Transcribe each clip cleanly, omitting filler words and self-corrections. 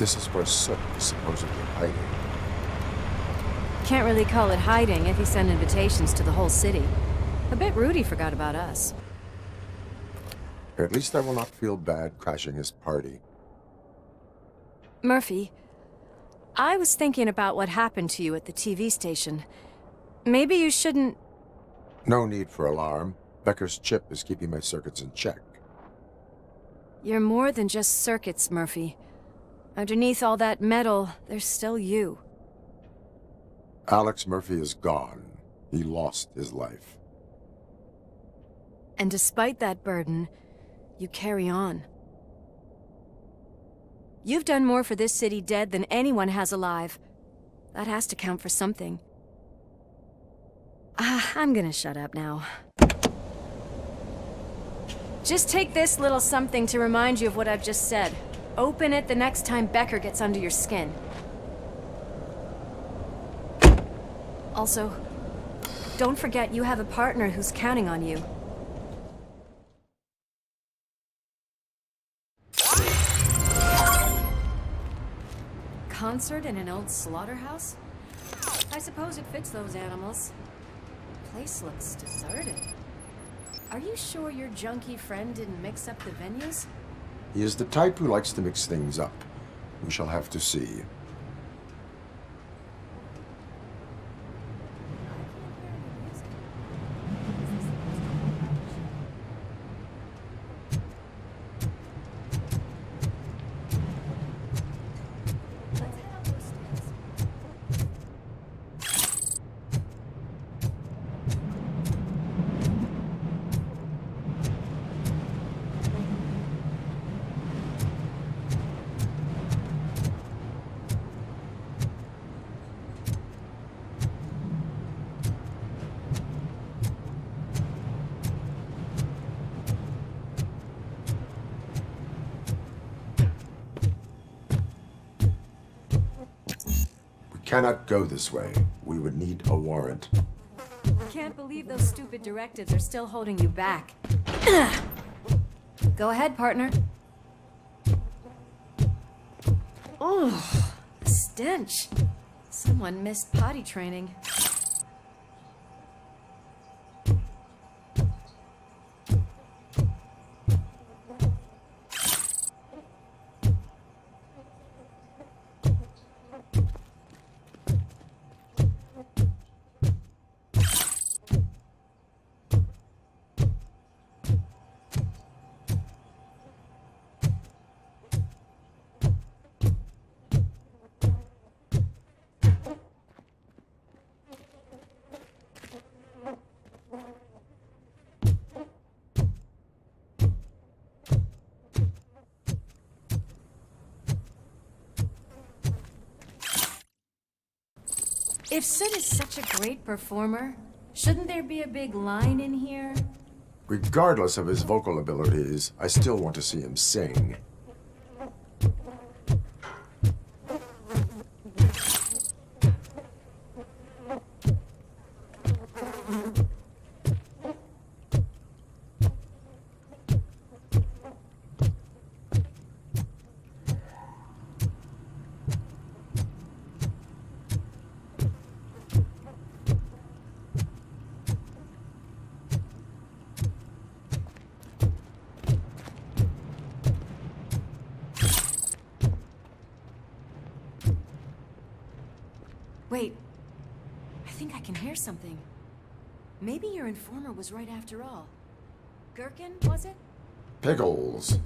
This is where Soot is supposedly hiding. Can't really call it hiding if he sent invitations to the whole city. A bit rude he forgot about us. At least I will not feel bad crashing his party. Murphy, I was thinking about what happened to you at the TV station. Maybe you shouldn't... No need for alarm. Becker's chip is keeping my circuits in check. You're more than just circuits, Murphy. Underneath all that metal, there's still you. Alex Murphy is gone. He lost his life. And despite that burden, you carry on. You've done more for this city dead than anyone has alive. That has to count for something. I'm gonna shut up now. Just take this little something to remind you of what I've just said. Open it the next time Becker gets under your skin. Also, don't forget you have a partner who's counting on you. Concert in an old slaughterhouse? I suppose it fits those animals. The place looks deserted. Are you sure your junkie friend didn't mix up the venues? He is the type who likes to mix things up. We shall have to see. Cannot go this way. We would need a warrant. Can't believe those stupid directives are still holding you back. Go ahead, partner. Oh, the stench. Someone missed potty training. If Sid is such a great performer, shouldn't there be a big line in here? Regardless of his vocal abilities, I still want to see him sing. Wait, I think I can hear something. Maybe your informer was right after all. Gherkin, was it? Pickles.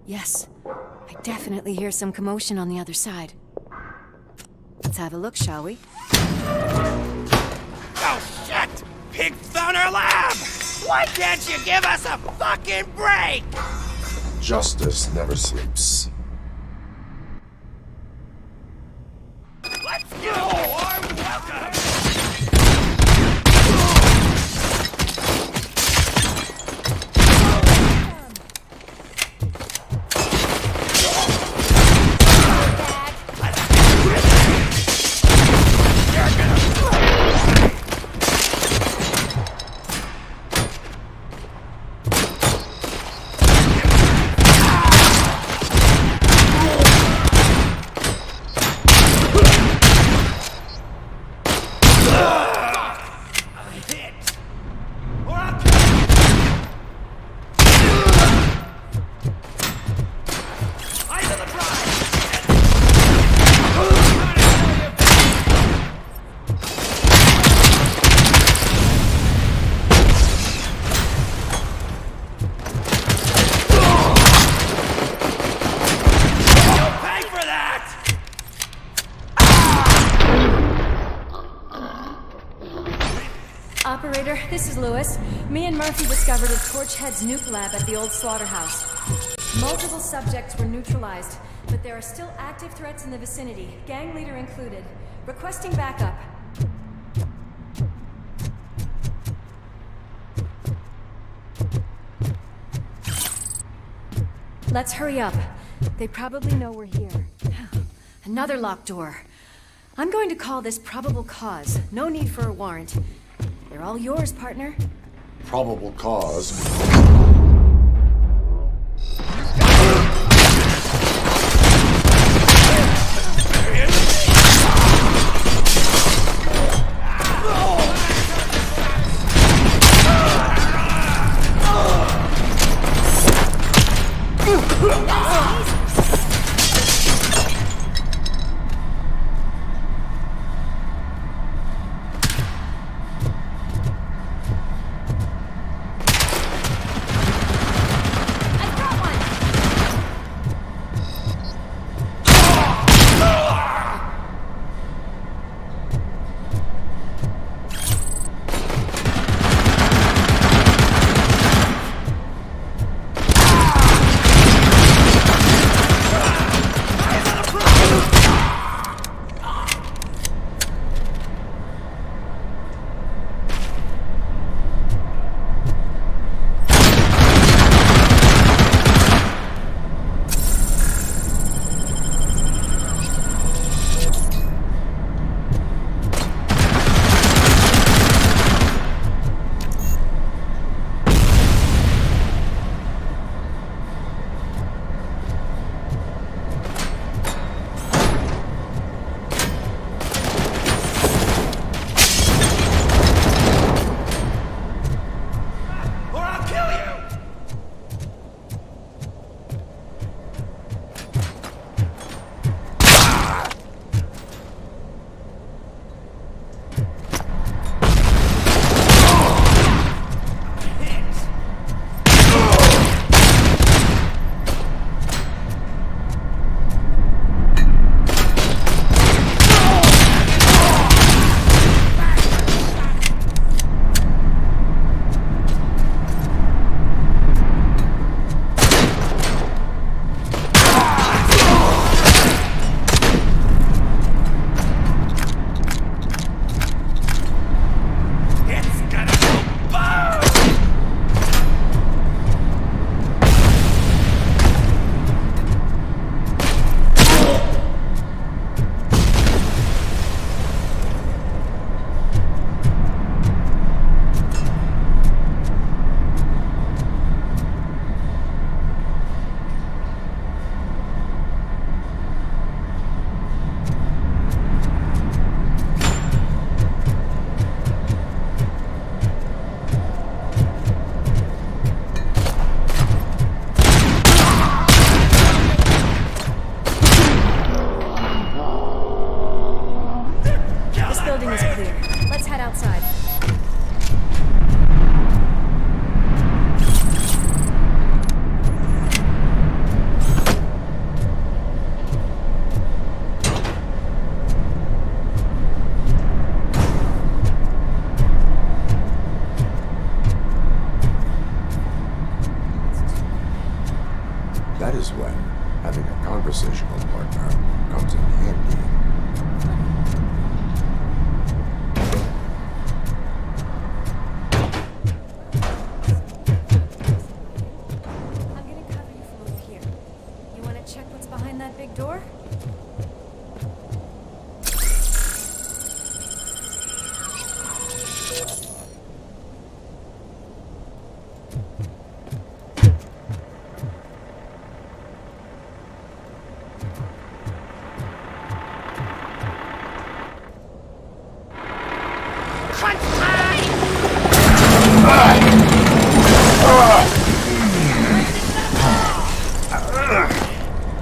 Yes. I definitely hear some commotion on the other side. Let's have a look, shall we? Oh shit! Pig found our lab! Why can't you give us a fucking break? Justice never sleeps. Let's go! Our welcome! Operator, this is Lewis. Me and Murphy discovered a Torchhead's nuke lab at the old slaughterhouse. Multiple subjects were neutralized, but there are still active threats in the vicinity, gang leader included. Requesting backup. Let's hurry up. They probably know we're here. Another locked door. I'm going to call this probable cause. No need for a warrant. They're all yours, partner. Probable cause. that is when having a conversational partner comes in handy. I'm gonna cover you from over here. You wanna check what's behind that big door?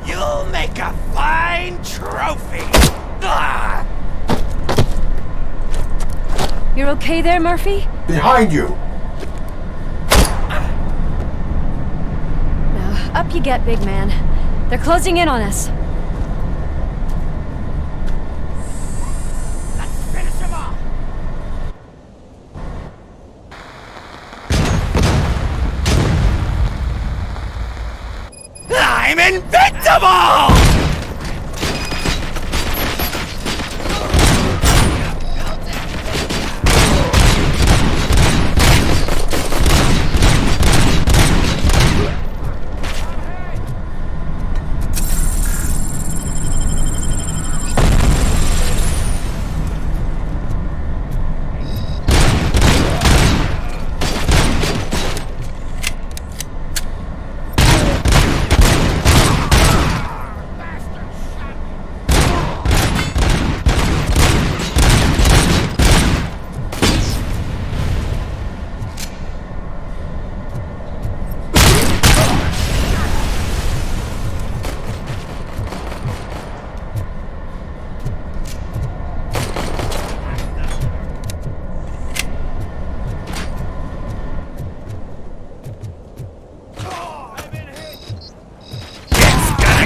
You'll make a fine trophy! Ah! You're okay there, Murphy? Behind you! Now, up you get, big man. They're closing in on us. Let's finish him off! I'm invincible!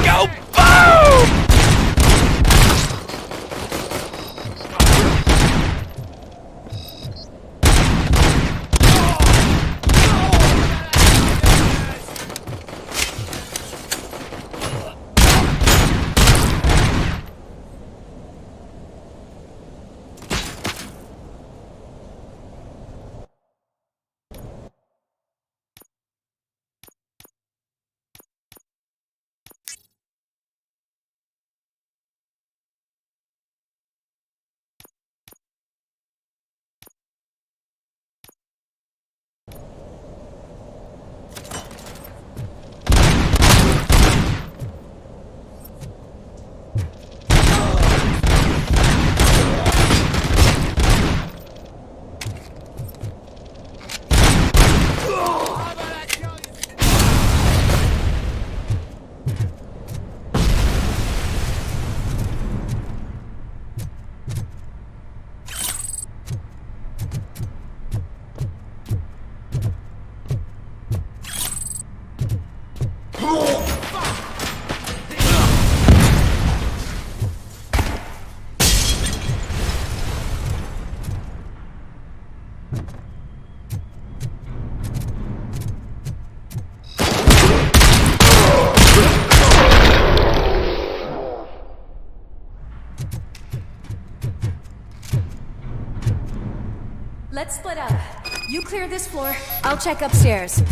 Go boom! Let's split up. You clear this floor, I'll check upstairs.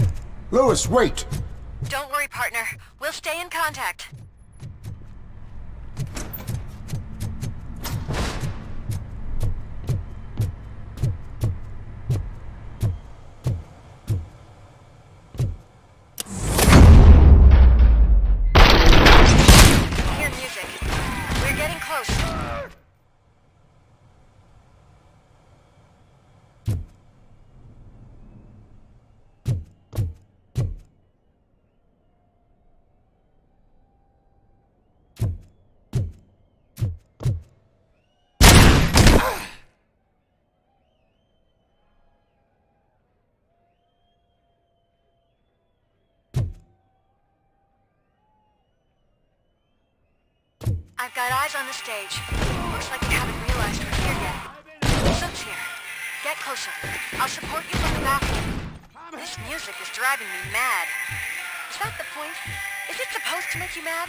Lewis, wait! Don't worry, partner. We'll stay in contact. Hear music. We're getting close. I've got eyes on the stage. Looks like you haven't realized we're here yet. Soap's here. Get closer. I'll support you from the balcony. This music is driving me mad. Is that the point? Is it supposed to make you mad?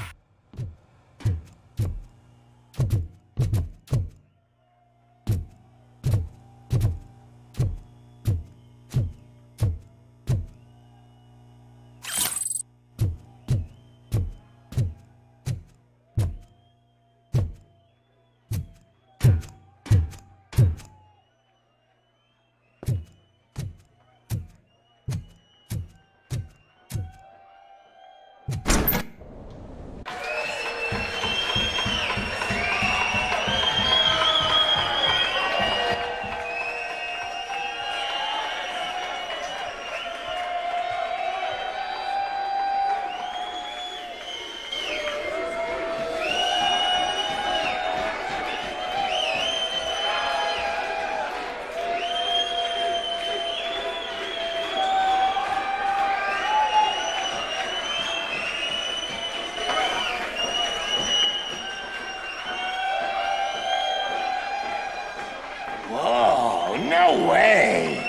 Whoa, no way!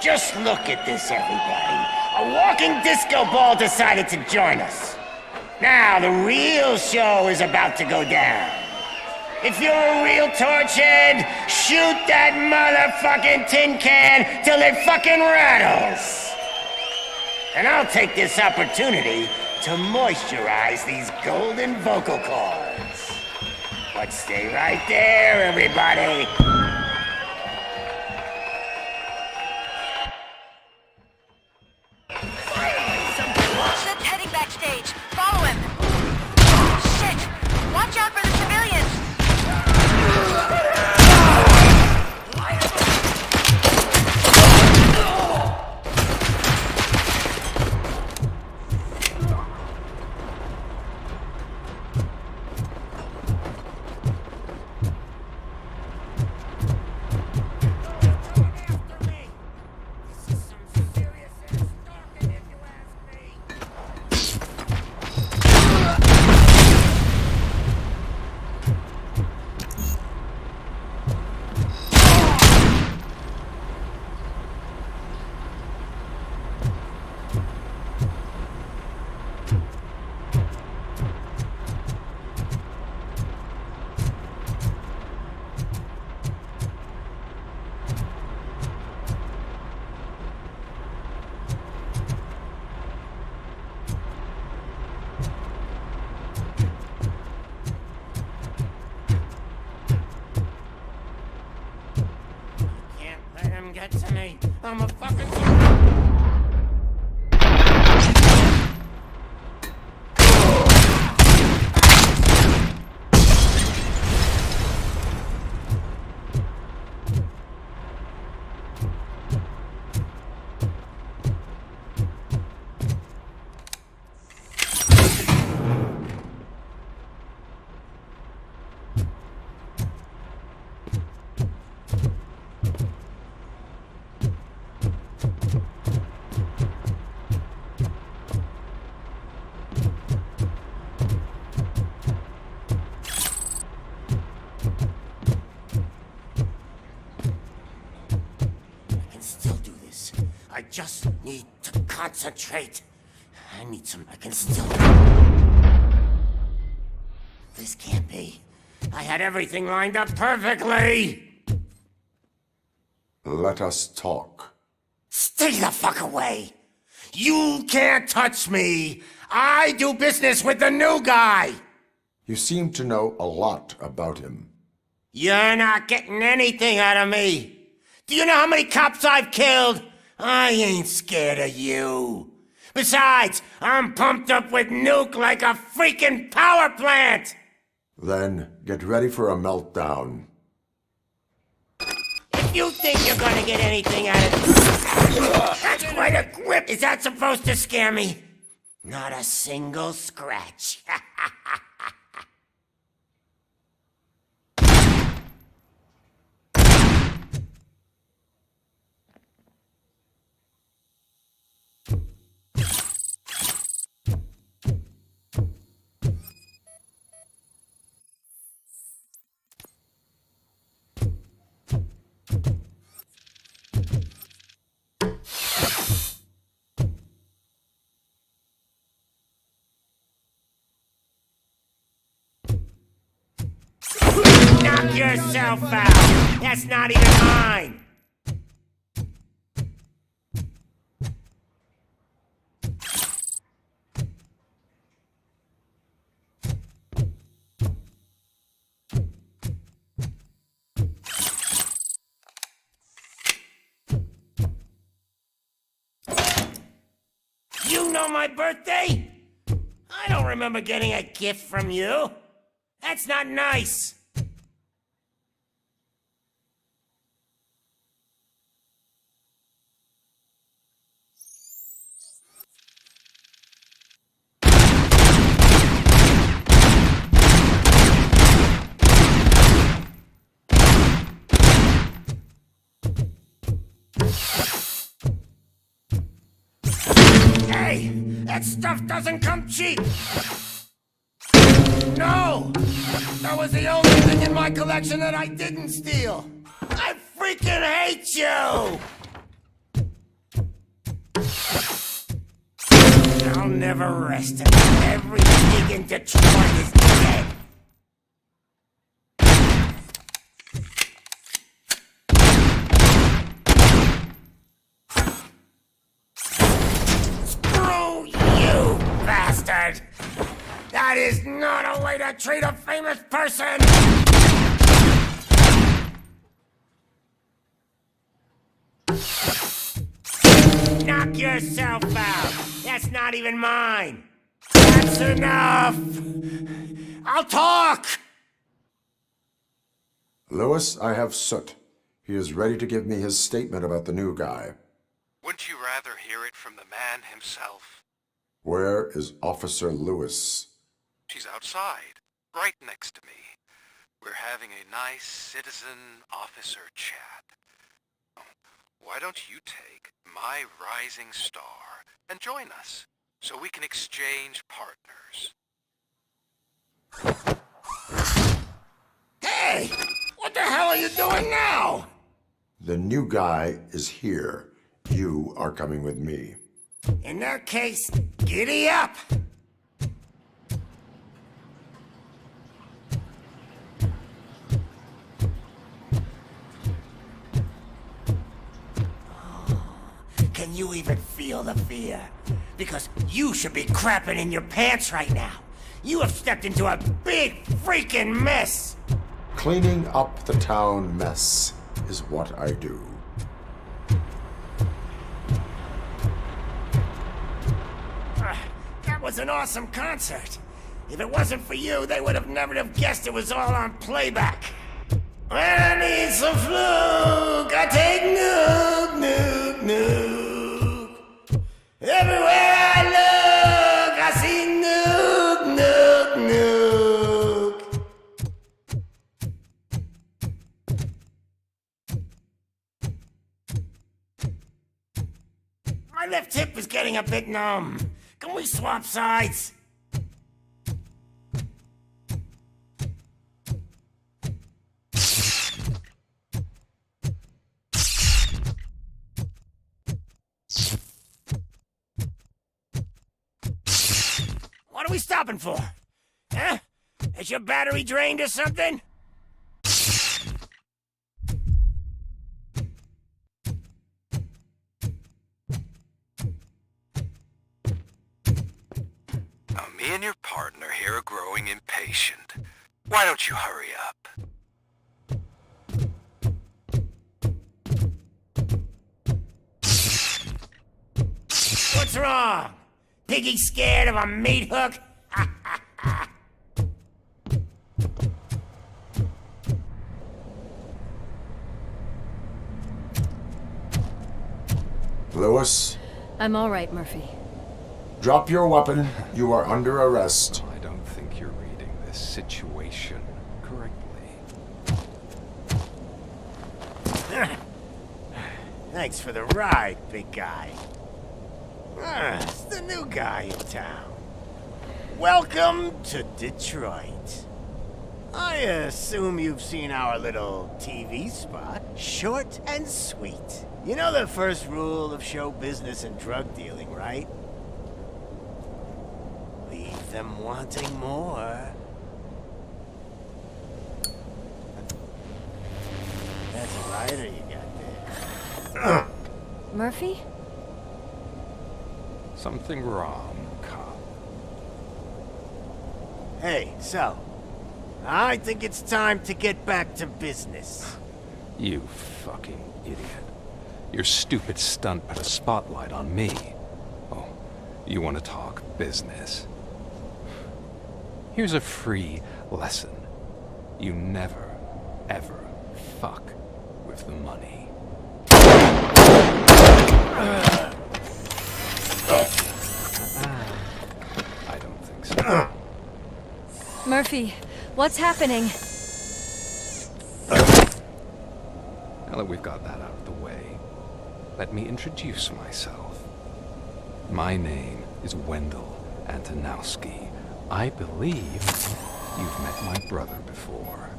Just look at this, everybody. A walking disco ball decided to join us. Now, the real show is about to go down. If you're a real torchhead, shoot that motherfucking tin can till it fucking rattles. And I'll take this opportunity to moisturize these golden vocal cords. But stay right there, everybody. Sid's heading backstage. Follow him. Shit! Watch out for the civilians! Get to me. I'm a fucking... I just need to concentrate. I need some... I can still... This can't be. I had everything lined up perfectly! Let us talk. Stay the fuck away! You can't touch me! I do business with the new guy! You seem to know a lot about him. You're not getting anything out of me! Do you know how many cops I've killed? I ain't scared of you. Besides, I'm pumped up with nuke like a freaking power plant! Then get ready for a meltdown. If you think you're gonna get anything out of this, that's quite a grip. Is that supposed to scare me? Not a single scratch. Knock yourself out! That's not even mine! You know my birthday? I don't remember getting a gift from you. That's not nice. Hey, that stuff doesn't come cheap. No! That was the only thing in my collection that I didn't steal. I freaking hate you! I'll never rest until every pig in Detroit is dead. Screw you, bastard! That is not a way to treat a famous person! Knock yourself out! That's not even mine! That's enough! I'll talk! Lewis, I have Soot. He is ready to give me his statement about the new guy. Wouldn't you rather hear it from the man himself? Where is Officer Lewis? She's outside, right next to me. We're having a nice citizen-officer chat. Why don't you take my rising star and join us, so we can exchange partners? Hey! What the hell are you doing now? The new guy is here. You are coming with me. In that case, giddy up! Can you even feel the fear? Because you should be crapping in your pants right now. You have stepped into a big freaking mess! Cleaning up the town mess is what I do. That was an awesome concert. If it wasn't for you, they would have never have guessed it was all on playback. When I need some fluke, I take nuke, nuke, nuke. Everywhere I look, I see nuke, nuke, nuke. My left hip is getting a bit numb. Can we swap sides? What are we stopping for? Huh? Is your battery drained or something? Now, me and your partner here are growing impatient. Why don't you hurry up? What's wrong? Piggy scared of a meat hook? Lewis, I'm all right, Murphy. drop your weapon. You are under arrest. I don't think you're reading this situation correctly. Thanks for the ride, big guy. It's the new guy in town. Welcome to Detroit. I assume you've seen our little TV spot. Short and sweet. You know the first rule of show business and drug dealing, right? Leave them wanting more. lighter you got there? Murphy? Something wrong, cop. Hey, so, I think it's time to get back to business. You fucking idiot. Your stupid stunt put a spotlight on me. Oh, you want to talk business? Here's a free lesson. You never, ever fuck with the money. I don't think so. Murphy, what's happening? Now that we've got that out of the way, let me introduce myself. My name is Wendell Antonowski. I believe you've met my brother before.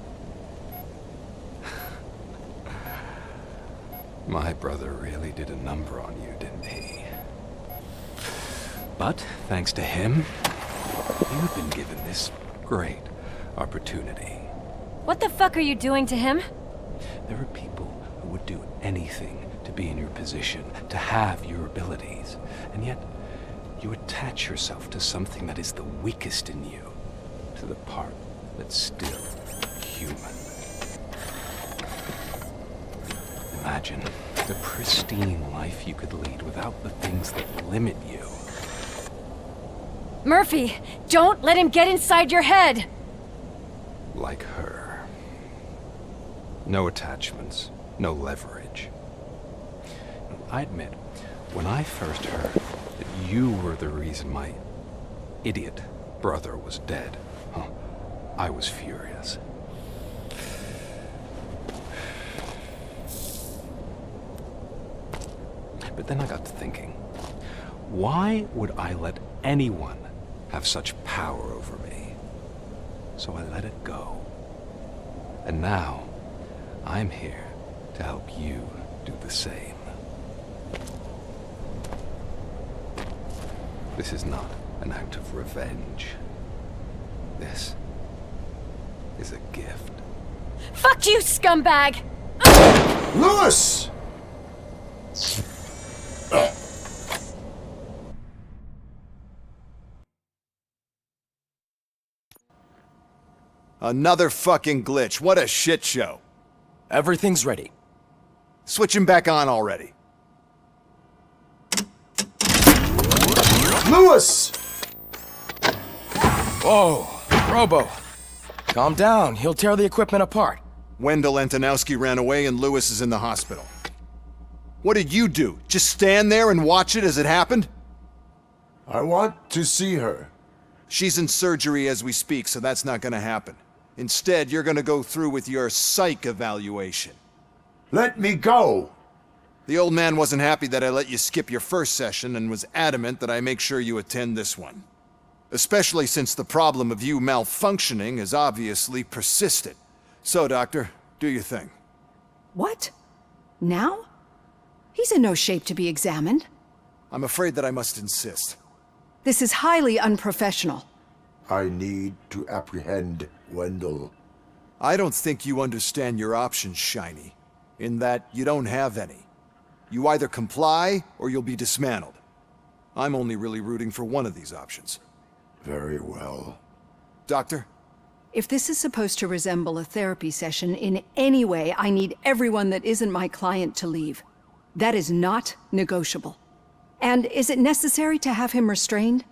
My brother really did a number on you, didn't he? But thanks to him, you've been given this great opportunity. What the fuck are you doing to him? There are people who would do anything to be in your position, to have your abilities, and yet you attach yourself to something that is the weakest in you, to the part that's still human. Imagine the pristine life you could lead without the things that limit you. Murphy, don't let him get inside your head! Like her. No attachments, no leverage. I admit, when I first heard that you were the reason my idiot brother was dead, I was furious. But then I got to thinking, why would I let anyone have such power over me? So I let it go. And now, I'm here to help you do the same. This is not an act of revenge. This is a gift. Fuck you, scumbag! Lewis! Another fucking glitch. What a shit show. Everything's ready. Switch him back on already. Lewis! Whoa, Robo. Calm down, he'll tear the equipment apart. Wendell Antonowski ran away and Lewis is in the hospital. What did you do? Just stand there and watch it as it happened? I want to see her. She's in surgery as we speak, so that's not gonna happen. Instead, you're gonna go through with your psych evaluation. Let me go! The old man wasn't happy that I let you skip your first session and was adamant that I make sure you attend this one. Especially since the problem of you malfunctioning is obviously persistent. So, Doctor, do your thing. What? Now? He's in no shape to be examined. I'm afraid that I must insist. This is highly unprofessional. I need to apprehend Wendell. I don't think you understand your options, Shiny, in that you don't have any. You either comply or you'll be dismantled. I'm only really rooting for one of these options. Very well. Doctor? If this is supposed to resemble a therapy session in any way, I need everyone that isn't my client to leave. That is not negotiable. And is it necessary to have him restrained?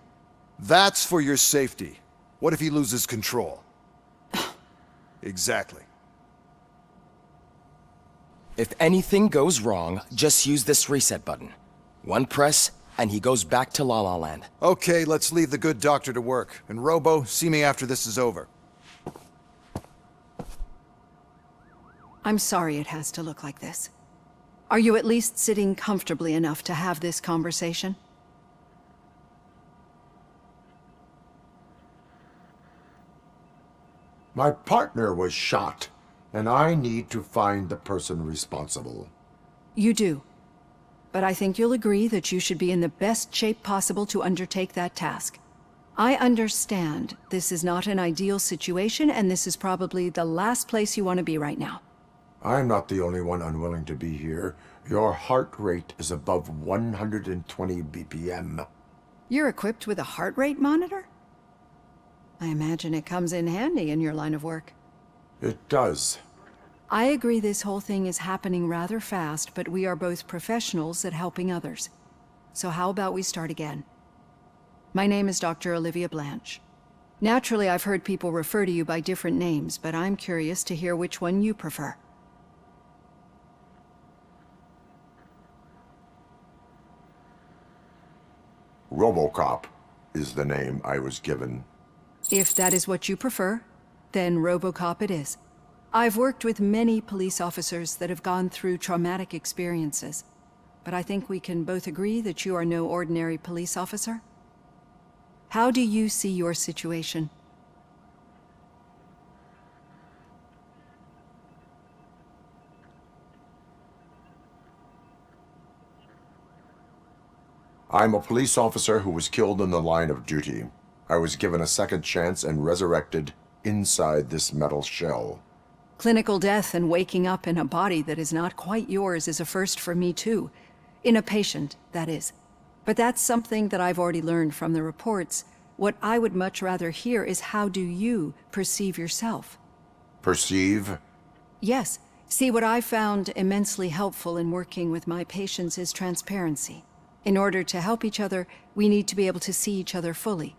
That's for your safety. What if he loses control? Exactly. If anything goes wrong, just use this reset button. One press, and he goes back to La La Land. Okay, let's leave the good doctor to work. And Robo, see me after this is over. I'm sorry it has to look like this. Are you at least sitting comfortably enough to have this conversation? My partner was shot, and I need to find the person responsible. You do. But I think you'll agree that you should be in the best shape possible to undertake that task. I understand this is not an ideal situation, and this is probably the last place you want to be right now. I'm not the only one unwilling to be here. Your heart rate is above 120 BPM. You're equipped with a heart rate monitor? I imagine it comes in handy in your line of work. It does. I agree this whole thing is happening rather fast, but we are both professionals at helping others. So how about we start again? My name is Dr. Olivia Blanche. Naturally, I've heard people refer to you by different names, but I'm curious to hear which one you prefer. Robocop is the name I was given. If that is what you prefer, then Robocop it is. I've worked with many police officers that have gone through traumatic experiences, but I think we can both agree that you are no ordinary police officer. How do you see your situation? I'm a police officer who was killed in the line of duty. I was given a second chance and resurrected inside this metal shell. Clinical death and waking up in a body that is not quite yours is a first for me too. In a patient, that is. But that's something that I've already learned from the reports. What I would much rather hear is how do you perceive yourself? Perceive? Yes. See, what I found immensely helpful in working with my patients is transparency. In order to help each other, we need to be able to see each other fully.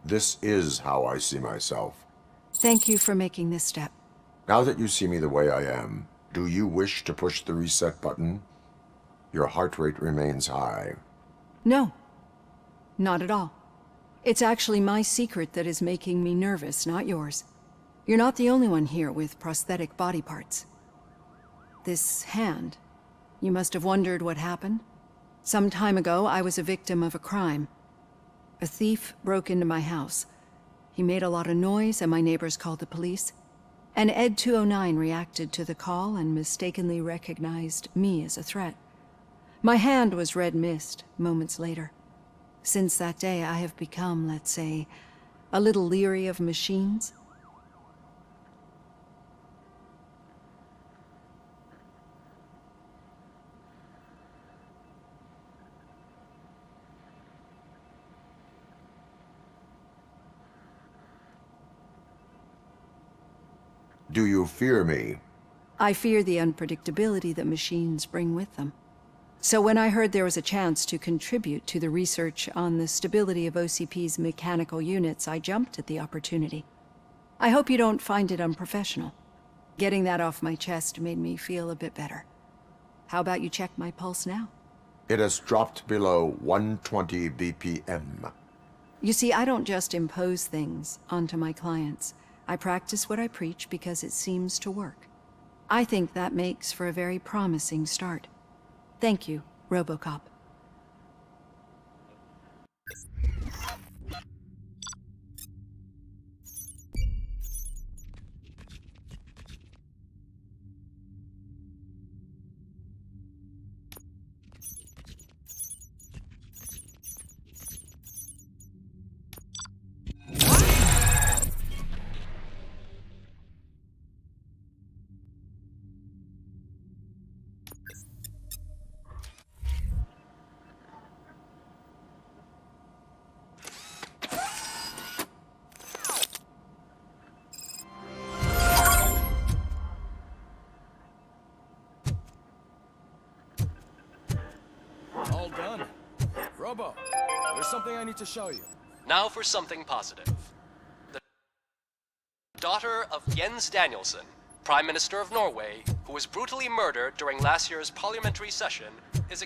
This is how I see myself. Thank you for making this step. Now that you see me the way I am, do you wish to push the reset button? Your heart rate remains high. No, not at all. It's actually my secret that is making me nervous, not yours. You're not the only one here with prosthetic body parts. This hand, you must have wondered what happened. Some time ago, I was a victim of a crime. A thief broke into my house. He made a lot of noise and my neighbors called the police. And Ed 209 reacted to the call and mistakenly recognized me as a threat. My hand was red mist moments later. Since that day, I have become, let's say, a little leery of machines. Do you fear me? I fear the unpredictability that machines bring with them. So when I heard there was a chance to contribute to the research on the stability of OCP's mechanical units, I jumped at the opportunity. I hope you don't find it unprofessional. Getting that off my chest made me feel a bit better. How about you check my pulse now? It has dropped below 120 BPM. You see, I don't just impose things onto my clients. I practice what I preach because it seems to work. I think that makes for a very promising start. Thank you, Robocop. All done. Robo, there's something I need to show you. Now for something positive. The daughter of Jens Danielson, Prime Minister of Norway, who was brutally murdered during last year's parliamentary session, is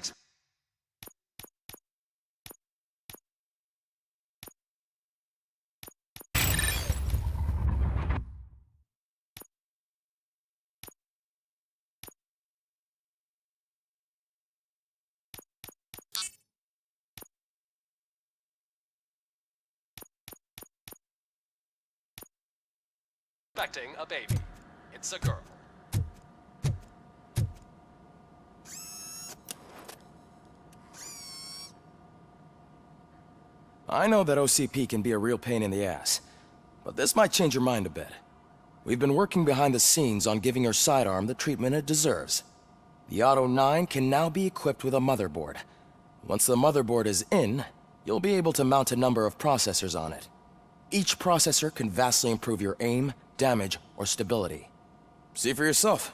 expecting a baby. It's a girl. I know that OCP can be a real pain in the ass, but this might change your mind a bit. We've been working behind the scenes on giving her sidearm the treatment it deserves. The Auto 9 can now be equipped with a motherboard. Once the motherboard is in, you'll be able to mount a number of processors on it. Each processor can vastly improve your aim, damage, or stability. See for yourself.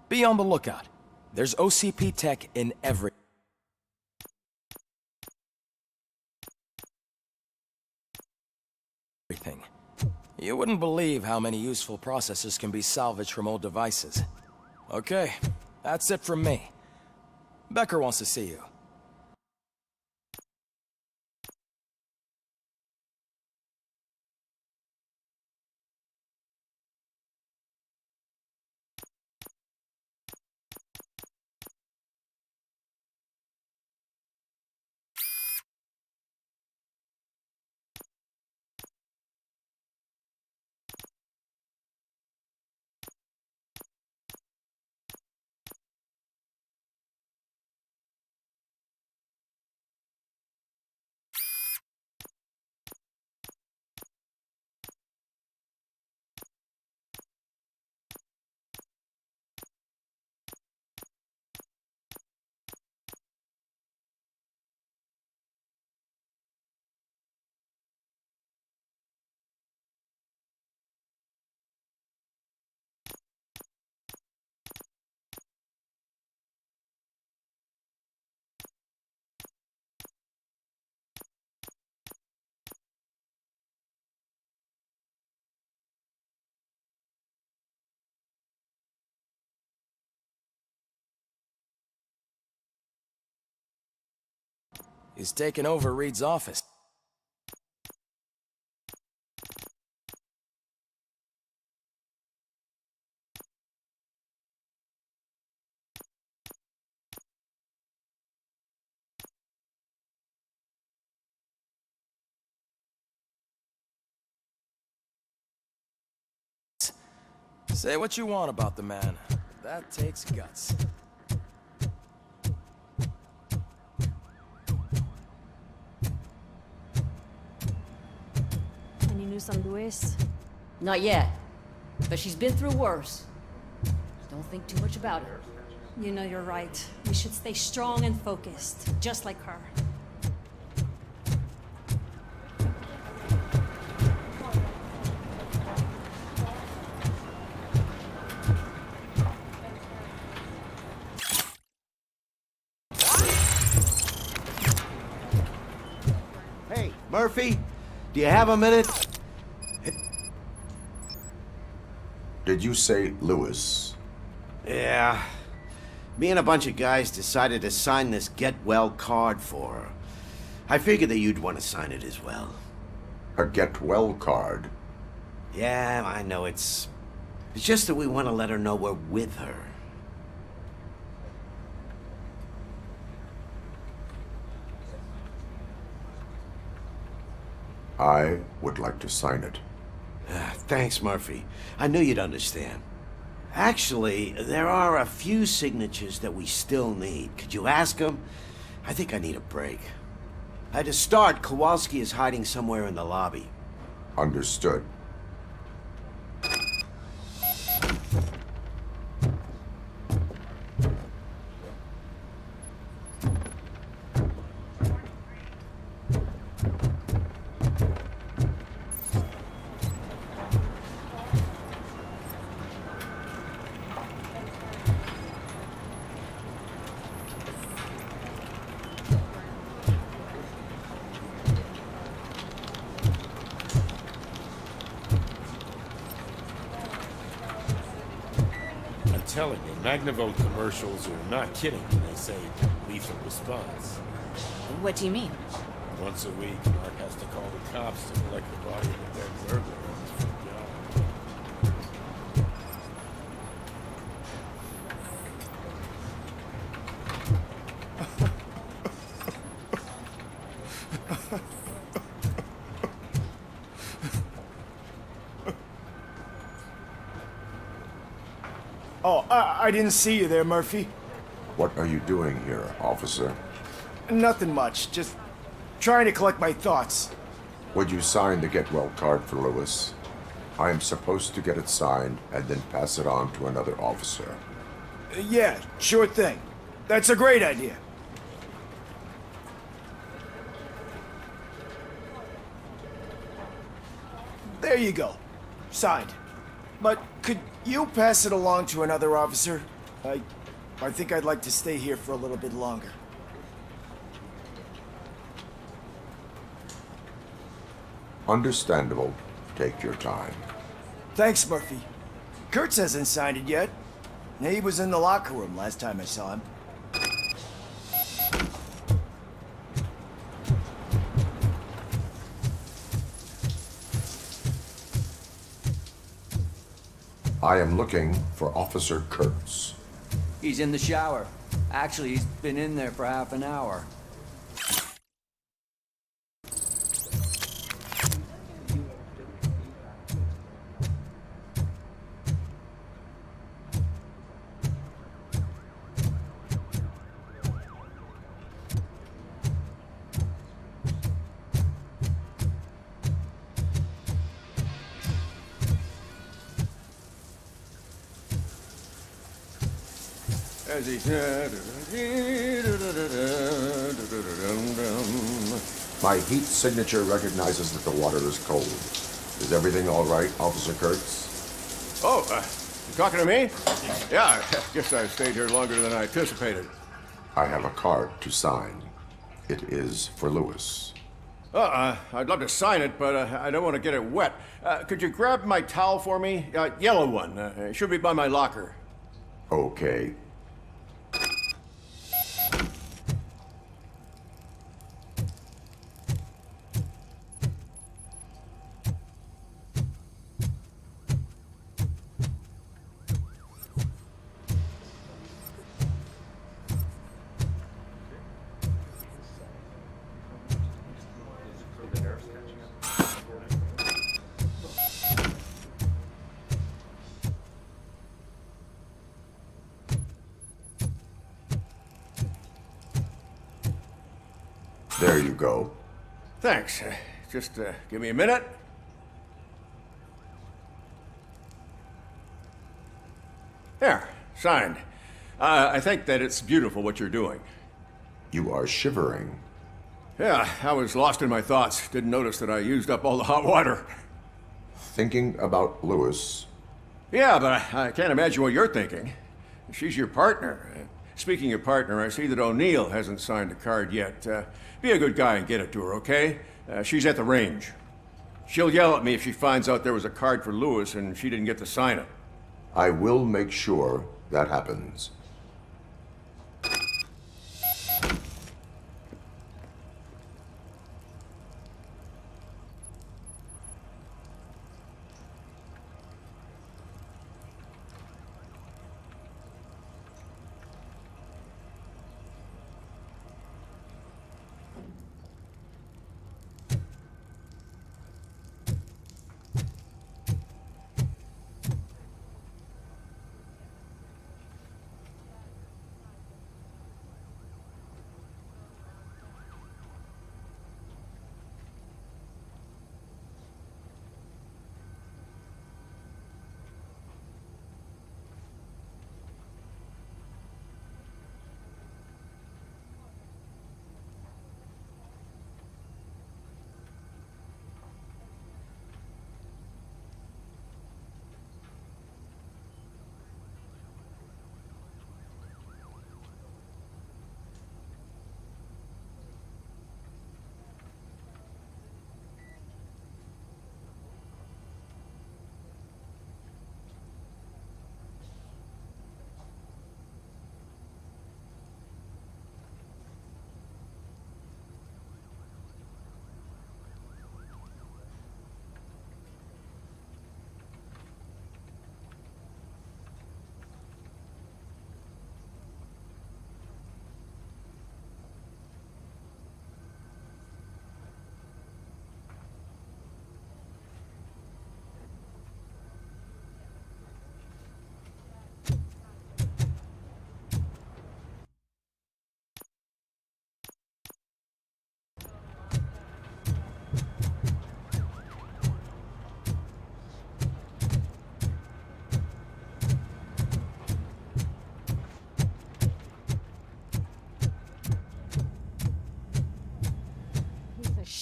Be on the lookout. There's OCP tech in everything. You wouldn't believe how many useful processors can be salvaged from old devices. Okay, that's it from me. Becker wants to see you. He's taken over Reed's office. Say what you want about the man. That takes guts. Any news on Luis? Not yet, but she's been through worse. Don't think too much about her. You know you're right. We should stay strong and focused, just like her. Hey, Murphy, do you have a minute? Did you say Lewis? Yeah. Me and a bunch of guys decided to sign this get well card for her. I figured that you'd want to sign it as well. A get well card? Yeah, I know it's just that we want to let her know we're with her. I would like to sign it. Thanks, Murphy. I knew you'd understand. Actually, there are a few signatures that we still need. Could you ask them? I think I need a break. To start, Kowalski is hiding somewhere in the lobby. Understood. telling you, Magnavolt commercials are not kidding when they say lethal response. What do you mean? Once a week, Mark has to call the cops to collect the body of a dead burglar on his front yard. Oh, I didn't see you there, Murphy. What are you doing here, officer? Nothing much, just trying to collect my thoughts. Would you sign the get well card for Lewis? I am supposed to get it signed and then pass it on to another officer. Yeah, sure thing. That's a great idea. There you go. Signed. But could you pass it along to another officer? I think I'd like to stay here for a little bit longer. Understandable. Take your time. Thanks, Murphy. Kurtz hasn't signed it yet. He was in the locker room last time I saw him. I am looking for Officer Kurtz. He's in the shower. Actually, he's been in there for half an hour. As he said. My heat signature recognizes that the water is cold. Is everything all right, Officer Kurtz? Oh, you talking to me? Yeah, I guess I stayed here longer than I anticipated. I have a card to sign. It is for Lewis. I'd love to sign it, but I don't want to get it wet. Could you grab my towel for me? Yellow one. It should be by my locker. Okay. There you go. Thanks. Just give me a minute. There, signed. I think that it's beautiful what you're doing. You are shivering. Yeah, I was lost in my thoughts. Didn't notice that I used up all the hot water. Thinking about Lewis. Yeah, but I can't imagine what you're thinking. She's your partner. Speaking of partner, I see that O'Neill hasn't signed the card yet. Be a good guy and get it to her, okay? She's at the range. She'll yell at me if she finds out there was a card for Lewis and she didn't get to sign it. I will make sure that happens.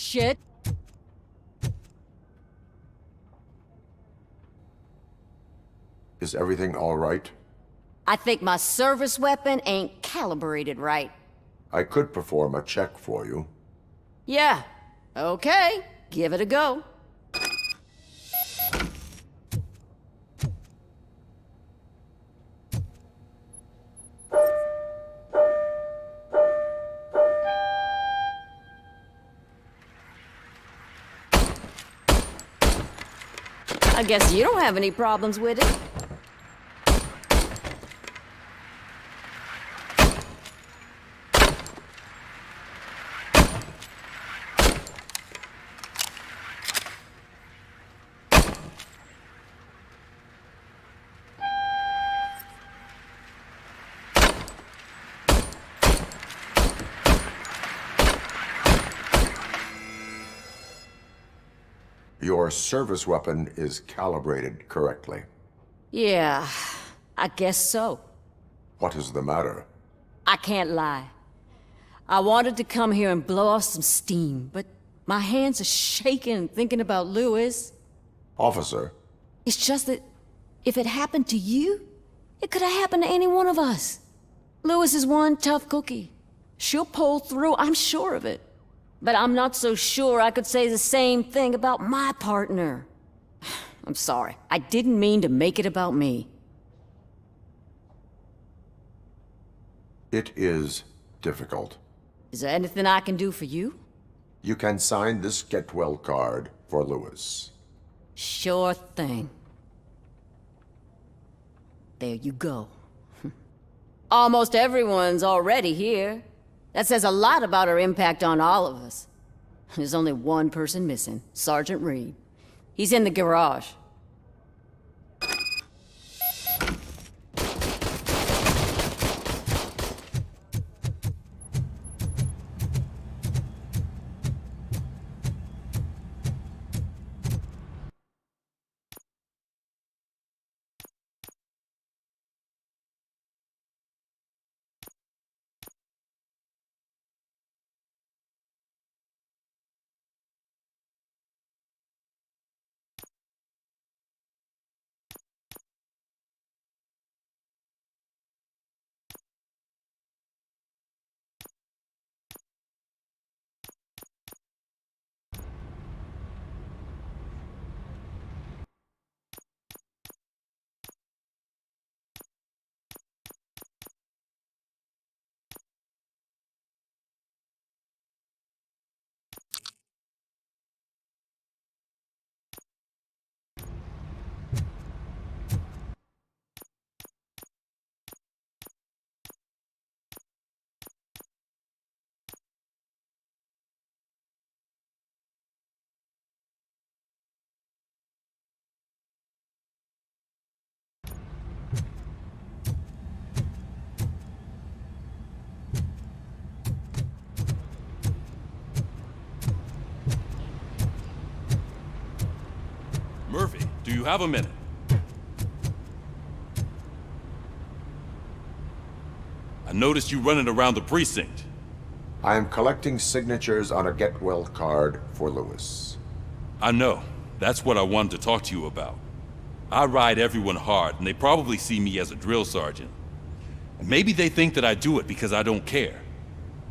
shit. Is everything all right? I think my service weapon ain't calibrated right. I could perform a check for you. Yeah, okay. Give it a go. I guess you don't have any problems with it. Your service weapon is calibrated correctly. Yeah, I guess so. What is the matter? I can't lie. I wanted to come here and blow off some steam, but my hands are shaking thinking about Lewis. Officer, It's just that if it happened to you, it could have happened to any one of us. Lewis is one tough cookie. She'll pull through, I'm sure of it. But I'm not so sure I could say the same thing about my partner. I'm sorry. I didn't mean to make it about me. it is difficult. Is there anything I can do for you? You can sign this get well card for Lewis. Sure thing. There you go. Almost everyone's already here. That says a lot about her impact on all of us. There's only one person missing, Sergeant Reed. He's in the garage. Murphy, do you have a minute? I noticed you running around the precinct. I am collecting signatures on a get well card for Lewis. I know. That's what I wanted to talk to you about. I ride everyone hard, and they probably see me as a drill sergeant. And maybe they think that I do it because I don't care.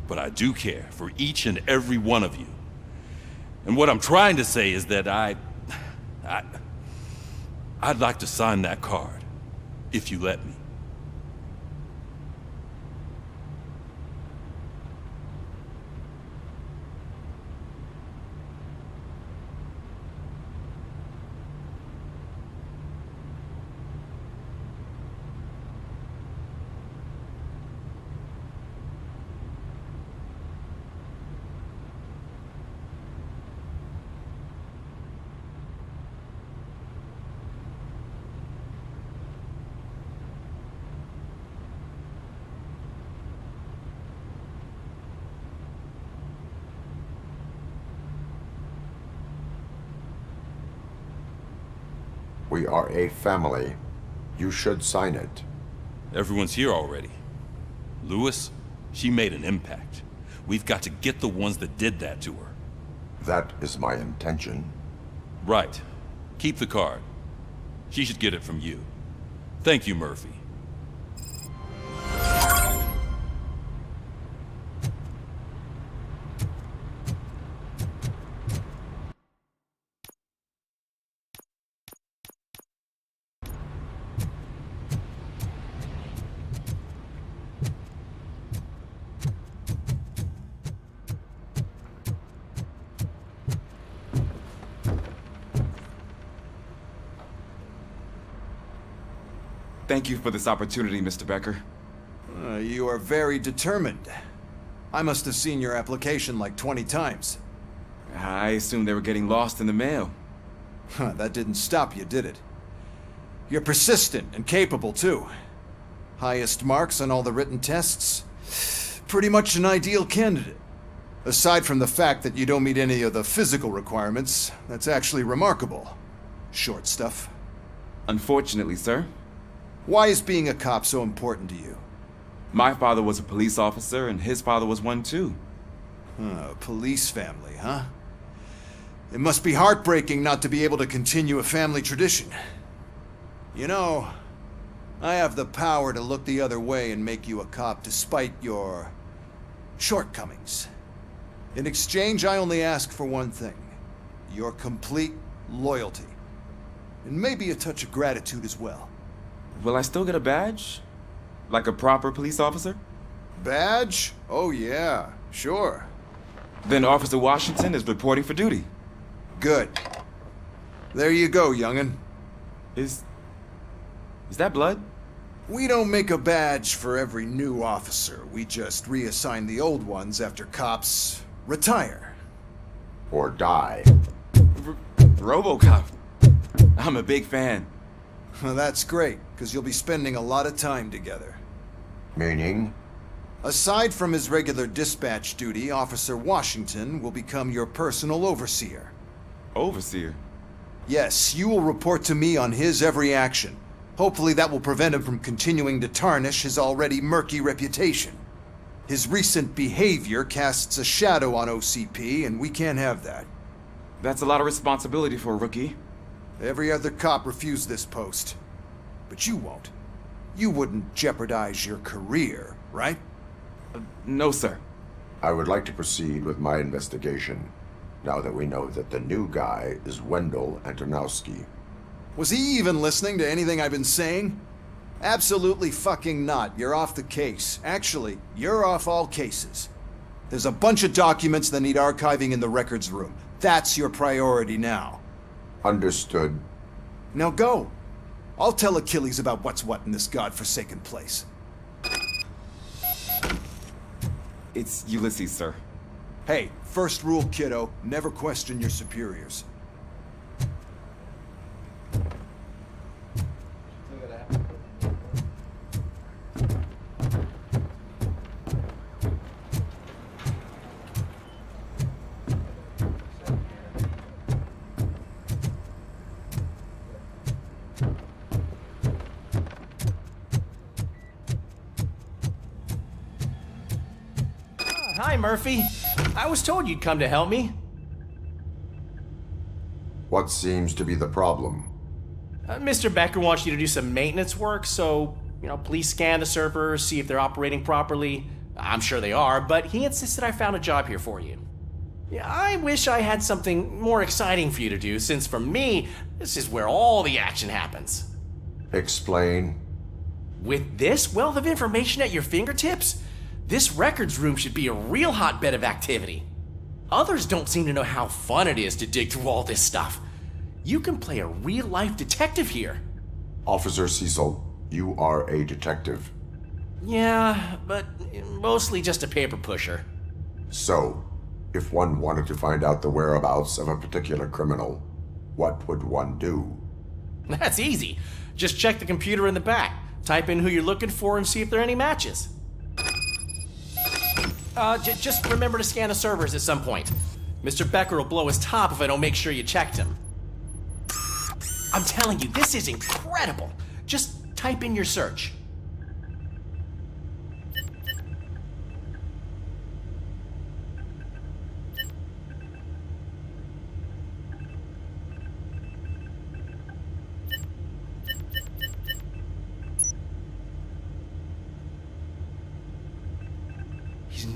But I do care for each and every one of you. And what I'm trying to say is that I'd like to sign that card, if you let me. We are a family. You should sign it. Everyone's here already. Lewis, she made an impact. We've got to get the ones that did that to her. That is my intention. Right. Keep the card. She should get it from you. Thank you, Murphy. Thank you for this opportunity, Mr. Becker. You are very determined. I must have seen your application like 20 times. I assumed they were getting lost in the mail. That didn't stop you, did it? You're persistent and capable, too. Highest marks on all the written tests. Pretty much an ideal candidate. Aside from the fact that you don't meet any of the physical requirements, that's actually remarkable. Short stuff. Unfortunately, sir. Why is being a cop so important to you? My father was a police officer, and his father was one too. A police family, huh? It must be heartbreaking not to be able to continue a family tradition. You know, I have the power to look the other way and make you a cop despite your shortcomings. In exchange, I only ask for one thing. Your complete loyalty. And maybe a touch of gratitude as well. Will I still get a badge? Like a proper police officer? Badge? Oh yeah, sure. Then Officer Washington is reporting for duty. Good. There you go, young'un. Is that blood? We don't make a badge for every new officer. We just reassign the old ones after cops retire. Or die. Robocop. I'm a big fan. Well, that's great, because you'll be spending a lot of time together. Meaning? Aside from his regular dispatch duty, Officer Washington will become your personal overseer. Overseer? Yes, you will report to me on his every action. Hopefully that will prevent him from continuing to tarnish his already murky reputation. His recent behavior casts a shadow on OCP, and we can't have that. That's a lot of responsibility for a rookie. Every other cop refused this post. But you won't. You wouldn't jeopardize your career, right? No, sir. I would like to proceed with my investigation, now that we know that the new guy is Wendell Antonowski. Was he even listening to anything I've been saying? Absolutely fucking not. You're off the case. Actually, you're off all cases. There's a bunch of documents that need archiving in the records room. That's your priority now. Understood. Now go. I'll tell Achilles about what's what in this godforsaken place. It's Ulysses, sir. Hey, first rule, kiddo, never question your superiors. Hi, Murphy. I was told you'd come to help me. What seems to be the problem? Mr. Becker wants you to do some maintenance work, so, please scan the servers, see if they're operating properly. I'm sure they are, but he insisted I found a job here for you. Yeah, I wish I had something more exciting for you to do, since for me, this is where all the action happens. Explain. With this wealth of information at your fingertips, this records room should be a real hotbed of activity. Others don't seem to know how fun it is to dig through all this stuff. You can play a real-life detective here. Officer Cecil, you are a detective. Yeah, but mostly just a paper pusher. So, if one wanted to find out the whereabouts of a particular criminal, what would one do? That's easy. Just check the computer in the back, type in who you're looking for, and see if there are any matches. Just remember to scan the servers at some point. Mr. Becker will blow his top if I don't make sure you checked him. I'm telling you, this is incredible. Just type in your search.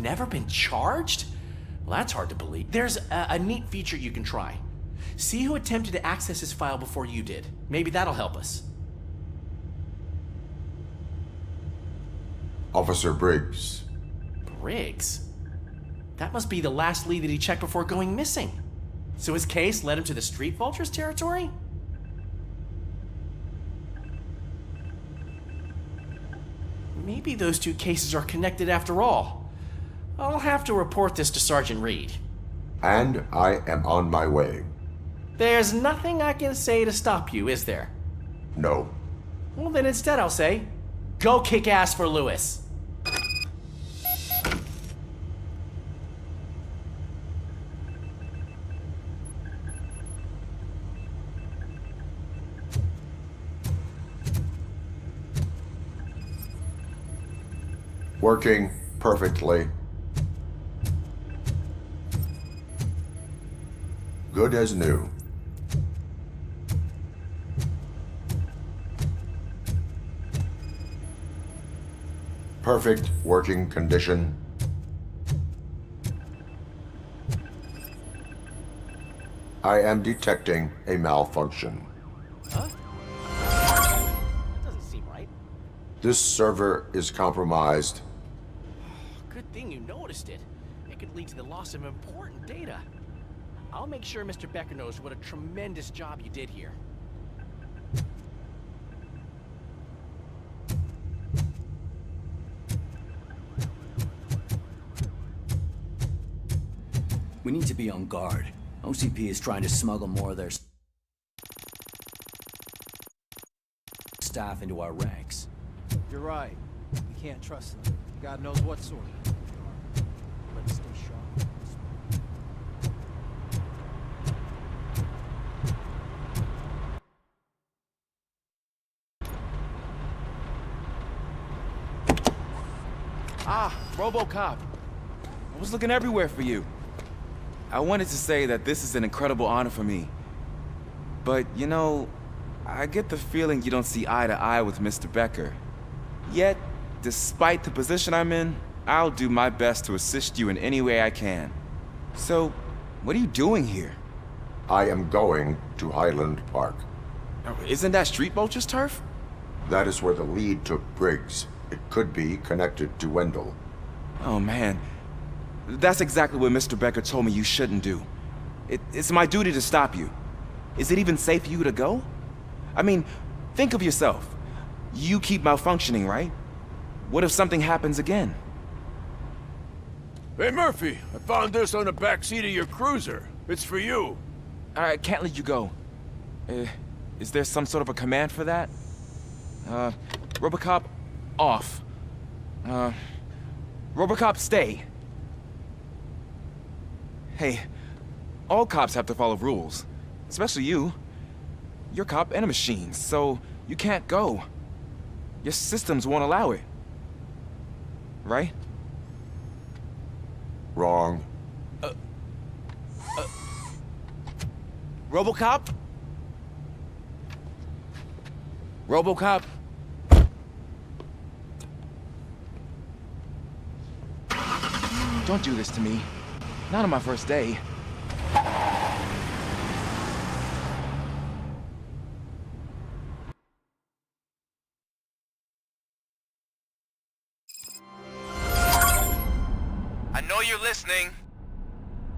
never been charged? Well, that's hard to believe. There's a neat feature you can try. See who attempted to access his file before you did. Maybe that'll help us. Officer Briggs. Briggs? That must be the last lead that he checked before going missing. So his case led him to the Street Vultures territory? Maybe those two cases are connected after all. I'll have to report this to Sergeant Reed. And I am on my way. There's nothing I can say to stop you, is there? No. Well, then instead I'll say, go kick ass for Lewis. Working perfectly. Good as new. Perfect working condition. I am detecting a malfunction. Huh? Doesn't seem right. This server is compromised. Good thing you noticed it. It could lead to the loss of important data. I'll make sure Mr. Becker knows what a tremendous job you did here. We need to be on guard. OCP is trying to smuggle more of their staff into our ranks. You're right. We can't trust them. God knows what sort of people they are. Let's stay sharp. Ah, Robocop. I was looking everywhere for you. I wanted to say that this is an incredible honor for me. But, you know, I get the feeling you don't see eye to eye with Mr. Becker. Yet, despite the position I'm in, I'll do my best to assist you in any way I can. So, what are you doing here? I am going to Highland Park. Isn't that Street Vulture's turf? That is where the lead took Briggs. It could be connected to Wendell. Oh, man. That's exactly what Mr. Becker told me you shouldn't do. It's my duty to stop you. Is it even safe for you to go? I mean, think of yourself. You keep malfunctioning, right? What if something happens again? Hey, Murphy, I found this on the back seat of your cruiser. It's for you. I can't let you go. Is there some sort of a command for that? Robocop, off. Robocop, stay. Hey, all cops have to follow rules. Especially you. You're a cop and a machine, so you can't go. Your systems won't allow it. Right? Wrong. Robocop? Robocop? Don't do this to me. Not on my first day. I know you're listening.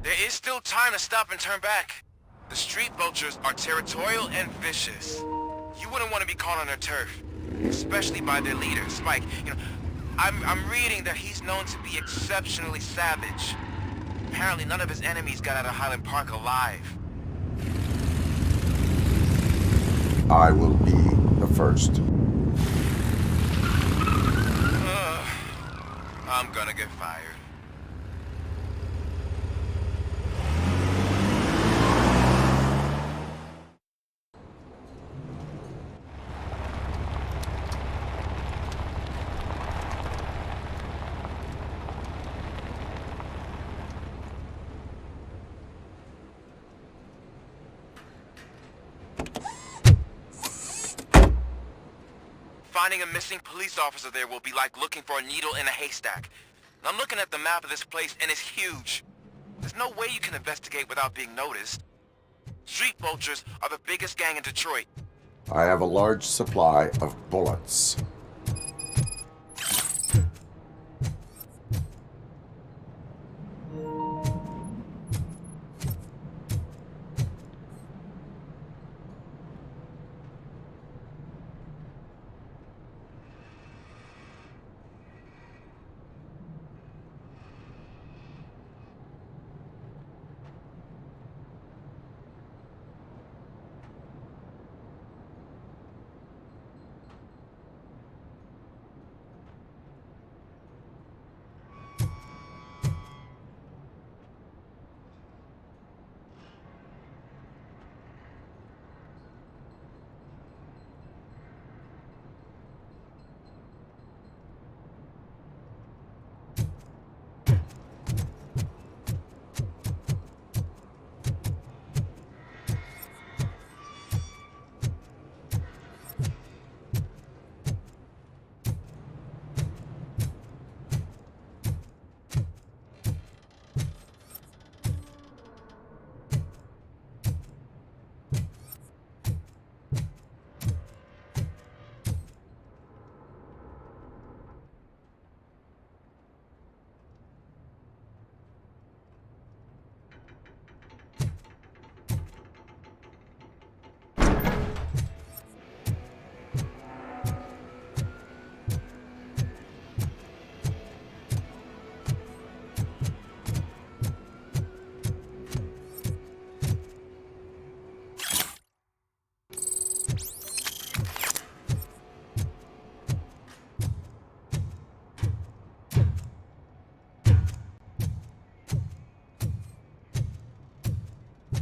There is still time to stop and turn back. The Street Vultures are territorial and vicious. You wouldn't want to be caught on their turf, especially by their leader, Spike. You know, I'm reading that he's known to be exceptionally savage. Apparently none of his enemies got out of Highland Park alive. I will be the first. I'm gonna get fired. Finding a missing police officer there will be like looking for a needle in a haystack. I'm looking at the map of this place, and it's huge. There's no way you can investigate without being noticed. Street vultures are the biggest gang in Detroit. I have a large supply of bullets.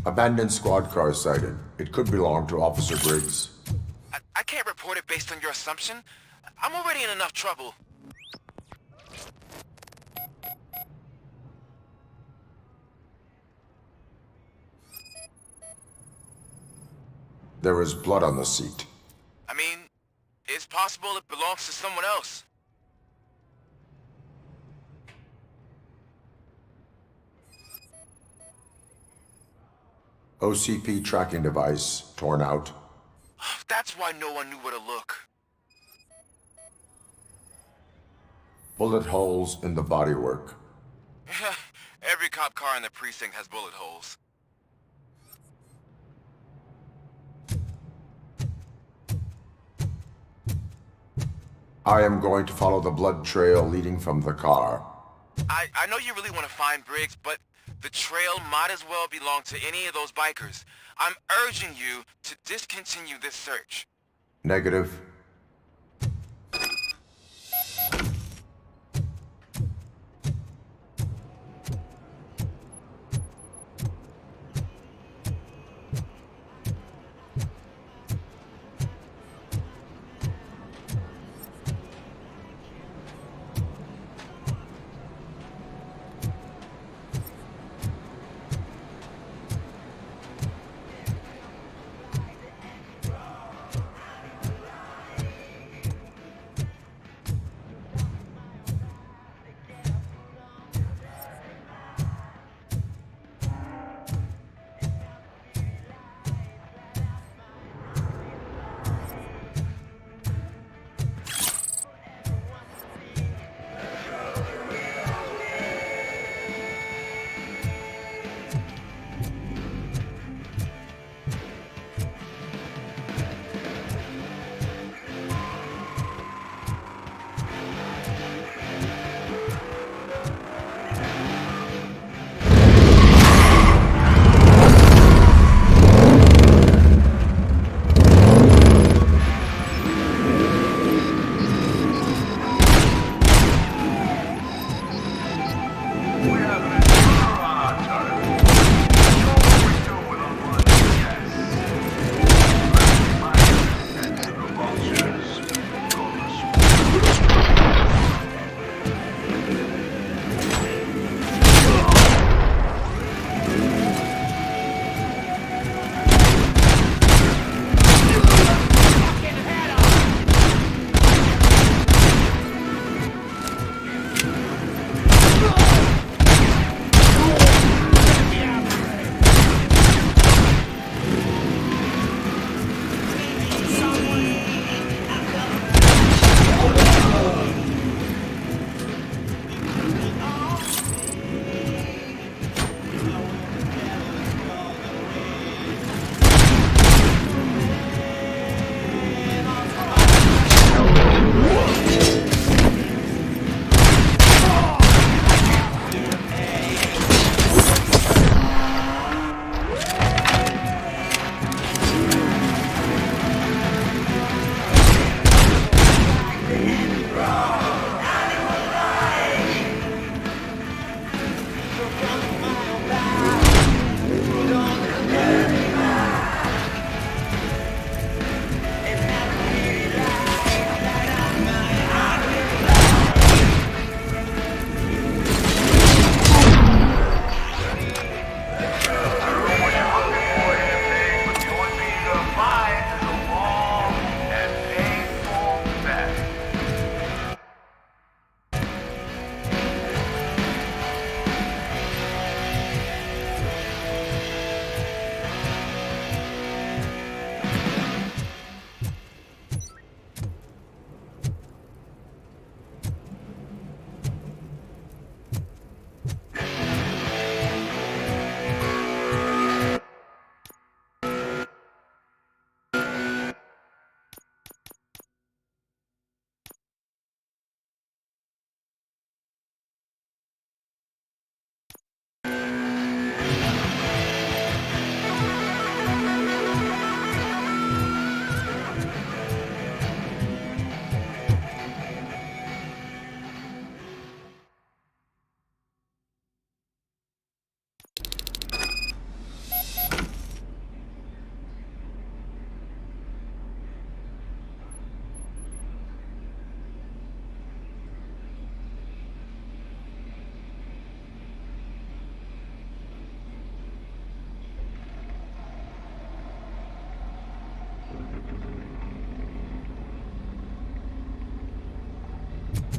Abandoned squad car sighted. It could belong to Officer Briggs. I can't report it based on your assumption. I'm already in enough trouble. There is blood on the seat. I mean, it's possible it belongs to someone else. OCP tracking device torn out. That's why no one knew where to look. Bullet holes in the bodywork. Every cop car in the precinct has bullet holes. I am going to follow the blood trail leading from the car. I know you really want to find Briggs, but the trail might as well belong to any of those bikers. I'm urging you to discontinue this search. Negative.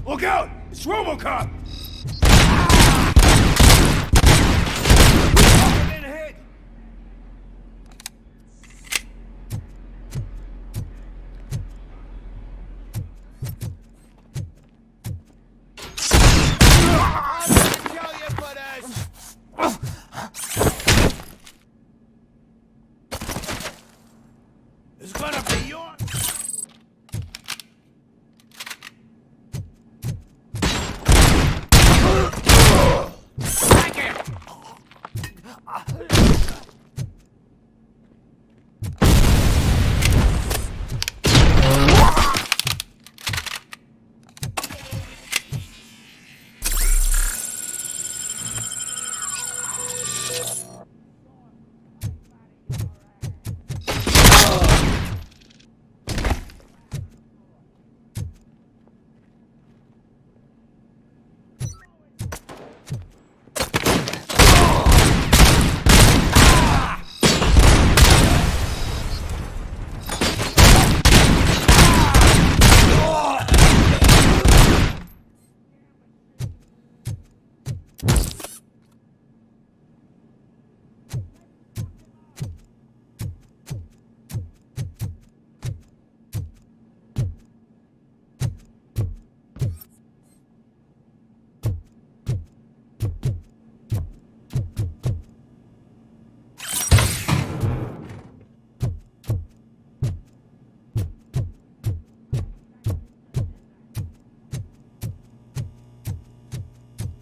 Look out! It's Robocop! It's gonna be yours!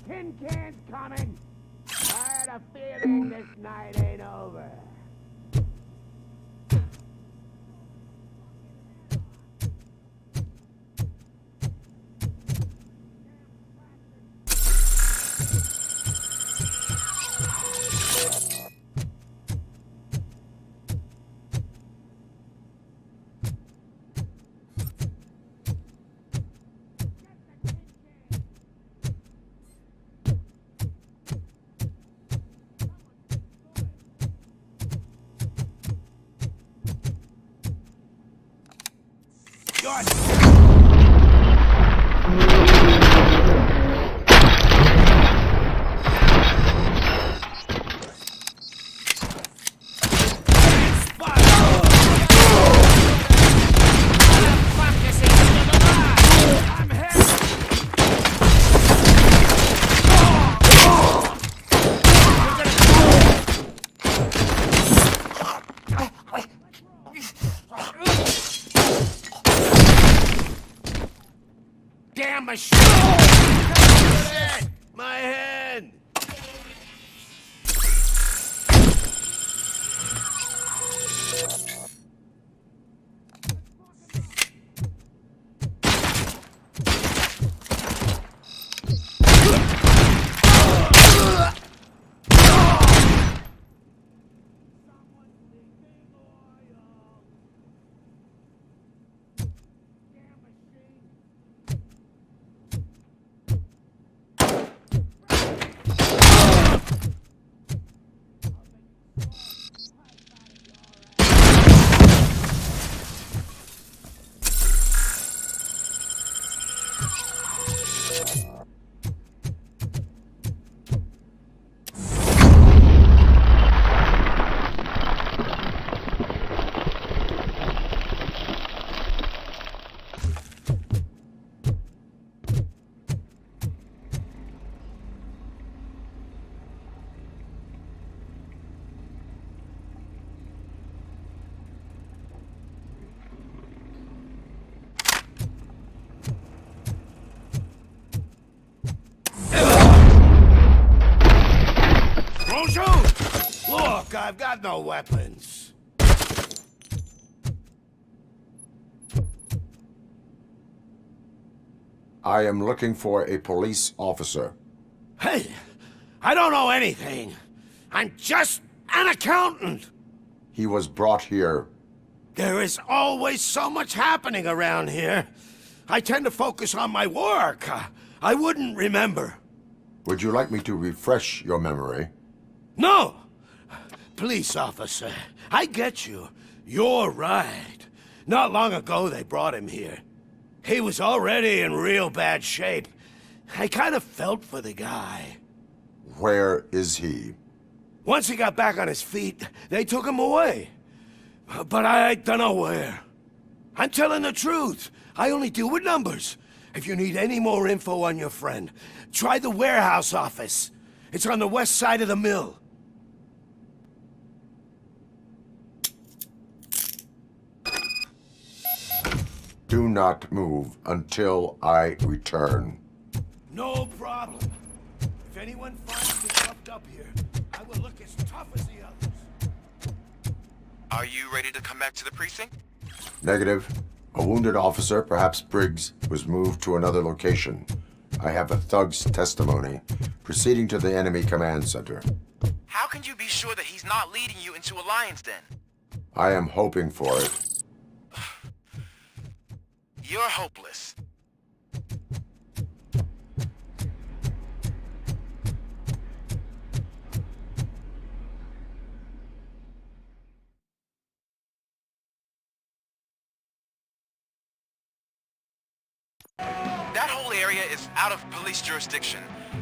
Tin Can's coming! I had a feeling this night ain't over. Damn machine! My head! Look, I've got no weapons. I am looking for a police officer. Hey, I don't know anything. I'm just an accountant. He was brought here. There is always so much happening around here. I tend to focus on my work. I wouldn't remember. Would you like me to refresh your memory? No! Police officer, I get you. You're right. Not long ago they brought him here. He was already in real bad shape. I kind of felt for the guy. Where is he? Once he got back on his feet, they took him away. But I don't know where. I'm telling the truth. I only deal with numbers. If you need any more info on your friend, try the warehouse office. It's on the west side of the mill. Do not move until I return. No problem. If anyone finds me cuffed up here, I will look as tough as the others. Are you ready to come back to the precinct? Negative. A wounded officer, perhaps Briggs, was moved to another location. I have a thug's testimony, proceeding to the enemy command center. How can you be sure that he's not leading you into a lion's den? I am hoping for it. You're hopeless. That whole area is out of police jurisdiction,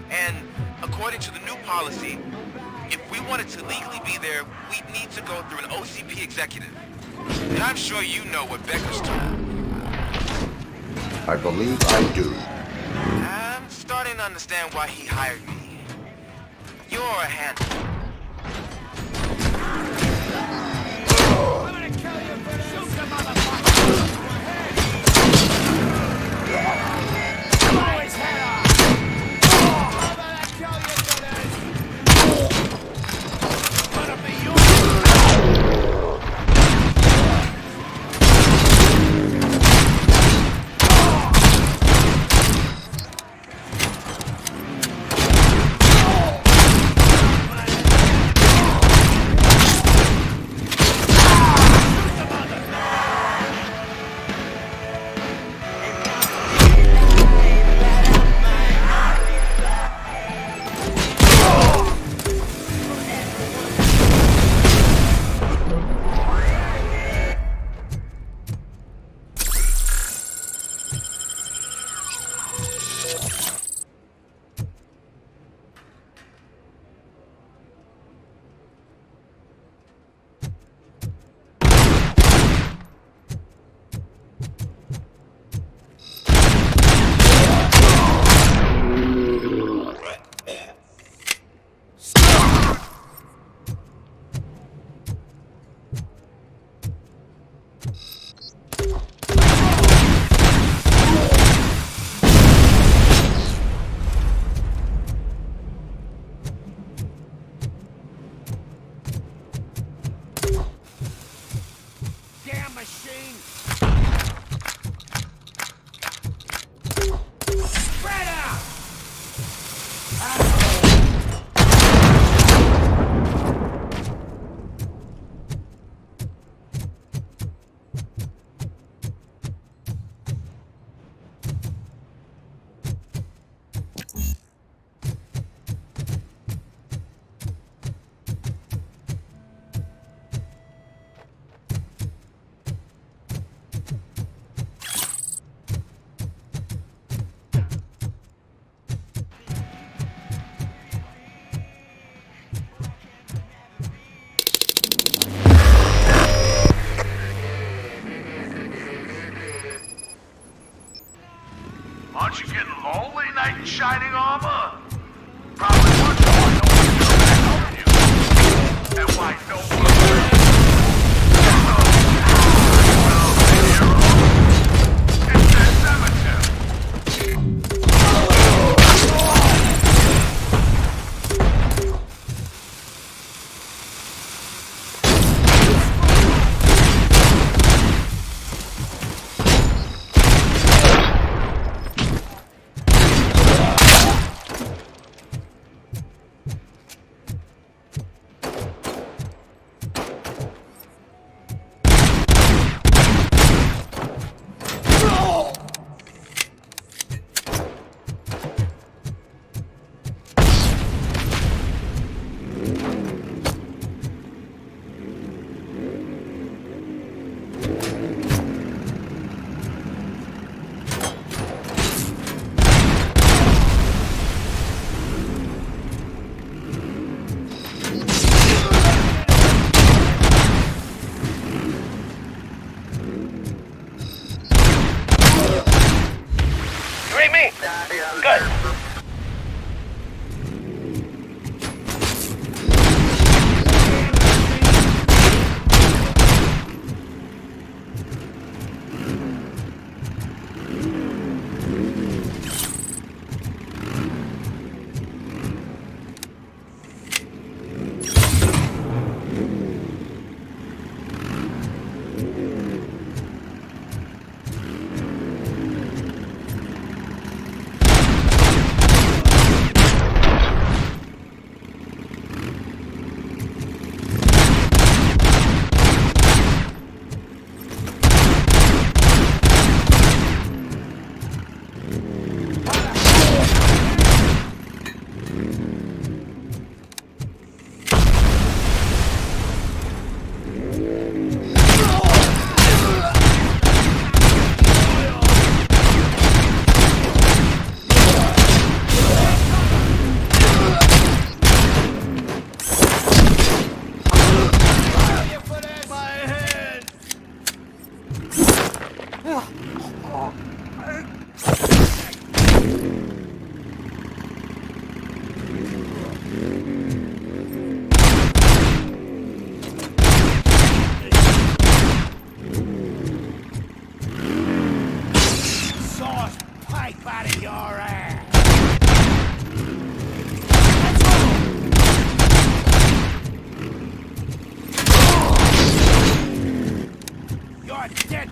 and according to the new policy, if we wanted to legally be there, we'd need to go through an OCP executive. And I'm sure you know what Becker's told. I believe I do. I'm starting to understand why he hired me. You're a handful. I'm gonna kill you for this. Shoot the motherfucker! Blow his head off! I'm gonna kill you for this! Gonna be you!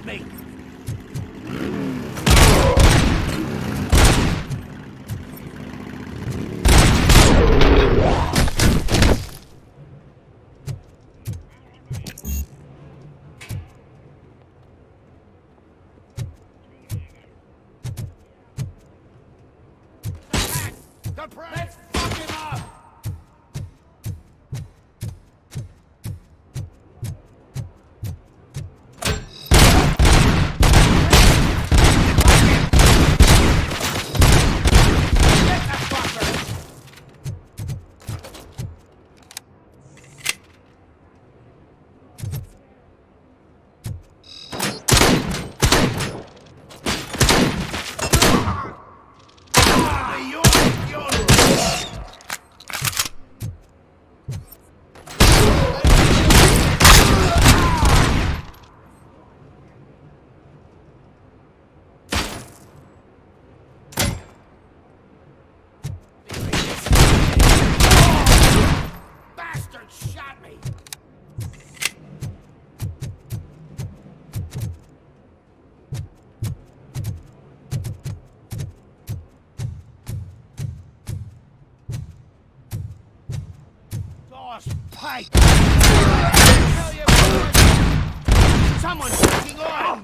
me! Let's fuck him up! Bastard shot me! Lost Pike! Tell you what, someone's taking off!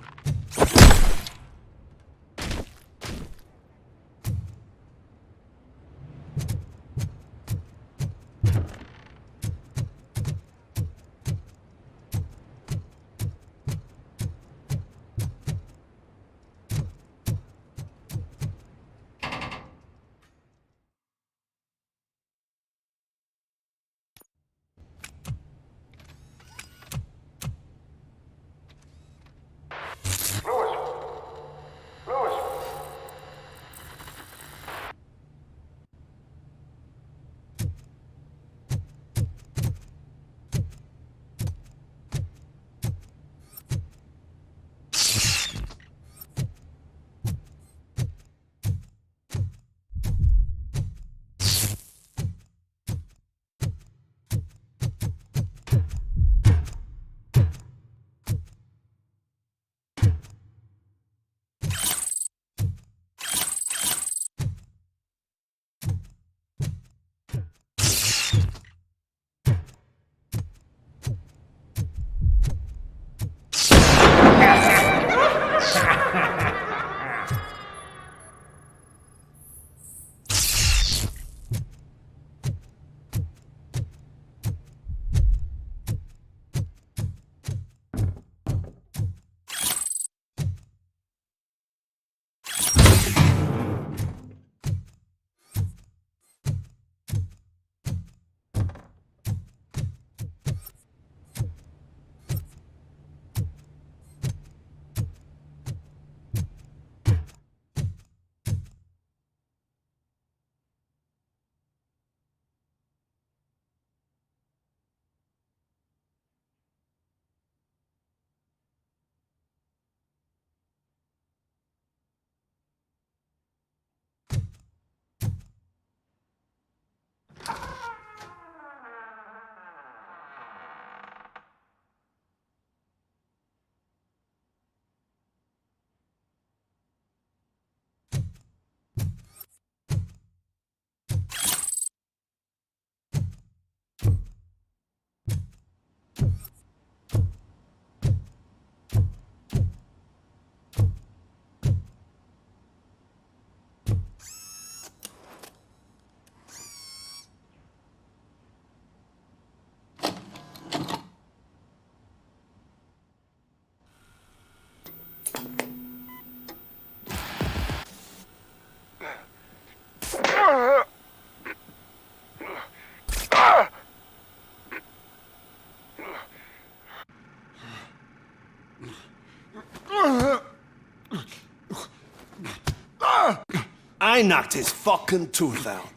I knocked his fucking tooth out.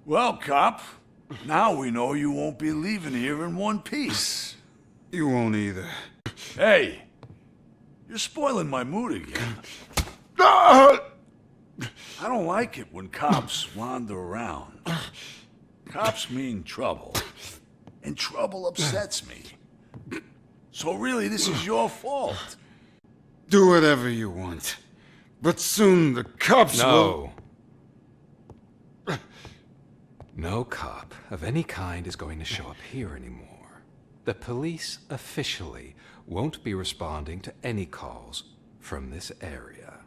Well, cop, now we know you won't be leaving here in one piece. You won't either. Hey, you're spoiling my mood again. I don't like it when cops wander around. Cops mean trouble, and trouble upsets me. So really, this is your fault. Do whatever you want. But soon the cops will... No. No cop of any kind is going to show up here anymore. The police officially won't be responding to any calls from this area.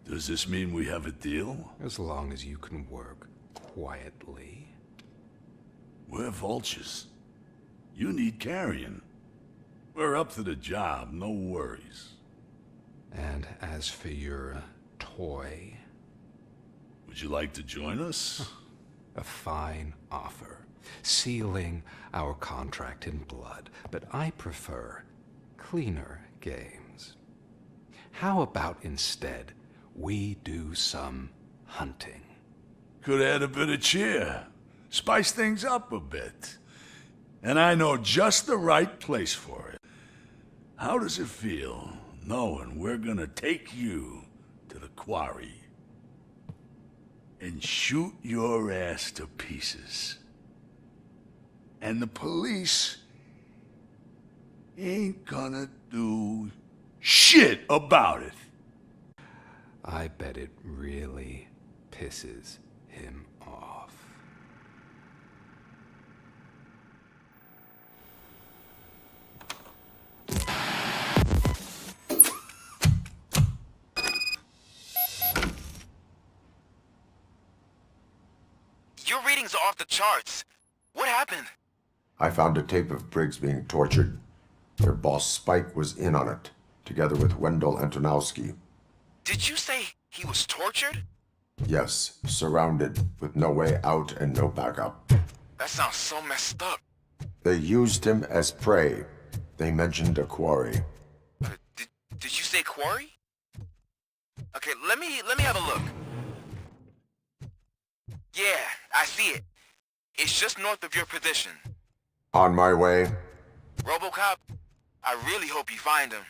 Does this mean we have a deal? As long as you can work quietly. We're vultures. You need carrion. We're up to the job, no worries. And as for your toy... Would you like to join us? A fine offer, sealing our contract in blood, but I prefer cleaner games. How about instead we do some hunting? Could add a bit of cheer, spice things up a bit. And I know just the right place for it. How does it feel knowing we're gonna take you to the quarry and shoot your ass to pieces? And the police ain't gonna do shit about it. I bet it really pisses him off. Your readings are off the charts. What happened? I found a tape of Briggs being tortured. Their boss Spike was in on it, together with Wendell Antonowski. Did you say he was tortured? Yes, surrounded, with no way out and no backup. That sounds so messed up. They used him as prey. They mentioned a quarry. Did you say quarry? Okay, let me have a look. Yeah, I see it. It's just north of your position. On my way. Robocop, I really hope you find him.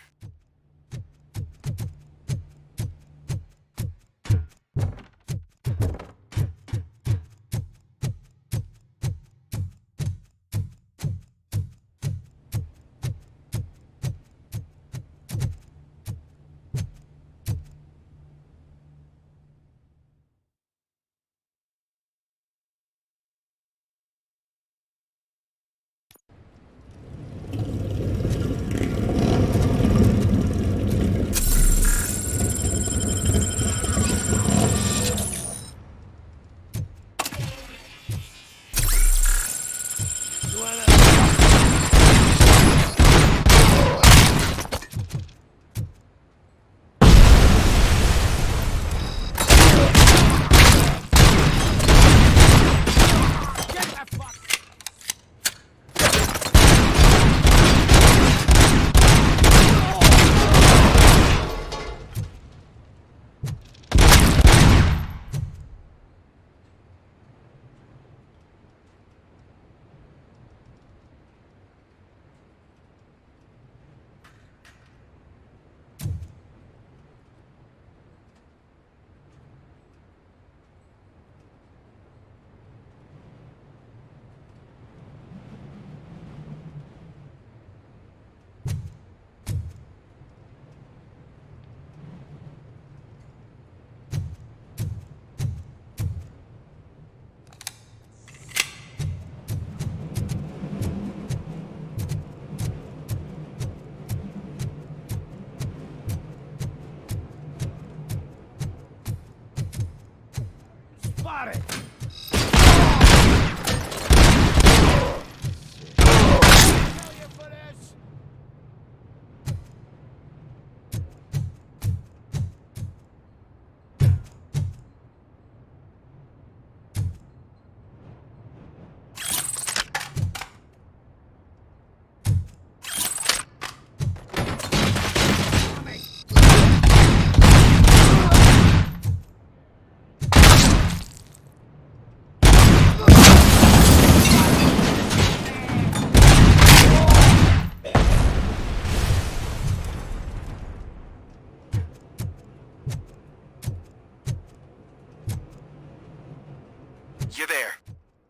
You're there.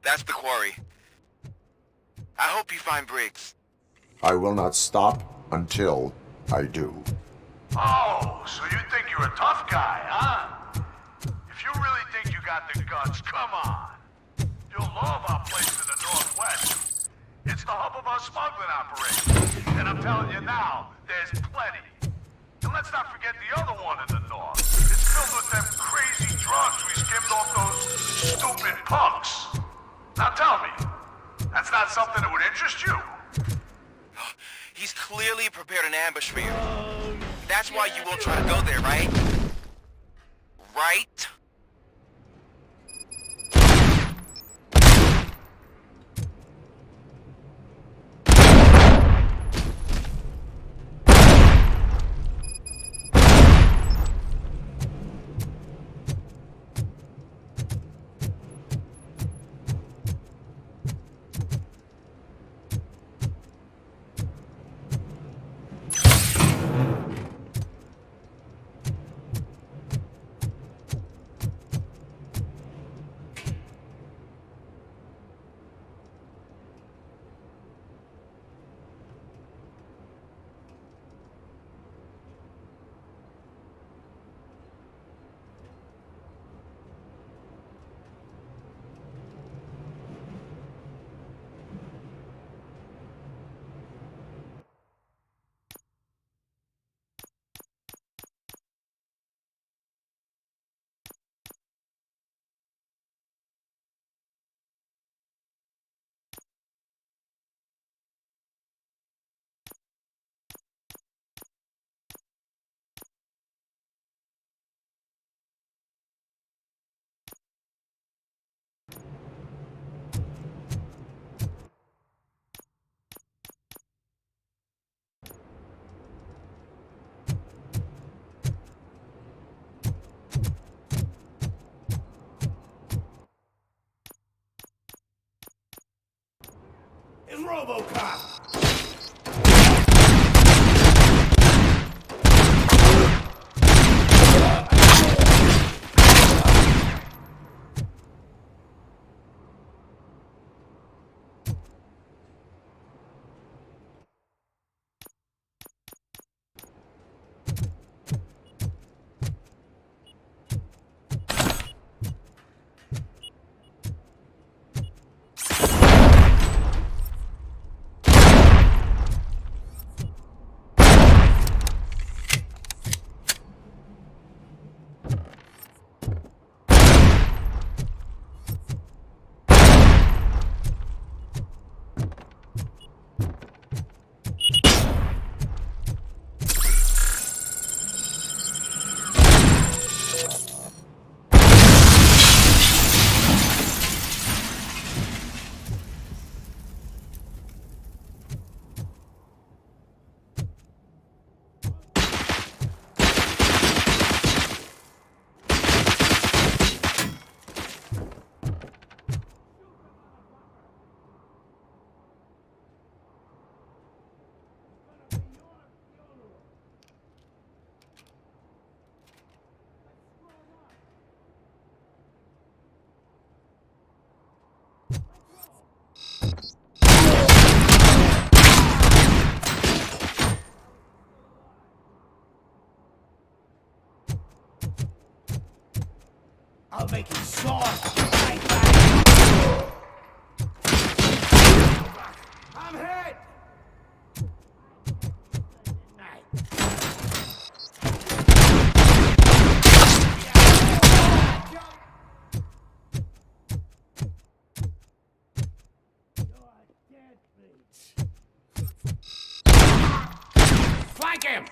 That's the quarry. I hope you find Briggs. I will not stop until I do. Oh, so you think you're a tough guy, huh? If you really think you got the guts, come on. You'll love our place in the Northwest. It's the hub of our smuggling operation. And I'm telling you now, there's plenty. And let's not forget the other one in the north. It's filled with them crazy drugs we skimmed off those stupid punks. Now tell me, that's not something that would interest you? He's clearly prepared an ambush for you. That's why you won't try to go there, right? Right? It's Robocop! I'll make you soft. I'm hit! Flank him!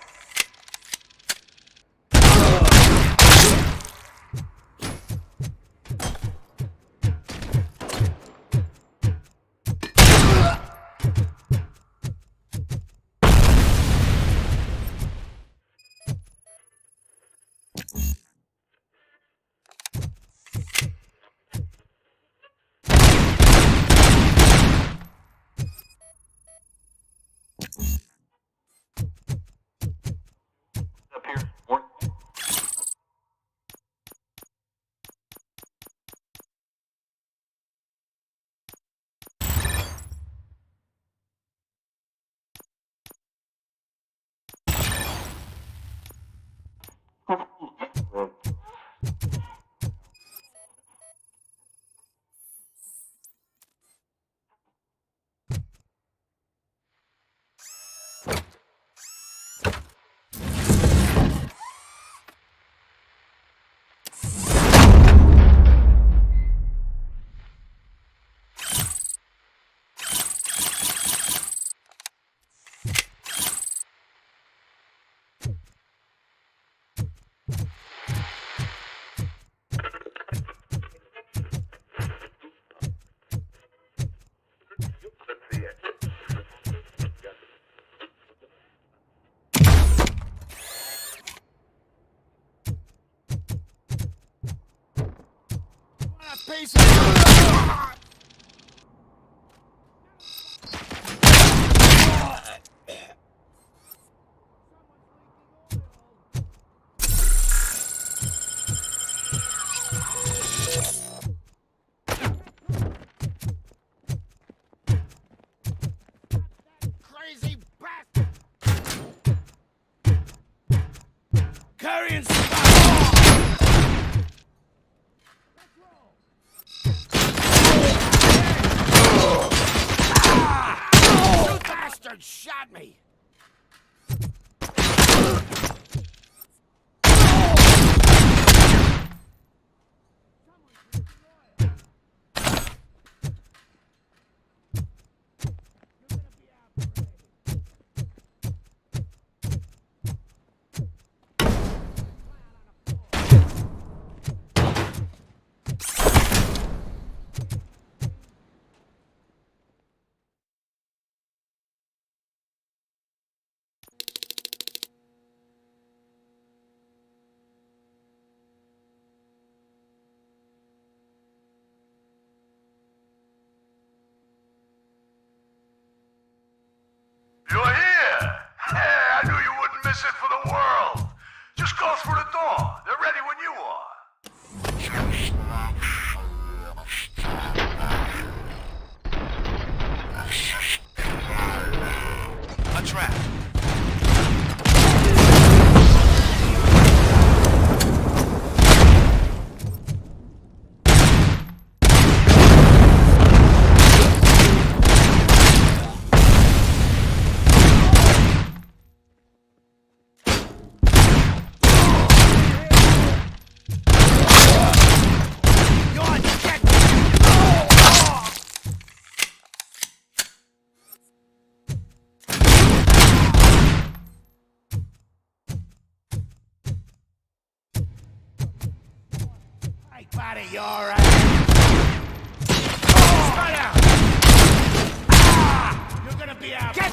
Crazy bastard! Carrying You bastard shot me! You're here! Hey, I knew you wouldn't miss it for the world. Just go through the door. They're ready when you are. A trap. Hey, buddy, you alright? Spread out! You're gonna be out. Get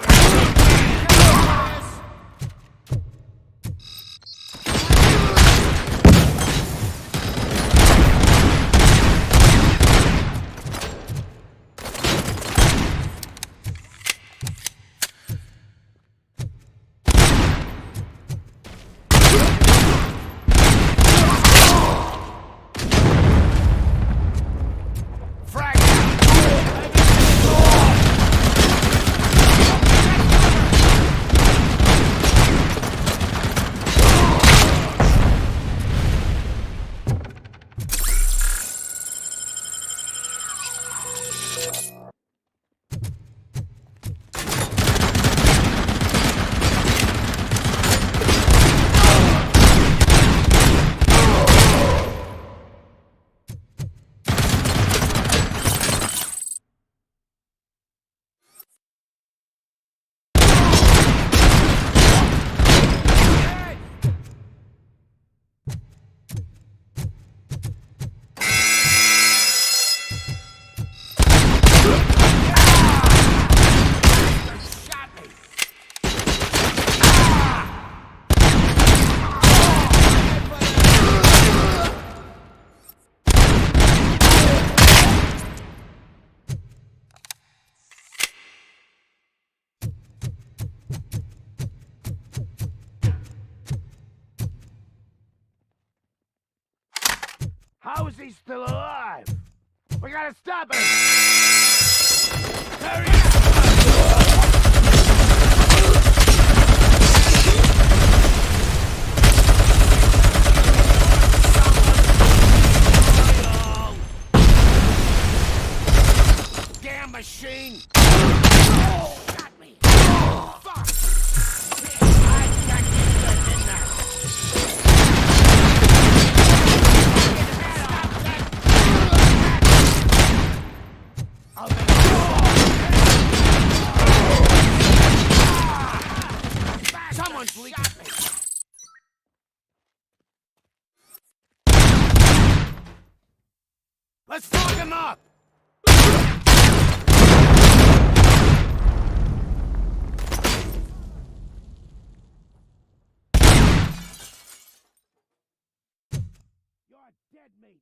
How is he still alive? We gotta stop him! Hurry! goddamn machine! Got me! Fuck! I got you good, didn't I? Someone's shot me! Let's fuck him up! You're dead, mate!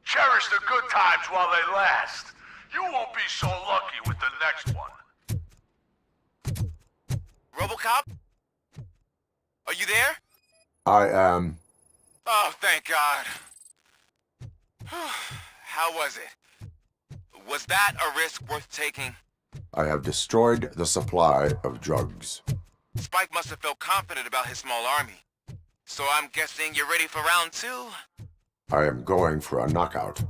Cherish the good times while they last. You won't be so lucky with the next one. Robocop? Are you there? I am. Oh, thank God. How was it? Was that a risk worth taking? I have destroyed the supply of drugs. Spike must have felt confident about his small army. So I'm guessing you're ready for round two? I am going for a knockout.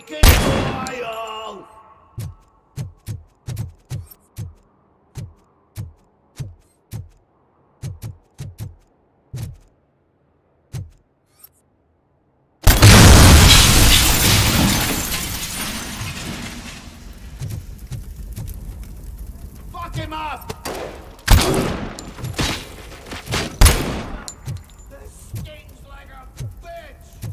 Good boy, all! Fuck him up! This stings like a bitch!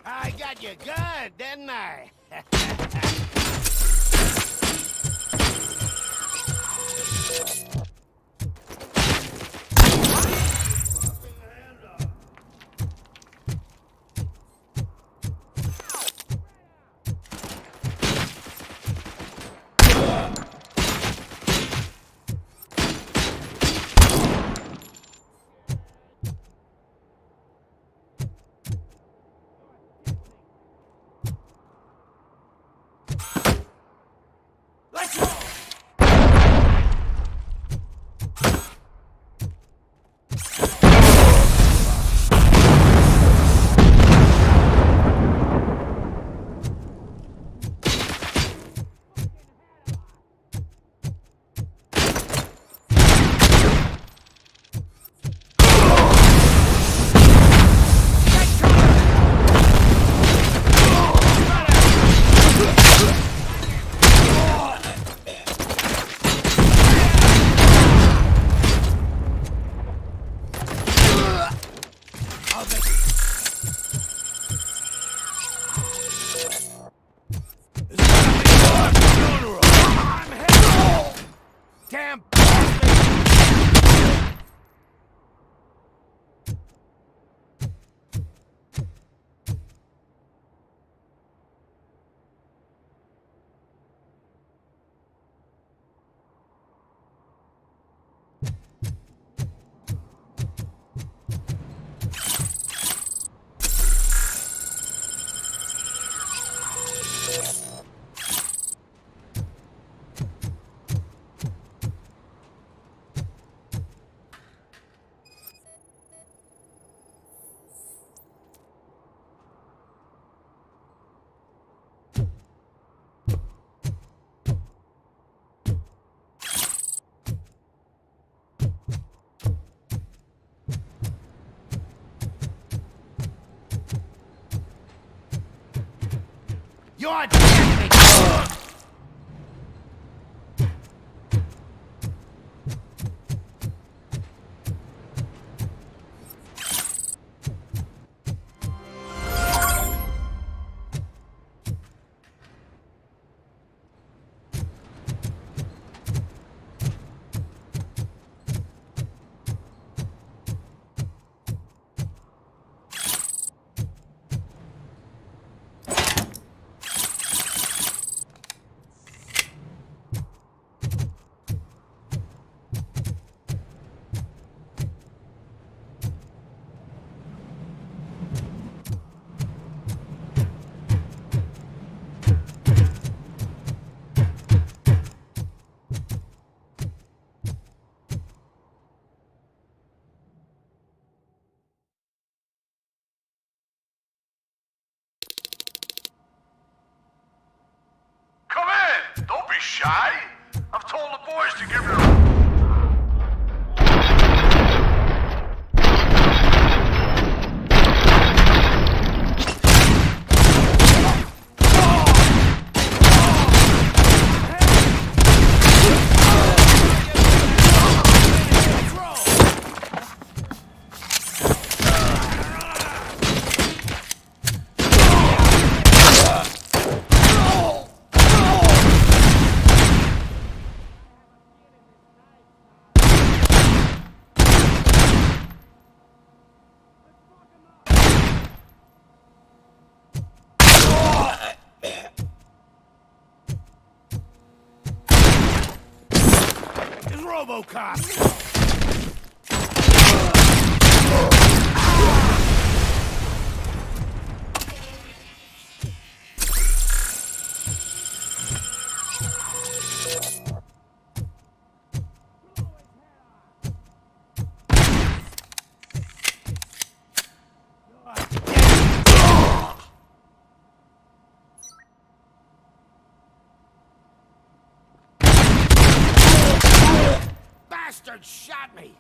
I got you good, didn't I? Damn You're dead, Don't be shy. I've told the boys to give you Robocop! Bastard shot me!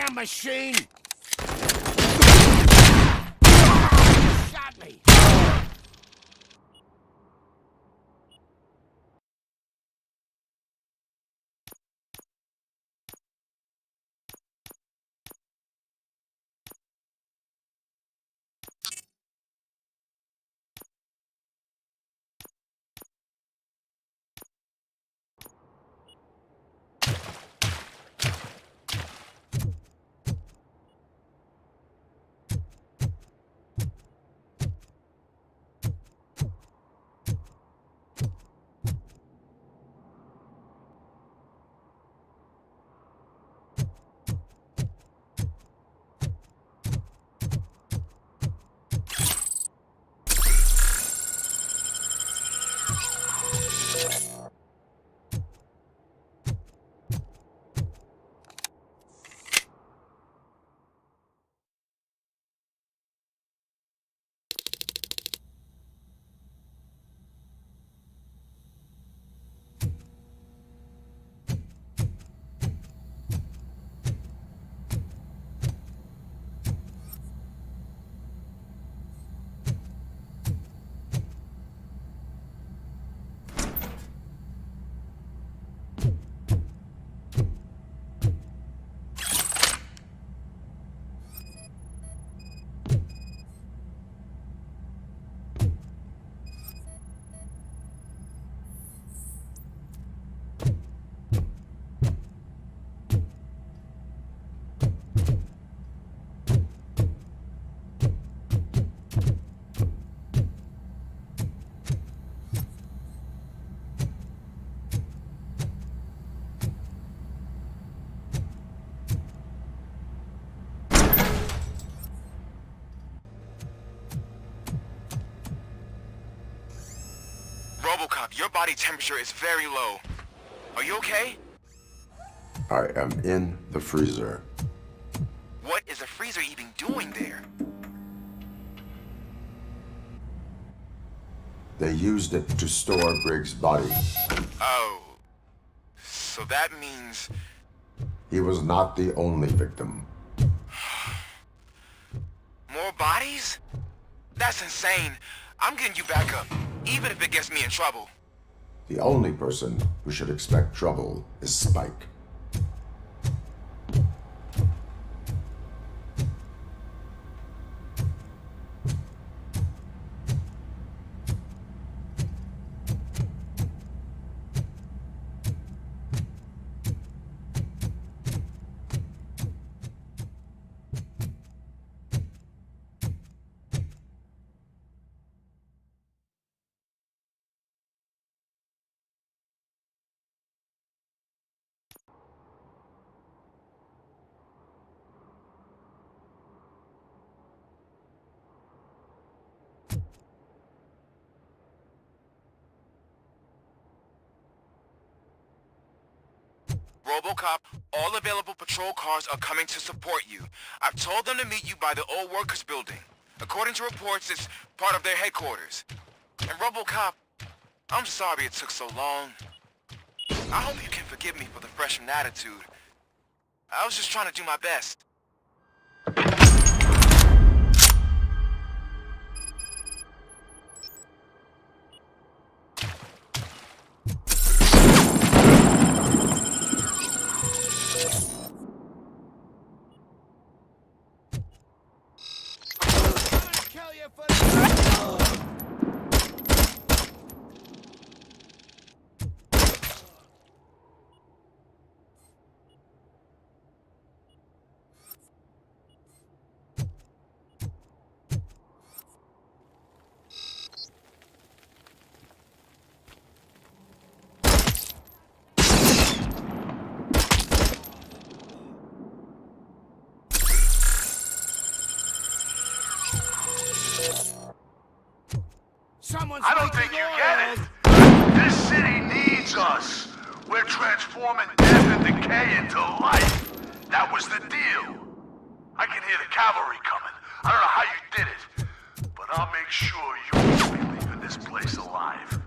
damn machine! Shot me! Robocop, your body temperature is very low. Are you okay? I am in the freezer. What is the freezer even doing there? They used it to store Briggs' body. Oh. So that means... He was not the only victim. More bodies? That's insane. I'm getting you back up, even if it gets me in trouble. The only person who should expect trouble is Spike. Robocop, all available patrol cars are coming to support you. I've told them to meet you by the old workers building. According to reports, it's part of their headquarters. And Robocop, I'm sorry it took so long. I hope you can forgive me for the freshman attitude. I was just trying to do my best. I don't think you get it. This city needs us. We're transforming death and decay into life. That was the deal. I can hear the cavalry coming. I don't know how you did it, but I'll make sure you won't be leaving this place alive.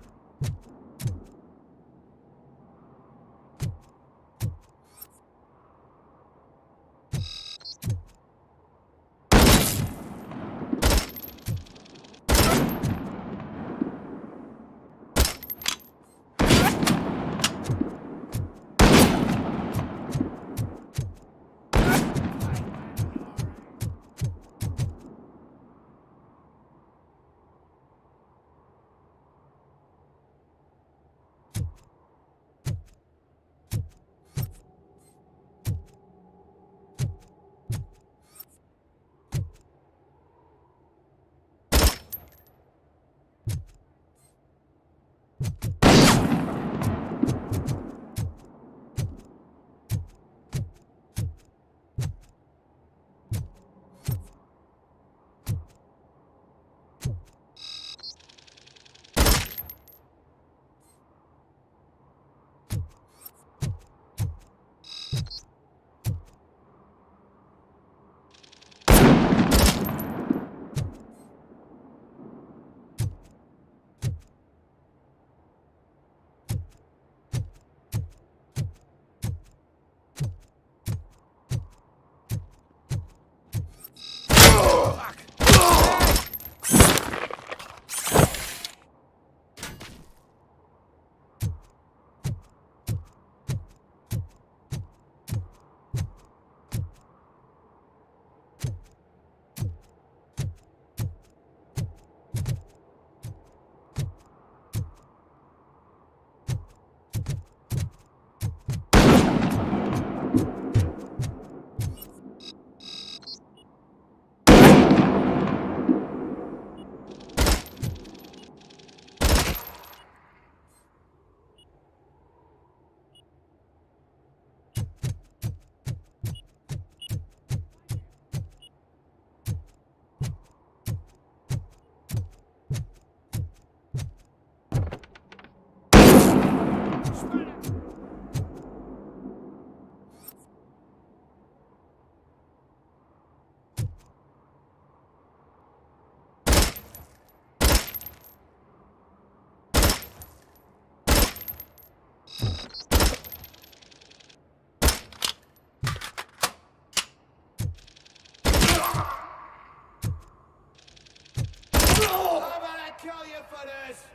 How about I kill you for this?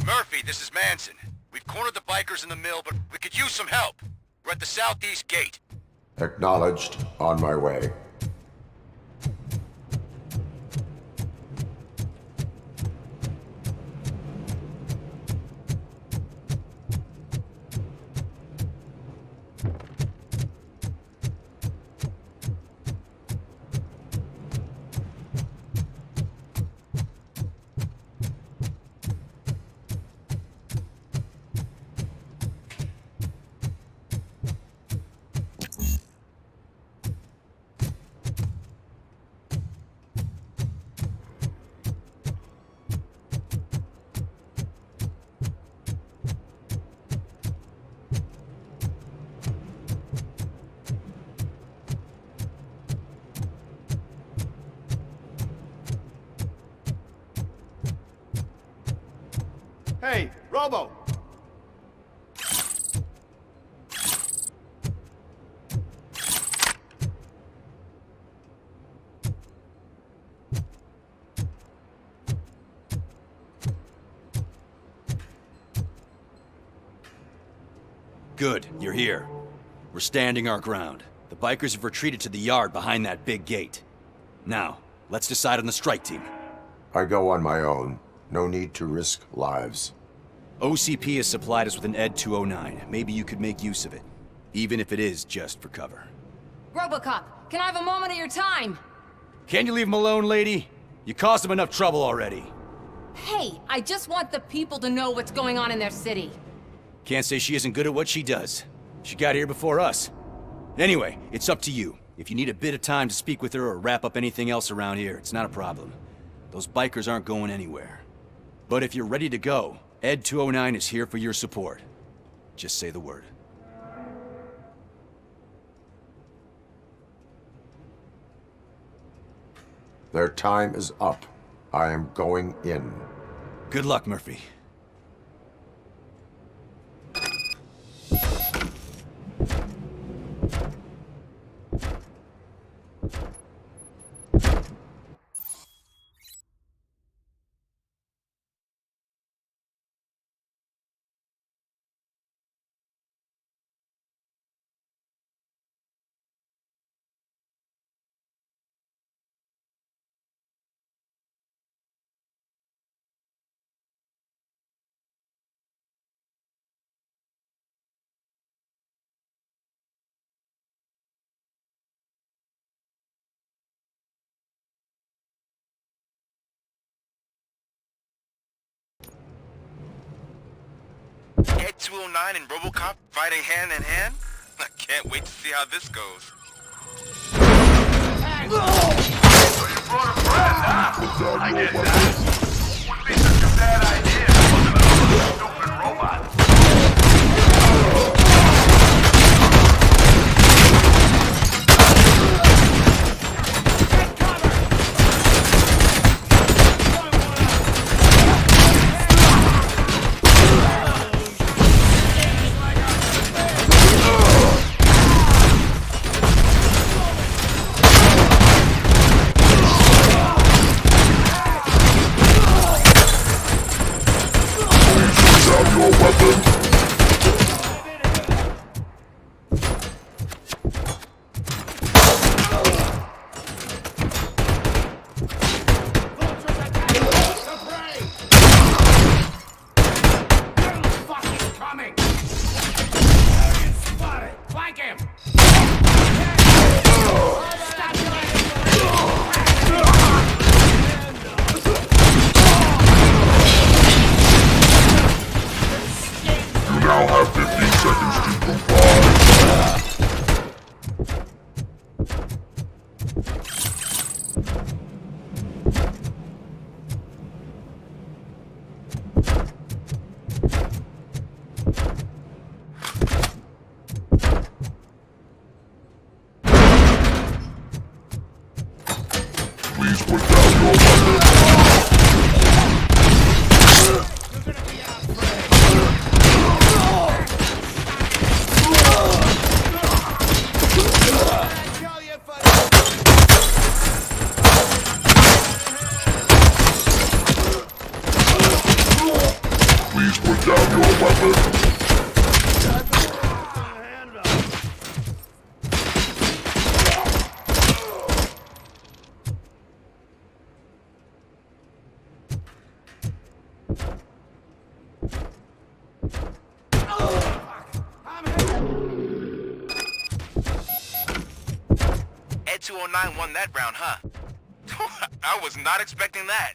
Murphy, this is Manson. We've cornered the bikers in the mill, but we could use some help. We're at the southeast gate. Acknowledged. On my way. Hey, Robo! Good, you're here. We're standing our ground. The bikers have retreated to the yard behind that big gate. Now, let's decide on the strike team. I go on my own. No need to risk lives. OCP has supplied us with an Ed 209. Maybe you could make use of it. Even if it is just for cover. Robocop, can I have a moment of your time? Can you leave him alone, lady? You caused him enough trouble already. Hey, I just want the people to know what's going on in their city. Can't say she isn't good at what she does. She got here before us. Anyway, it's up to you. If you need a bit of time to speak with her or wrap up anything else around here, it's not a problem. Those bikers aren't going anywhere. But if you're ready to go, Ed 209 is here for your support. Just say the word. Their time is up. I am going in. Good luck, Murphy. Ed 209 and Robocop fighting hand in hand? I can't wait to see how this goes. So you brought a friend, huh? I guess that wouldn't be such a bad idea if it wasn't a stupid robot. Ed 209 won that round, huh? I was not expecting that.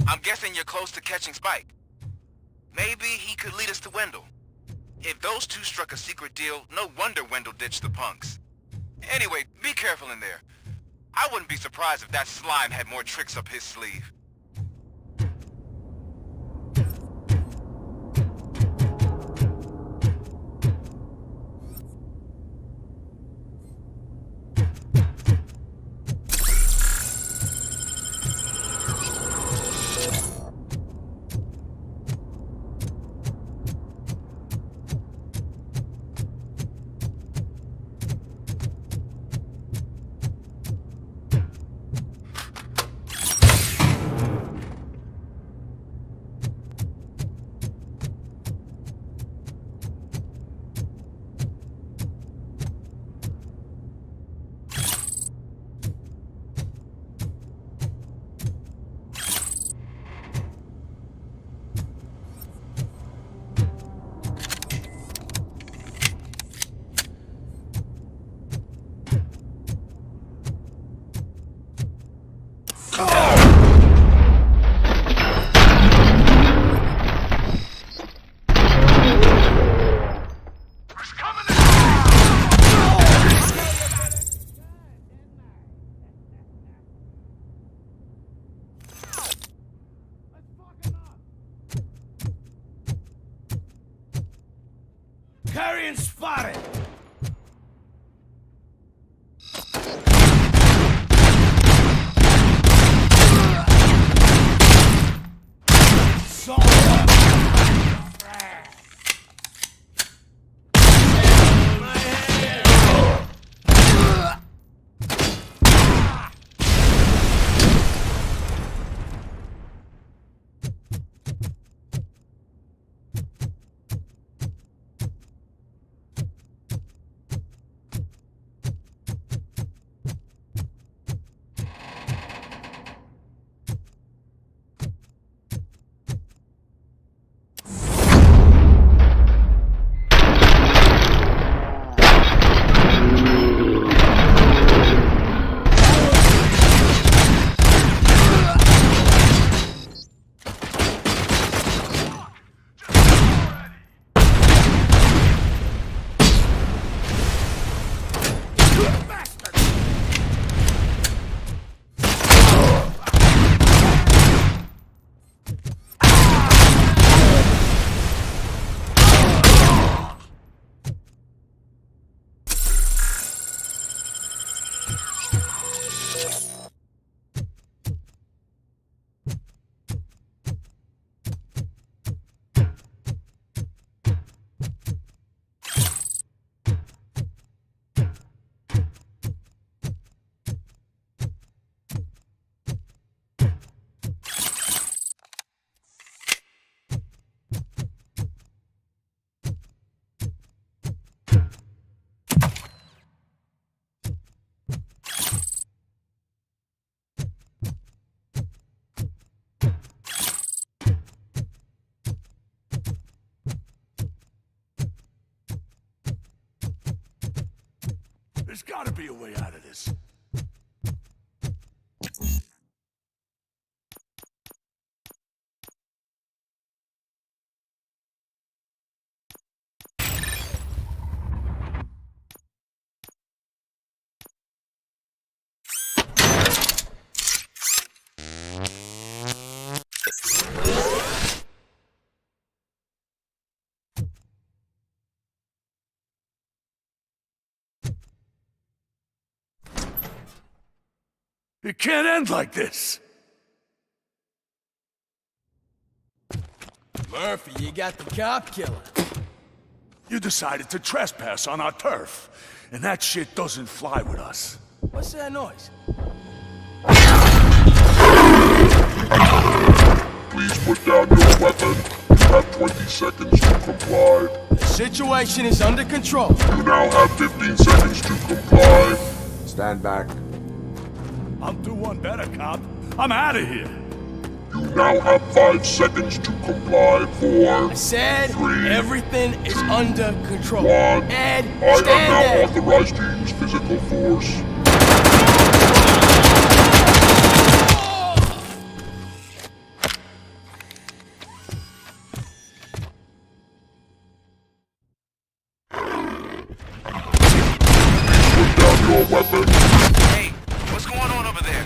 I'm guessing you're close to catching Spike. Maybe he could lead us to Wendell. If those two struck a secret deal, no wonder Wendell ditched the punks. Anyway, be careful in there. I wouldn't be surprised if that slime had more tricks up his sleeve. Libertarian spotted! There's gotta be a way out of this. It can't end like this! Murphy, you got the cop killer. You decided to trespass on our turf, and that shit doesn't fly with us. What's that noise? Please put down your weapon. You have 20 seconds to comply. The situation is under control. You now have 15 seconds to comply. Stand back. I'll do one better, cop. I'm out of here. You now have 5 seconds to comply. 4, I said 3, everything is under control. 1. Ed, I stand am now there. authorized to use physical force. Put down your weapon. Hey, what's going on over there?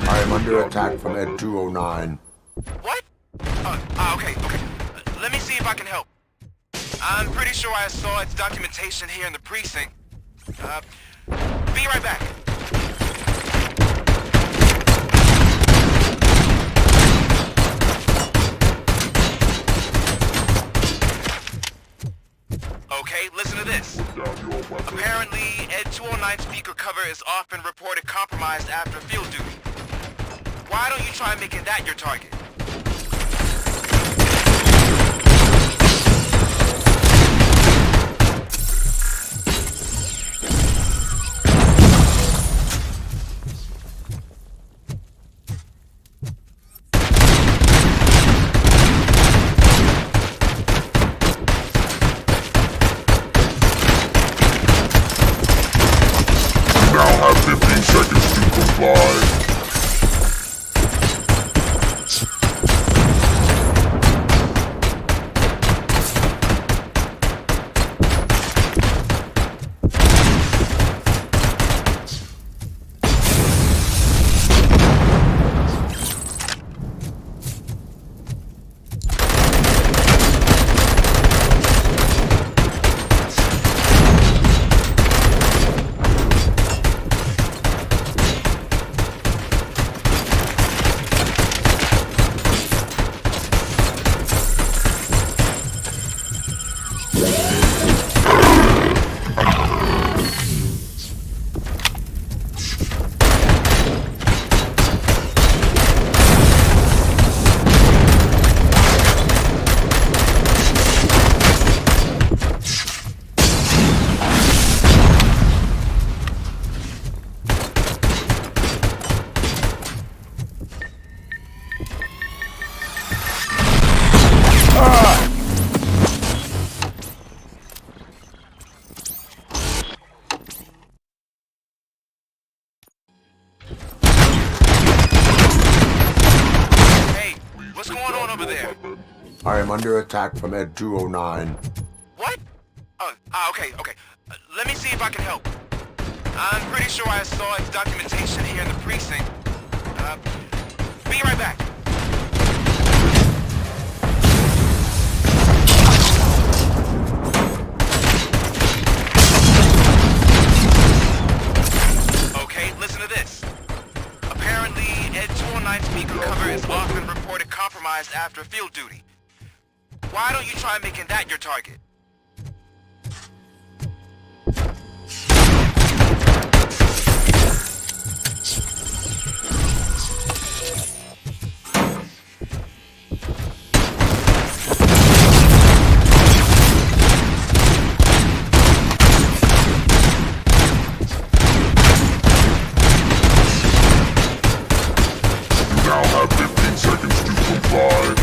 I am under attack from Ed 209. What? Okay. Let me see if I can help. I'm pretty sure I saw its documentation here in the precinct. Be right back. Okay, listen to this. Apparently, Ed 209 speaker cover is often reported compromised after field duty. Why don't you try making that your target? Now have 15 seconds to comply. am under attack from Ed 209. What? Okay. Let me see if I can help. I'm pretty sure I saw its documentation here in the precinct. Be right back. Okay, listen to this. Apparently, Ed 209 speaker cover is often reported compromised after field duty. Why don't you try making that your target? You now have 15 seconds to comply.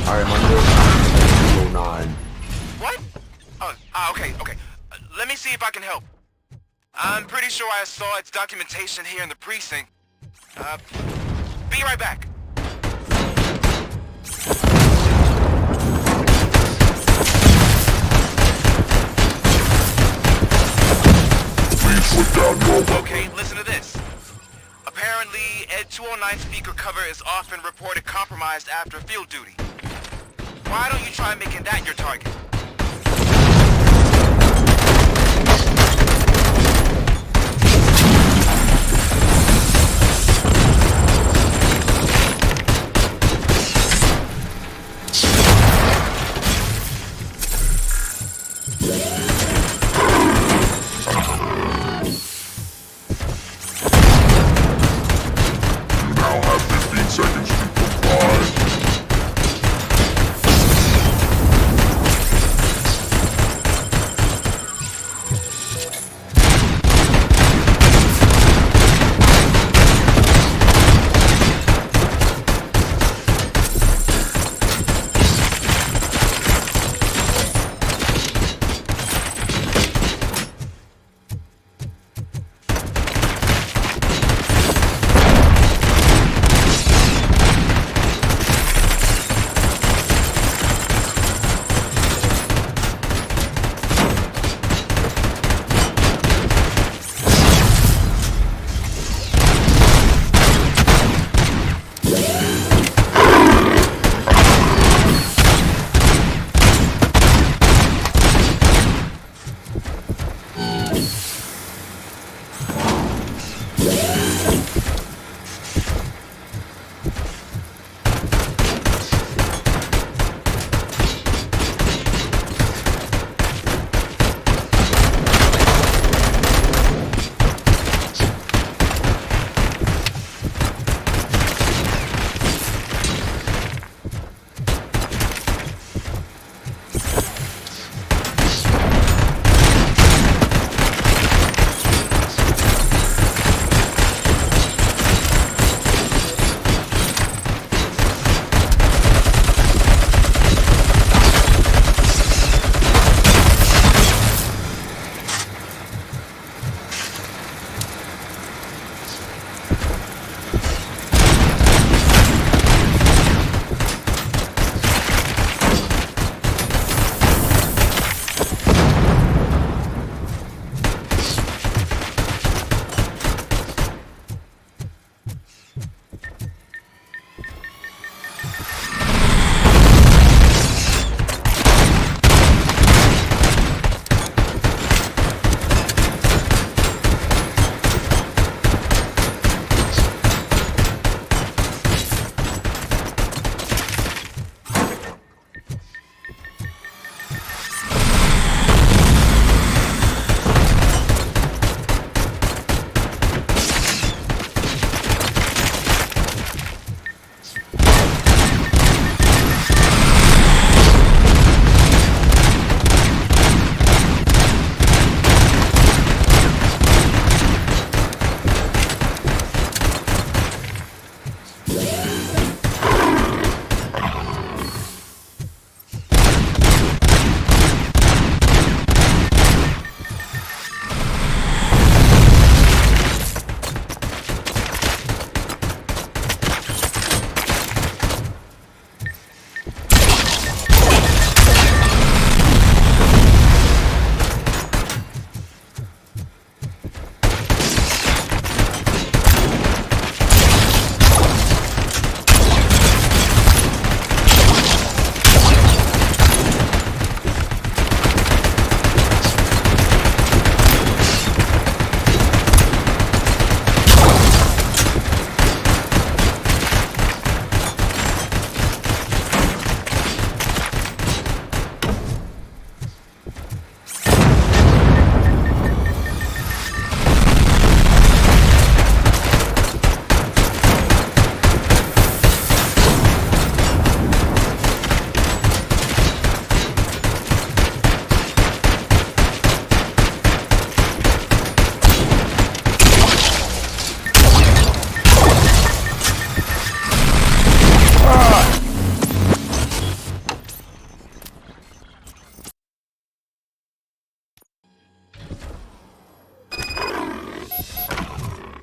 I am under 209. What? Oh, okay. Let me see if I can help. I'm pretty sure I saw its documentation here in the precinct. Be right back. Okay, listen to this. Apparently, Ed 209 speaker cover is often reported compromised after field duty. Why don't you try making that your target?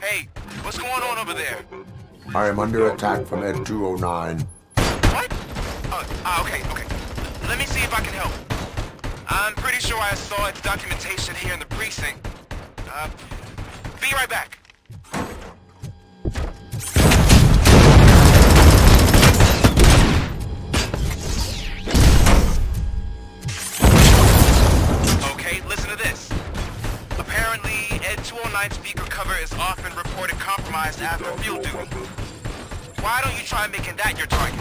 Hey, what's going on over there? I am under attack from Ed 209. What? Okay. Let me see if I can help. I'm pretty sure I saw its documentation here in the precinct. Be right back. Okay, listen to this. Apparently, Ed 209 speaker cover is often reported compromised after field duty. Why don't you try making that your target?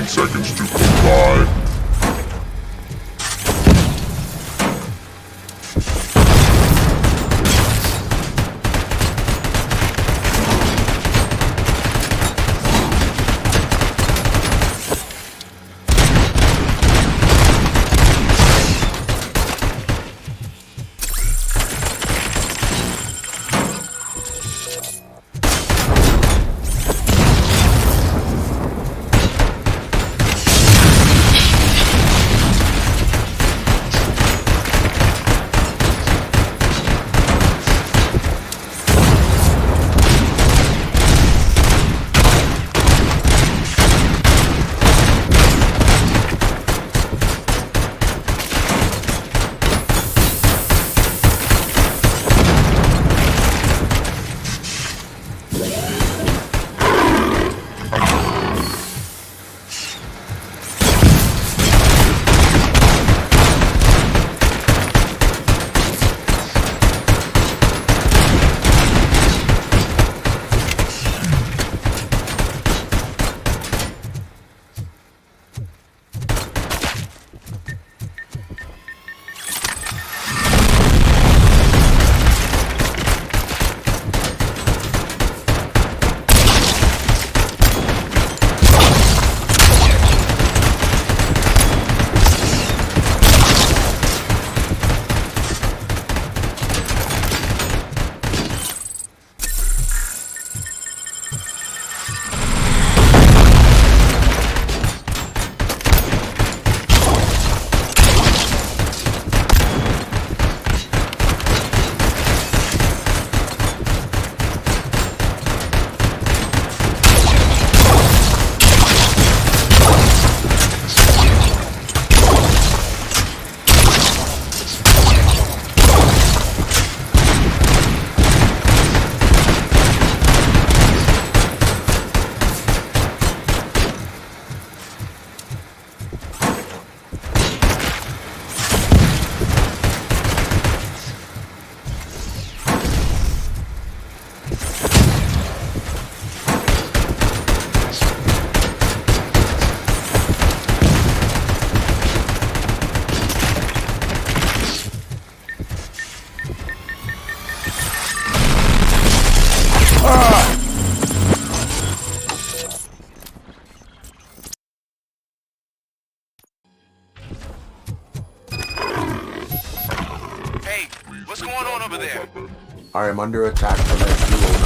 Seconds to comply. What's going on over there? I am under attack from Ed 209.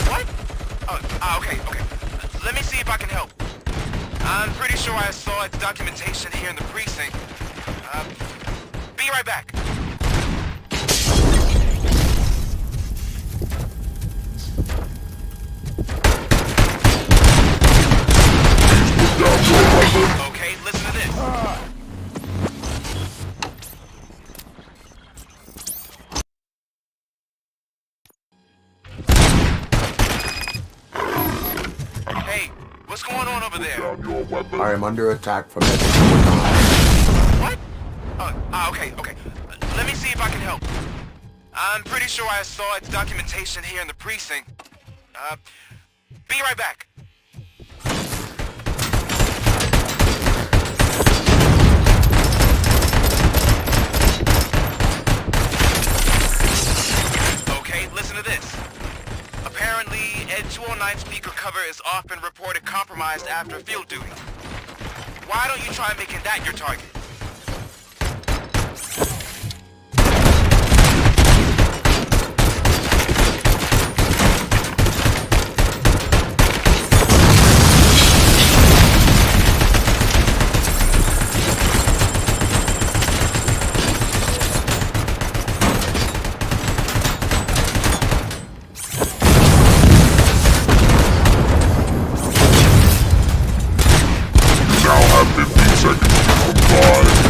What? Okay. Let me see if I can help. I'm pretty sure I saw its documentation here in the precinct. Be right back. Okay, listen to this. Hey, what's going on over there? I am under attack from Ed 209. What? Okay. Let me see if I can help. I'm pretty sure I saw its documentation here in the precinct. Be right back. Okay, listen to this. Apparently, Ed 209 speaker cover cover is often reported compromised after field duty. Why don't you try making that your target? Now have 15 seconds to comply.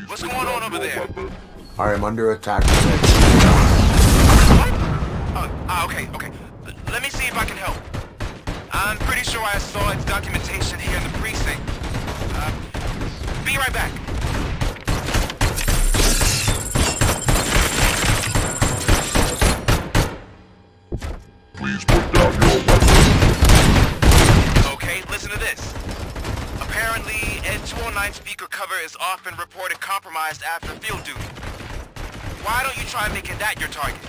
What's going on over there? I am under attack. Okay. Let me see if I can help. I'm pretty sure I saw its documentation here in the precinct. Be right back. Please put down your weapon. Okay, listen to this. Apparently, Ed 209 speaker cover is often reported compromised after field duty. Why don't you try making that your target?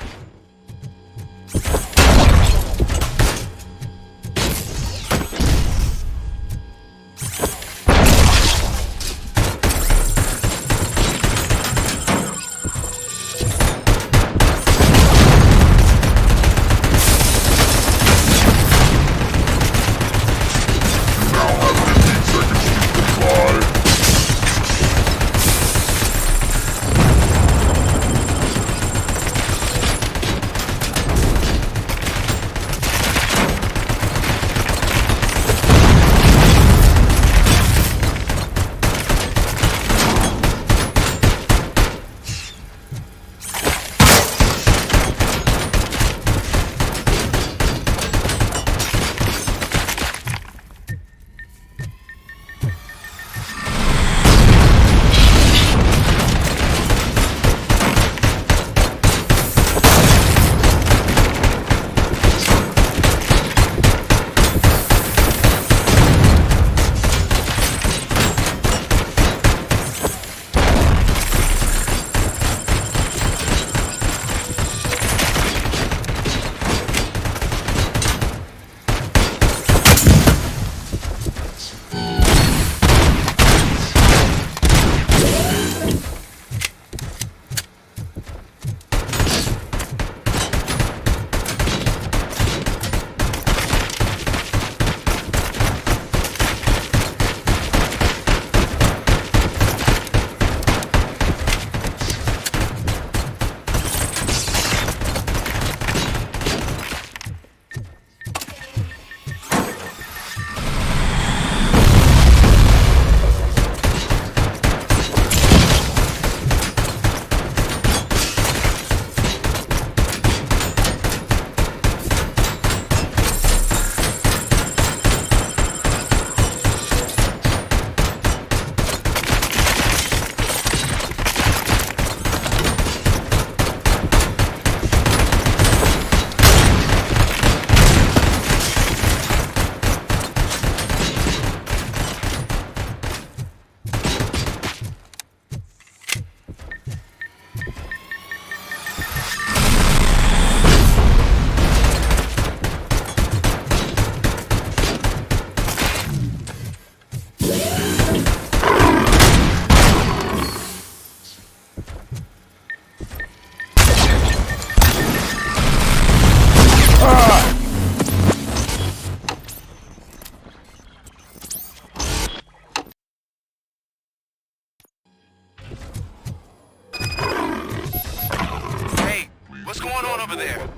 over there?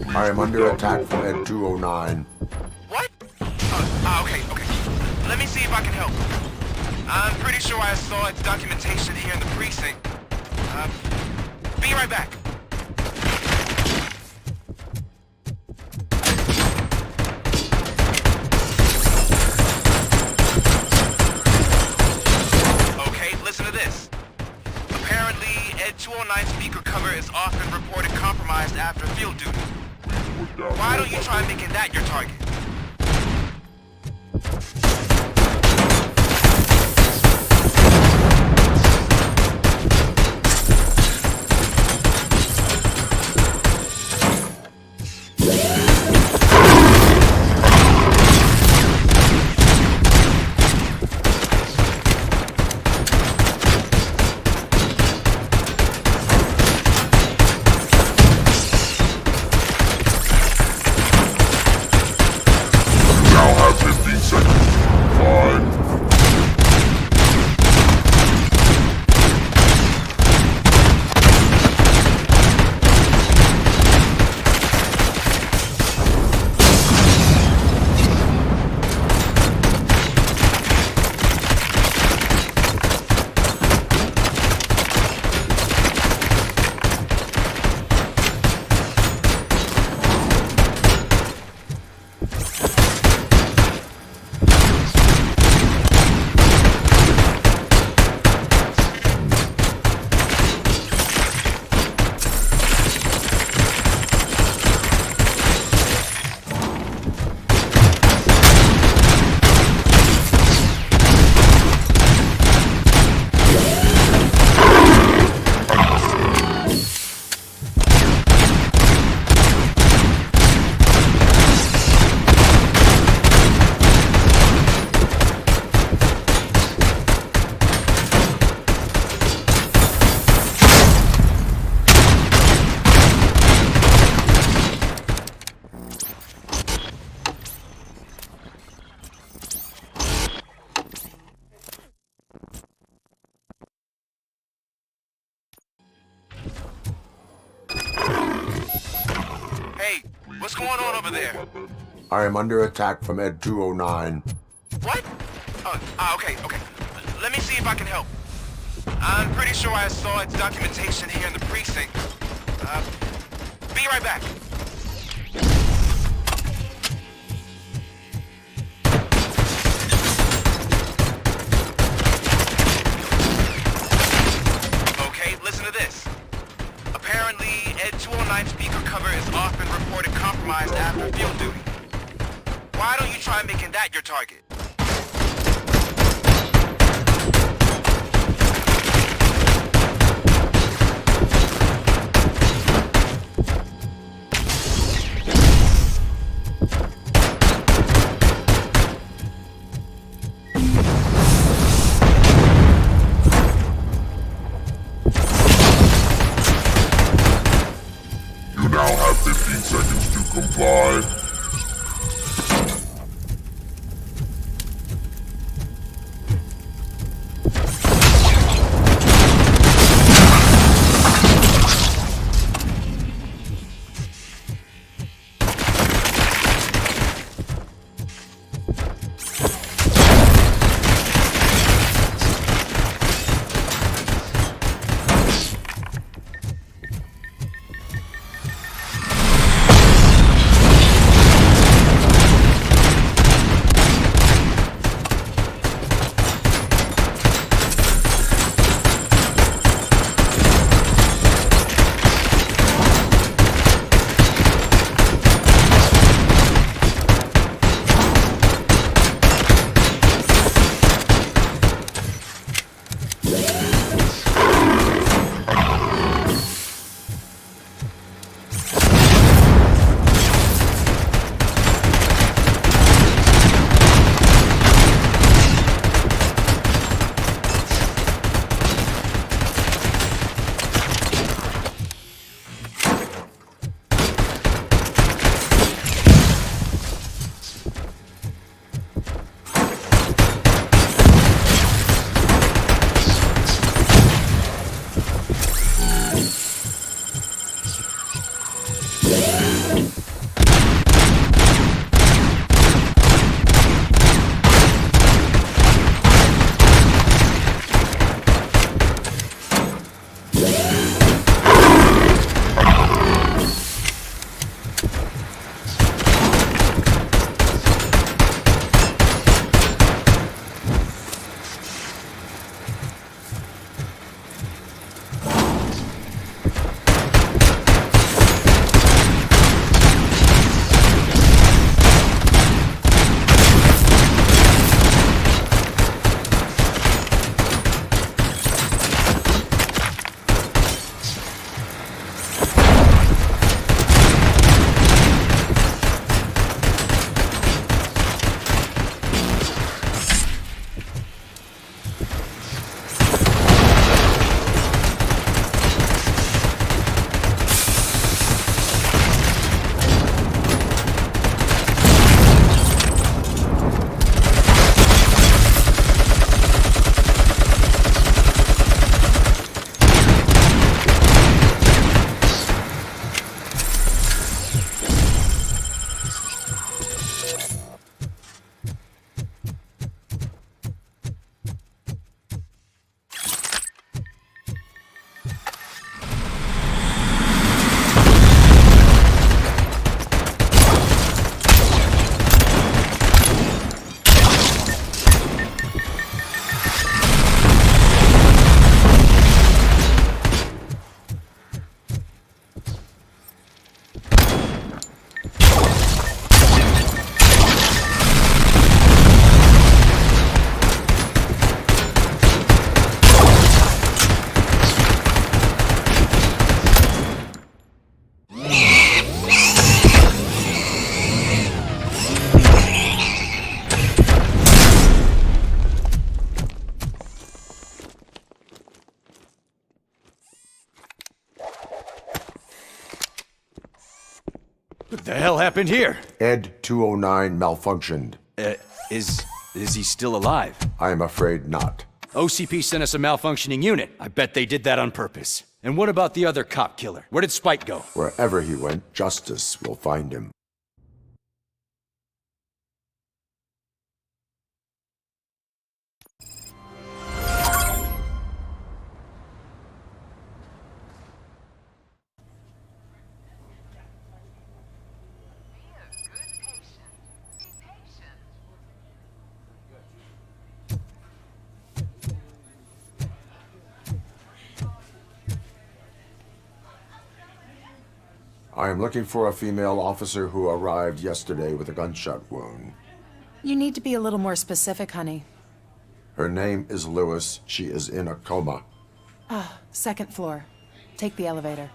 I am under attack from Ed 209. What? Okay. Let me see if I can help. I'm pretty sure I saw its documentation here in the precinct. Be right back. Okay, listen to this. Apparently, Ed 209 speaker cover is often reported compromised after field duty. Why don't you try making that your target? What's going on over there? I am under attack from Ed 209. What? Okay. Let me see if I can help. I'm pretty sure I saw its documentation here in the precinct. Be right back. Okay, listen to this. Apparently, Ed 209 speaker cover is often reported compromised after field duty. Why don't you try making that your target? You now have 15 seconds to comply. What the hell happened here? Ed 209 malfunctioned. Is he still alive? I am afraid not. OCP sent us a malfunctioning unit. I bet they did that on purpose. And what about the other cop killer? Where did Spike go? Wherever he went, justice will find him. I am looking for a female officer who arrived yesterday with a gunshot wound. You need to be a little more specific, honey. Her name is Lewis. She is in a coma. Ah, second floor. Take the elevator.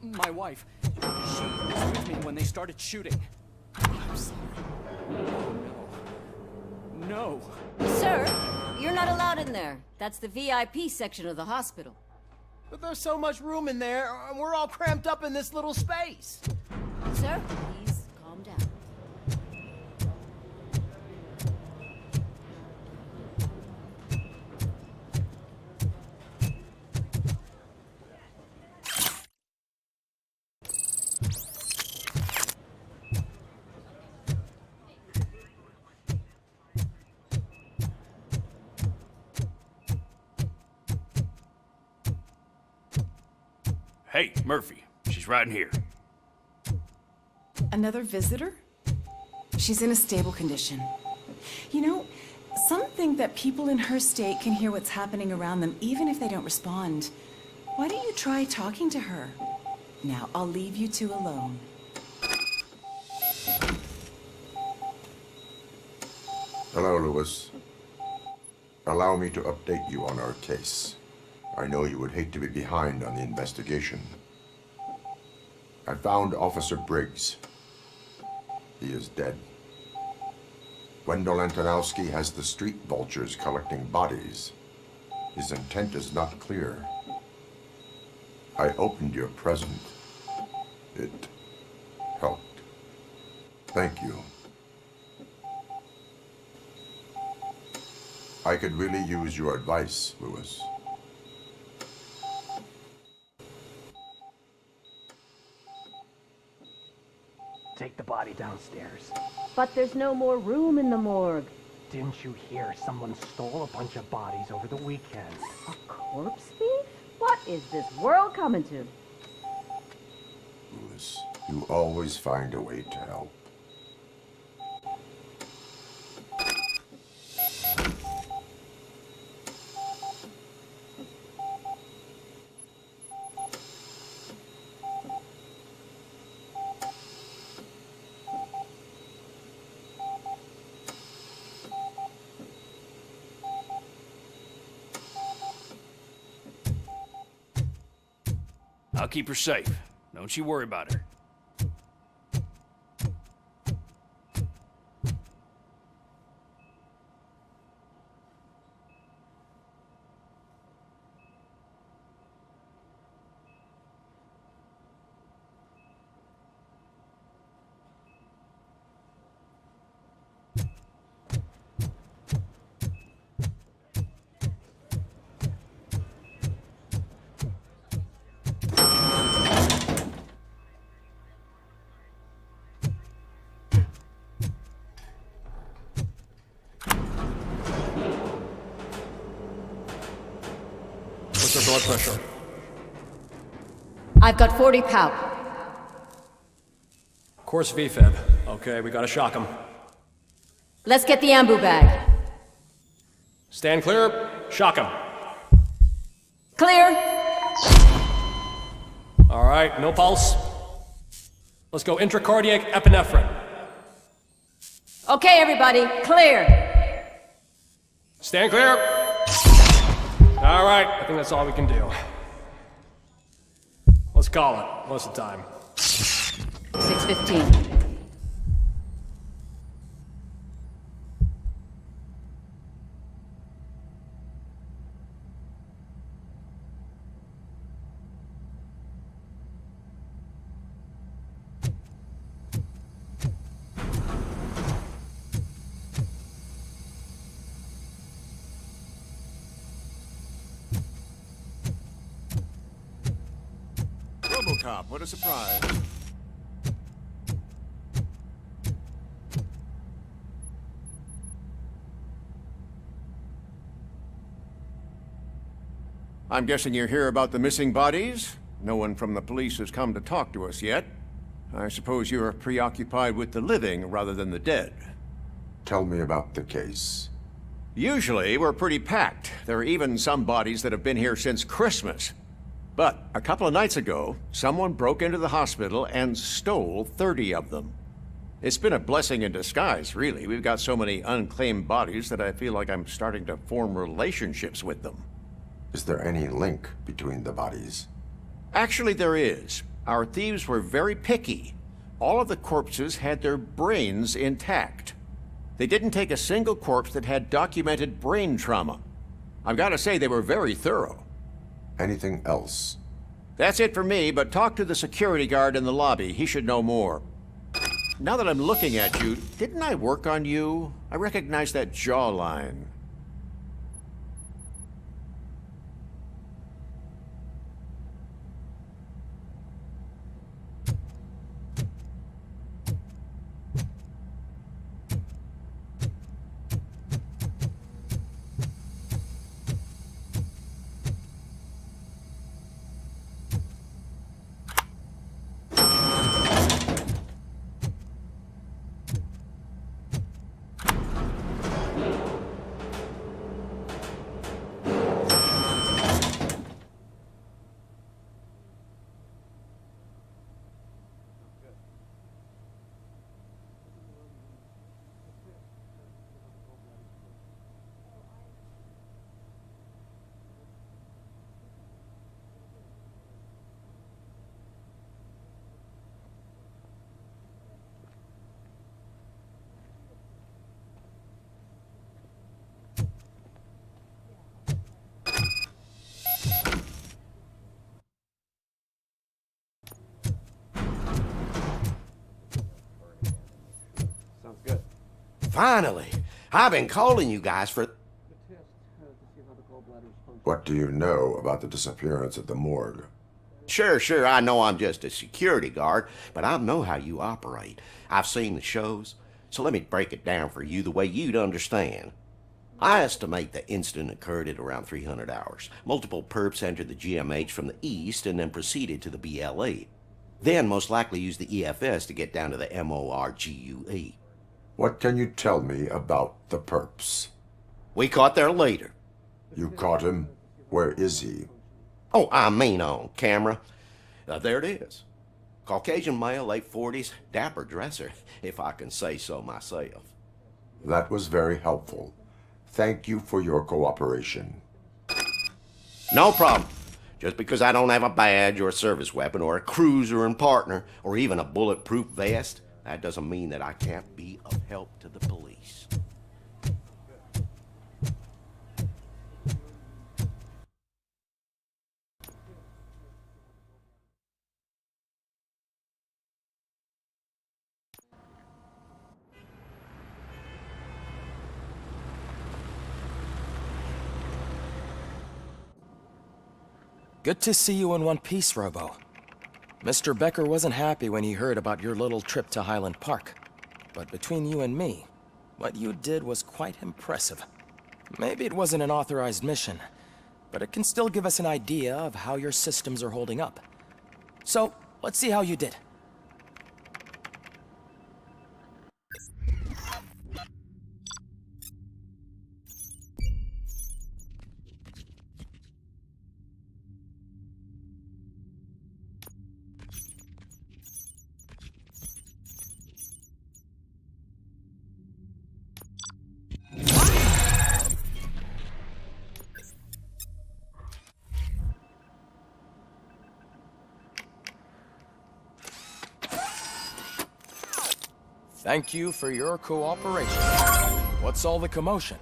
My wife. She was with me when they started shooting. I'm sorry. No. Sir, you're not allowed in there. That's the VIP section of the hospital. But there's so much room in there, and we're all cramped up in this little space. Sir, please calm down. Hey, Murphy. She's right in here. Another visitor? She's in a stable condition. You know, some think that people in her state can hear what's happening around them even if they don't respond. Why don't you try talking to her? Now, I'll leave you two alone. Hello, Lewis. Allow me to update you on our case. I know you would hate to be behind on the investigation. I found Officer Briggs. He is dead. Wendell Antonowski has the street vultures collecting bodies. His intent is not clear. I opened your present. It helped. Thank you. I could really use your advice, Lewis. Take the body downstairs. But there's no more room in the morgue. Didn't you hear someone stole a bunch of bodies over the weekend? A corpse thief? What is this world coming to? Lewis, you always find a way to help. I'll keep her safe. Don't you worry about her. What's her blood pressure? I've got 40 pow. Course VFib. Okay, we gotta shock him. Let's get the ambu bag. Stand clear. Shock him. Clear. All right, no pulse. Let's go intracardiac epinephrine. Okay, everybody, clear. Stand clear. All right, I think that's all we can do. Let's call it. What's the time? 6:15. Robocop. What a surprise. I'm guessing you're here about the missing bodies? No one from the police has come to talk to us yet. I suppose you're preoccupied with the living rather than the dead. Tell me about the case. Usually, we're pretty packed. There are even some bodies that have been here since Christmas. But a couple of nights ago, someone broke into the hospital and stole 30 of them. It's been a blessing in disguise, really. We've got so many unclaimed bodies that I feel like I'm starting to form relationships with them. Is there any link between the bodies? Actually, there is. Our thieves were very picky. All of the corpses had their brains intact. They didn't take a single corpse that had documented brain trauma. I've got to say, they were very thorough. Anything else? That's it for me, but talk to the security guard in the lobby. He should know more. Now that I'm looking at you, didn't I work on you? I recognize that jawline. Finally! I've been calling you guys for... What do you know about the disappearance at the morgue? Sure, I know I'm just a security guard, but I know how you operate. I've seen the shows, so let me break it down for you the way you'd understand. I estimate the incident occurred at around 300 hours. Multiple perps entered the GMH from the east and then proceeded to the BLE. Then most likely used the EFS to get down to the MORGUE. What can you tell me about the perps? We caught their leader. You caught him? Where is he? Oh, I mean on camera. There it is. Caucasian male, late 40s, dapper dresser, if I can say so myself. That was very helpful. Thank you for your cooperation. No problem. Just because I don't have a badge or a service weapon or a cruiser and partner or even a bulletproof vest, that doesn't mean that I can't be of help to the police. Good to see you in one piece, Robo. Mr. Becker wasn't happy when he heard about your little trip to Highland Park. But between you and me, what you did was quite impressive. Maybe it wasn't an authorized mission, but it can still give us an idea of how your systems are holding up. So, let's see how you did. Thank you for your cooperation. What's all the commotion?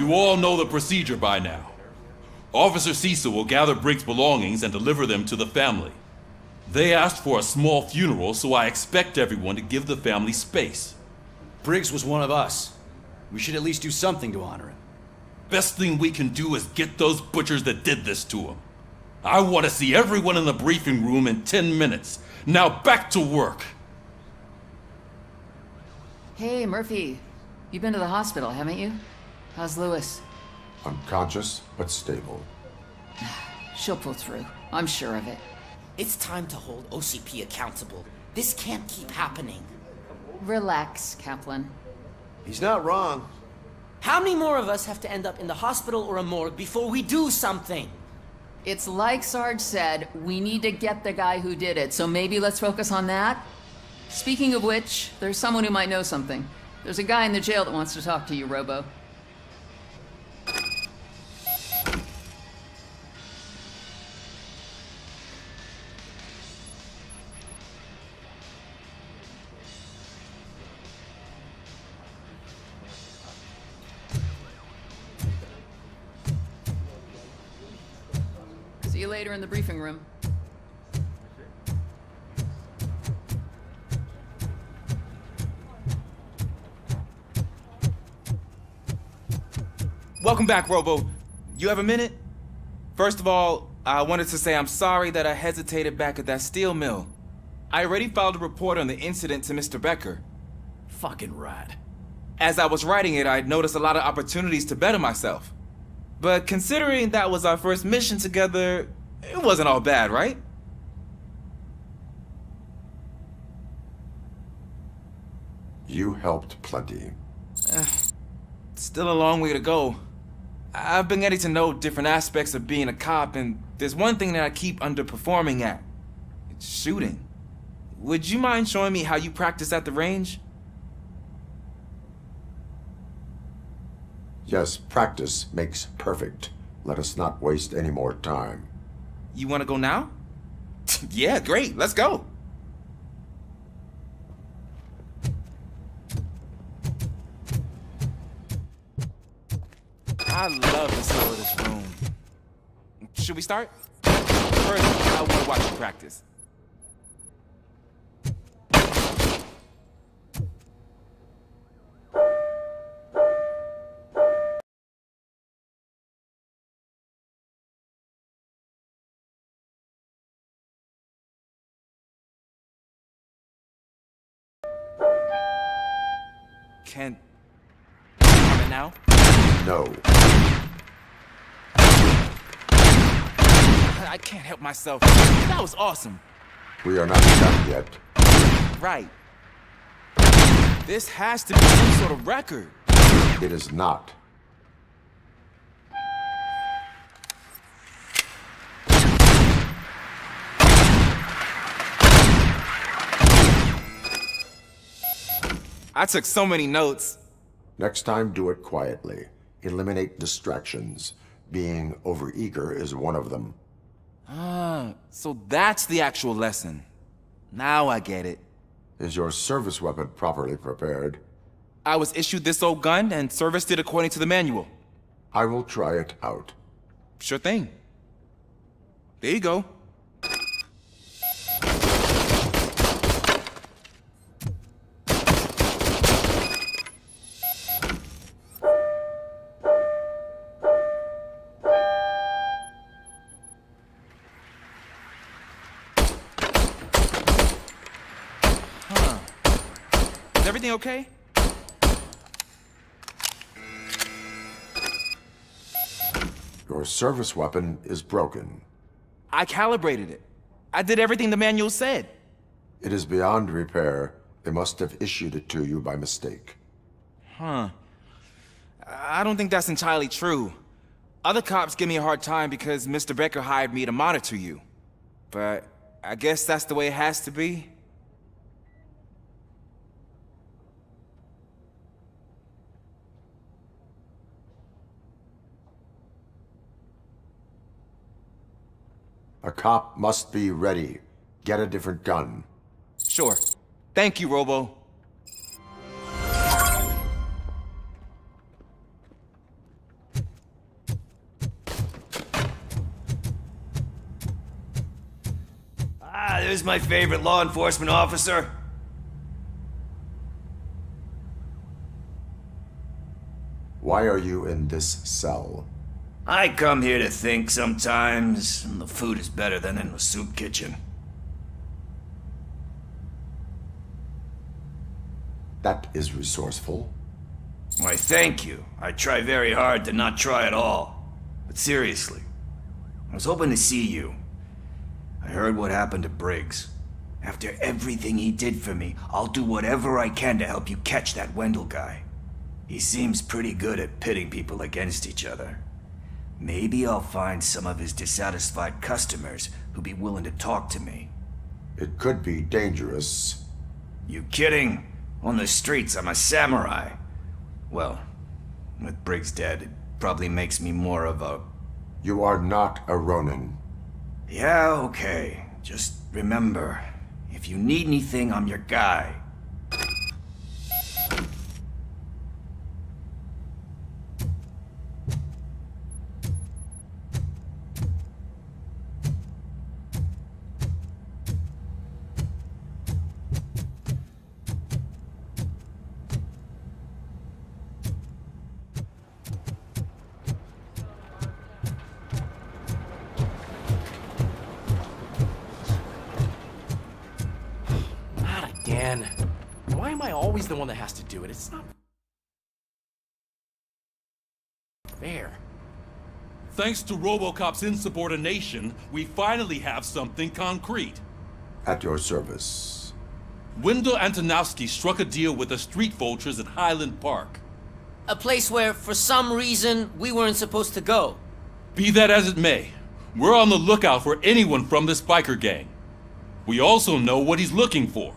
You all know the procedure by now. Officer Cecil will gather Briggs' belongings and deliver them to the family. They asked for a small funeral, so I expect everyone to give the family space. Briggs was one of us. We should at least do something to honor him. Best thing we can do is get those butchers that did this to him. I want to see everyone in the briefing room in 10 minutes. Now back to work. Hey, Murphy. You've been to the hospital, haven't you? How's Lewis? Unconscious, but stable. She'll pull through. I'm sure of it. It's time to hold OCP accountable. This can't keep happening. Relax, Kaplan. He's not wrong. How many more of us have to end up in the hospital or a morgue before we do something? It's like Sarge said, we need to get the guy who did it, so maybe let's focus on that? Speaking of which, there's someone who might know something. There's a guy in the jail that wants to talk to you, Robo. See you later in the briefing room. Welcome back, Robo. You have a minute? First of all, I wanted to say I'm sorry that I hesitated back at that steel mill. I already filed a report on the incident to Mr. Becker. Fucking rat. As I was writing it, I'd noticed a lot of opportunities to better myself. But considering that was our first mission together, it wasn't all bad, right? You helped plenty. Still a long way to go. I've been getting to know different aspects of being a cop, and there's one thing that I keep underperforming at. It's shooting. Would you mind showing me how you practice at the range? Yes, practice makes perfect. Let us not waste any more time. You want to go now? Yeah, great. Let's go. I love the smell of this room. Should we start? First, I want to watch you practice. Can... now? No. I can't help myself. That was awesome. We are not done yet. Right. This has to be some sort of record. It is not. I took so many notes. Next time, do it quietly. Eliminate distractions. Being overeager is one of them. Ah, so that's the actual lesson. Now I get it. Is your service weapon properly prepared? I was issued this old gun and serviced it according to the manual. I will try it out. Sure thing. There you go. Everything okay? Your service weapon is broken. I calibrated it. I did everything the manual said. It is beyond repair. They must have issued it to you by mistake. Huh. I don't think that's entirely true. Other cops give me a hard time because Mr. Becker hired me to monitor you. But I guess that's the way it has to be. A cop must be ready. Get a different gun. Sure. Thank you, Robo. is my favorite law enforcement officer. Why are you in this cell? I come here to think sometimes, and the food is better than in the soup kitchen. That is resourceful. Why, thank you. I try very hard to not try at all. But seriously, I was hoping to see you. I heard what happened to Briggs. After everything he did for me, I'll do whatever I can to help you catch that Wendell guy. He seems pretty good at pitting people against each other. Maybe I'll find some of his dissatisfied customers who'd be willing to talk to me. It could be dangerous. You kidding? On the streets, I'm a samurai. Well, with Briggs dead, it probably makes me more of a... You are not a Ronin. Yeah, okay. Just remember, if you need anything, I'm your guy. Dan, why am I always the one that has to do it? It's not fair. Thanks to Robocop's insubordination, we finally have something concrete. At your service. Wendell Antonowski struck a deal with the street vultures at Highland Park. A place where, for some reason, we weren't supposed to go. Be that as it may, we're on the lookout for anyone from this biker gang. We also know what he's looking for.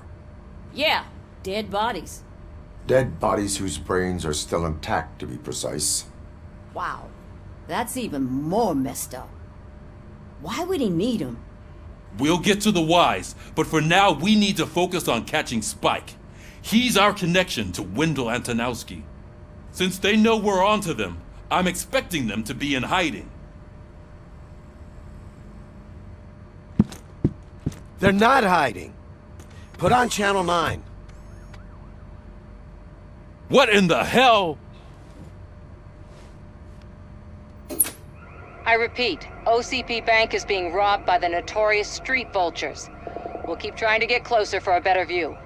Yeah, dead bodies. Dead bodies whose brains are still intact, to be precise. Wow, that's even more messed up. Why would he need them? We'll get to the whys, but for now we need to focus on catching Spike. He's our connection to Wendell Antonowski. Since they know we're onto them, I'm expecting them to be in hiding. They're not hiding. Put on Channel 9. What in the hell? I repeat, OCP Bank is being robbed by the notorious street vultures. We'll keep trying to get closer for a better view.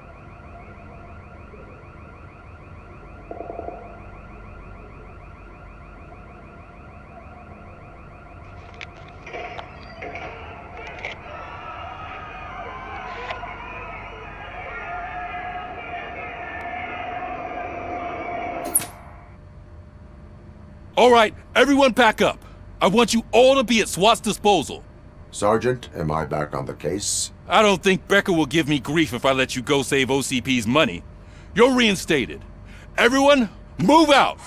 All right, everyone pack up. I want you all to be at SWAT's disposal. Sergeant, am I back on the case? I don't think Becker will give me grief if I let you go save OCP's money. You're reinstated. Everyone, move out!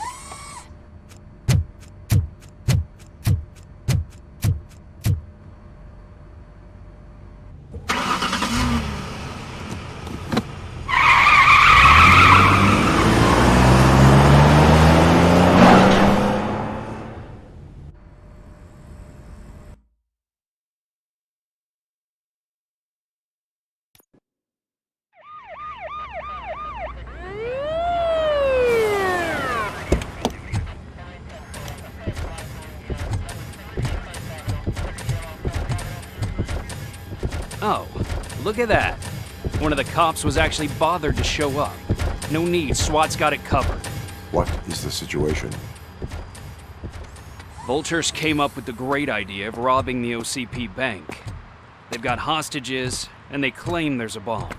Oh, look at that. One of the cops was actually bothered to show up. No need, SWAT's got it covered. What is the situation? Vultures came up with the great idea of robbing the OCP bank. They've got hostages, and they claim there's a bomb.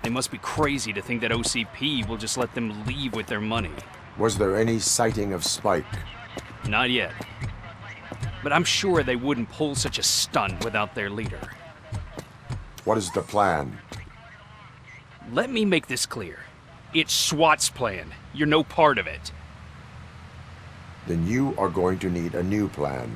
They must be crazy to think that OCP will just let them leave with their money. Was there any sighting of Spike? Not yet. But I'm sure they wouldn't pull such a stunt without their leader. What is the plan? Let me make this clear. It's SWAT's plan. You're no part of it. Then you are going to need a new plan.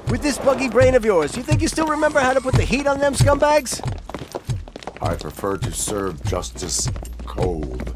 With this buggy brain of yours, you think you still remember how to put the heat on them scumbags? I prefer to serve justice cold.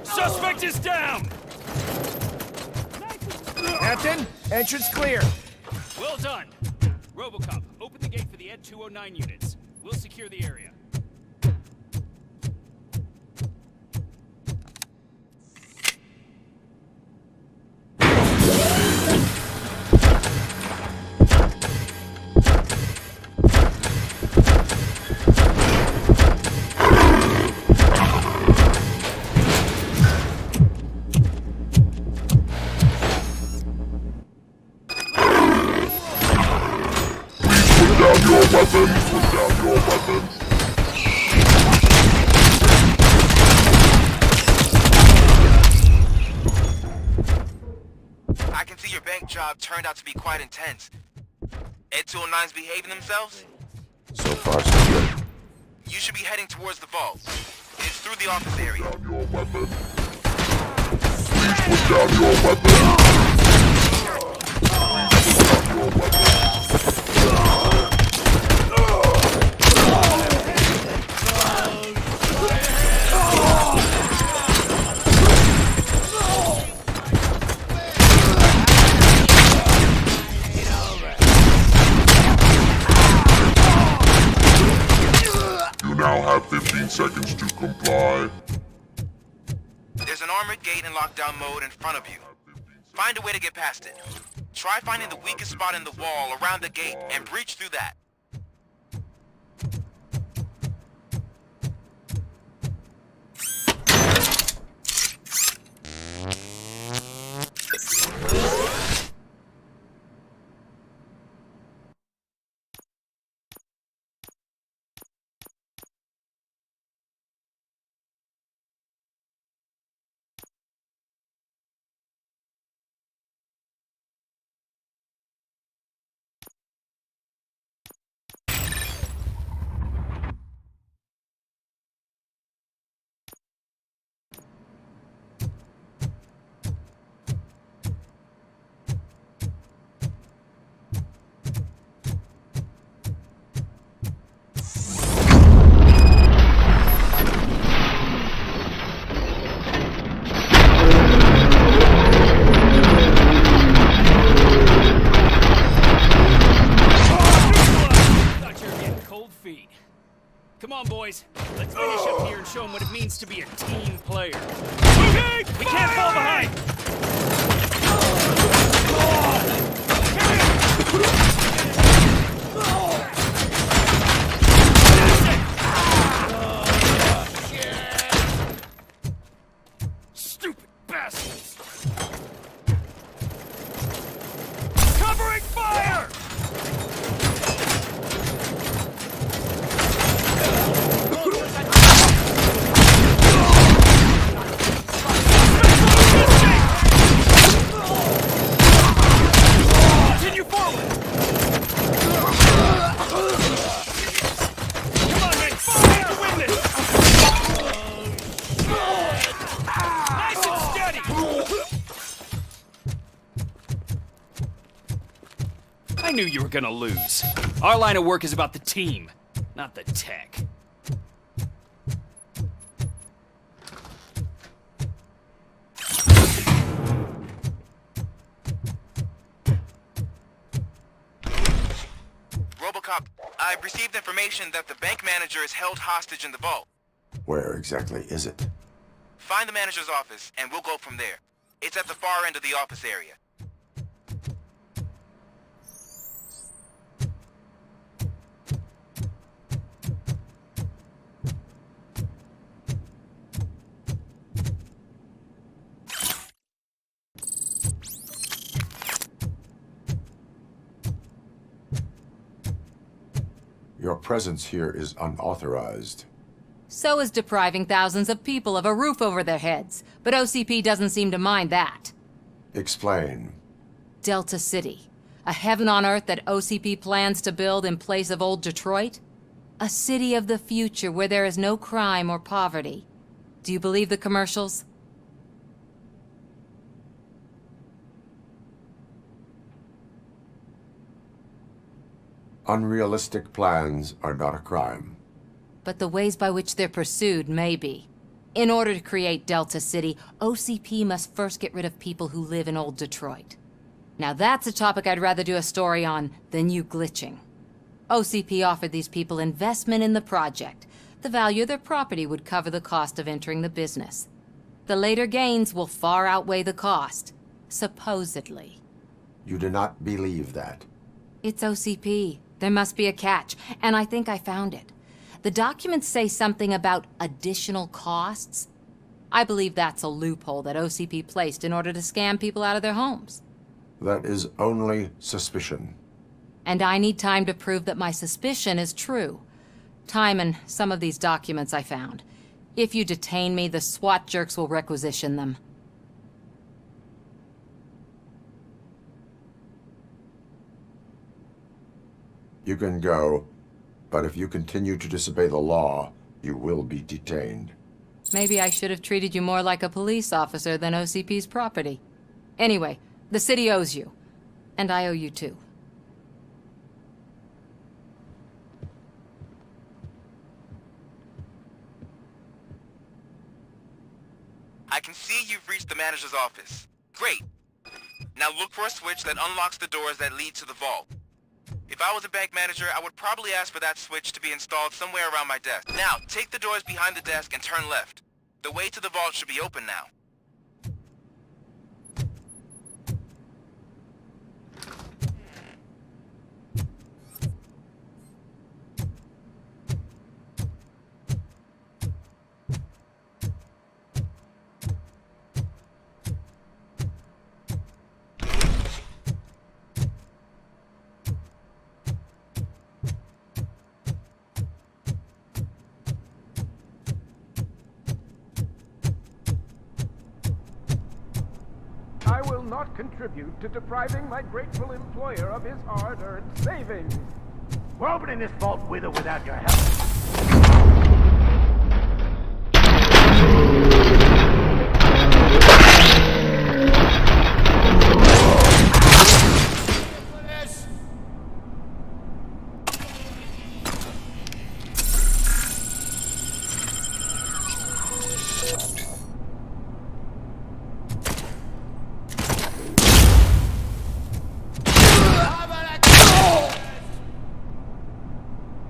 Suspect is down! Captain, entrance clear. Well done. Robocop, open the gate for the Ed 209 units. We'll secure the area. I can see your bank job turned out to be quite intense. Ed 209's behaving themselves? So far, so good. You should be heading towards the vault. It's through the office area. Put down your weapon. You now have 15 seconds to comply. There's an armored gate in lockdown mode in front of you. Find a way to get past it. Try finding the weakest spot in the wall around the gate and breach through that. Come on, boys. Let's finish up here and show them what it means to be a team player. Okay, we can't fall behind! Stupid bastards! Covering fire! knew you were gonna lose. Our line of work is about the team, not the tech. Robocop, I've received information that the bank manager is held hostage in the vault. Where exactly is it? Find the manager's office, and we'll go from there. It's at the far end of the office area. Your presence here is unauthorized. So is depriving thousands of people of a roof over their heads. But OCP doesn't seem to mind that. Explain. Delta City. A heaven on earth that OCP plans to build in place of old Detroit? A city of the future where there is no crime or poverty. Do you believe the commercials? Unrealistic plans are not a crime. But the ways by which they're pursued may be. In order to create Delta City, OCP must first get rid of people who live in old Detroit. Now that's a topic I'd rather do a story on than you glitching. OCP offered these people investment in the project. The value of their property would cover the cost of entering the business. The later gains will far outweigh the cost. Supposedly. You do not believe that. It's OCP. There must be a catch, and I think I found it. The documents say something about additional costs. I believe that's a loophole that OCP placed in order to scam people out of their homes. That is only suspicion. And I need time to prove that my suspicion is true. Time and some of these documents I found. If you detain me, the SWAT jerks will requisition them. You can go, but if you continue to disobey the law, you will be detained. Maybe I should have treated you more like a police officer than OCP's property. Anyway, the city owes you. And I owe you too. I can see you've reached the manager's office. Great. Now look for a switch that unlocks the doors that lead to the vault. If I was a bank manager, I would probably ask for that switch to be installed somewhere around my desk. Now, take the doors behind the desk and turn left. The way to the vault should be open now. I will not contribute to depriving my grateful employer of his hard-earned savings. We're opening this vault with or without your help.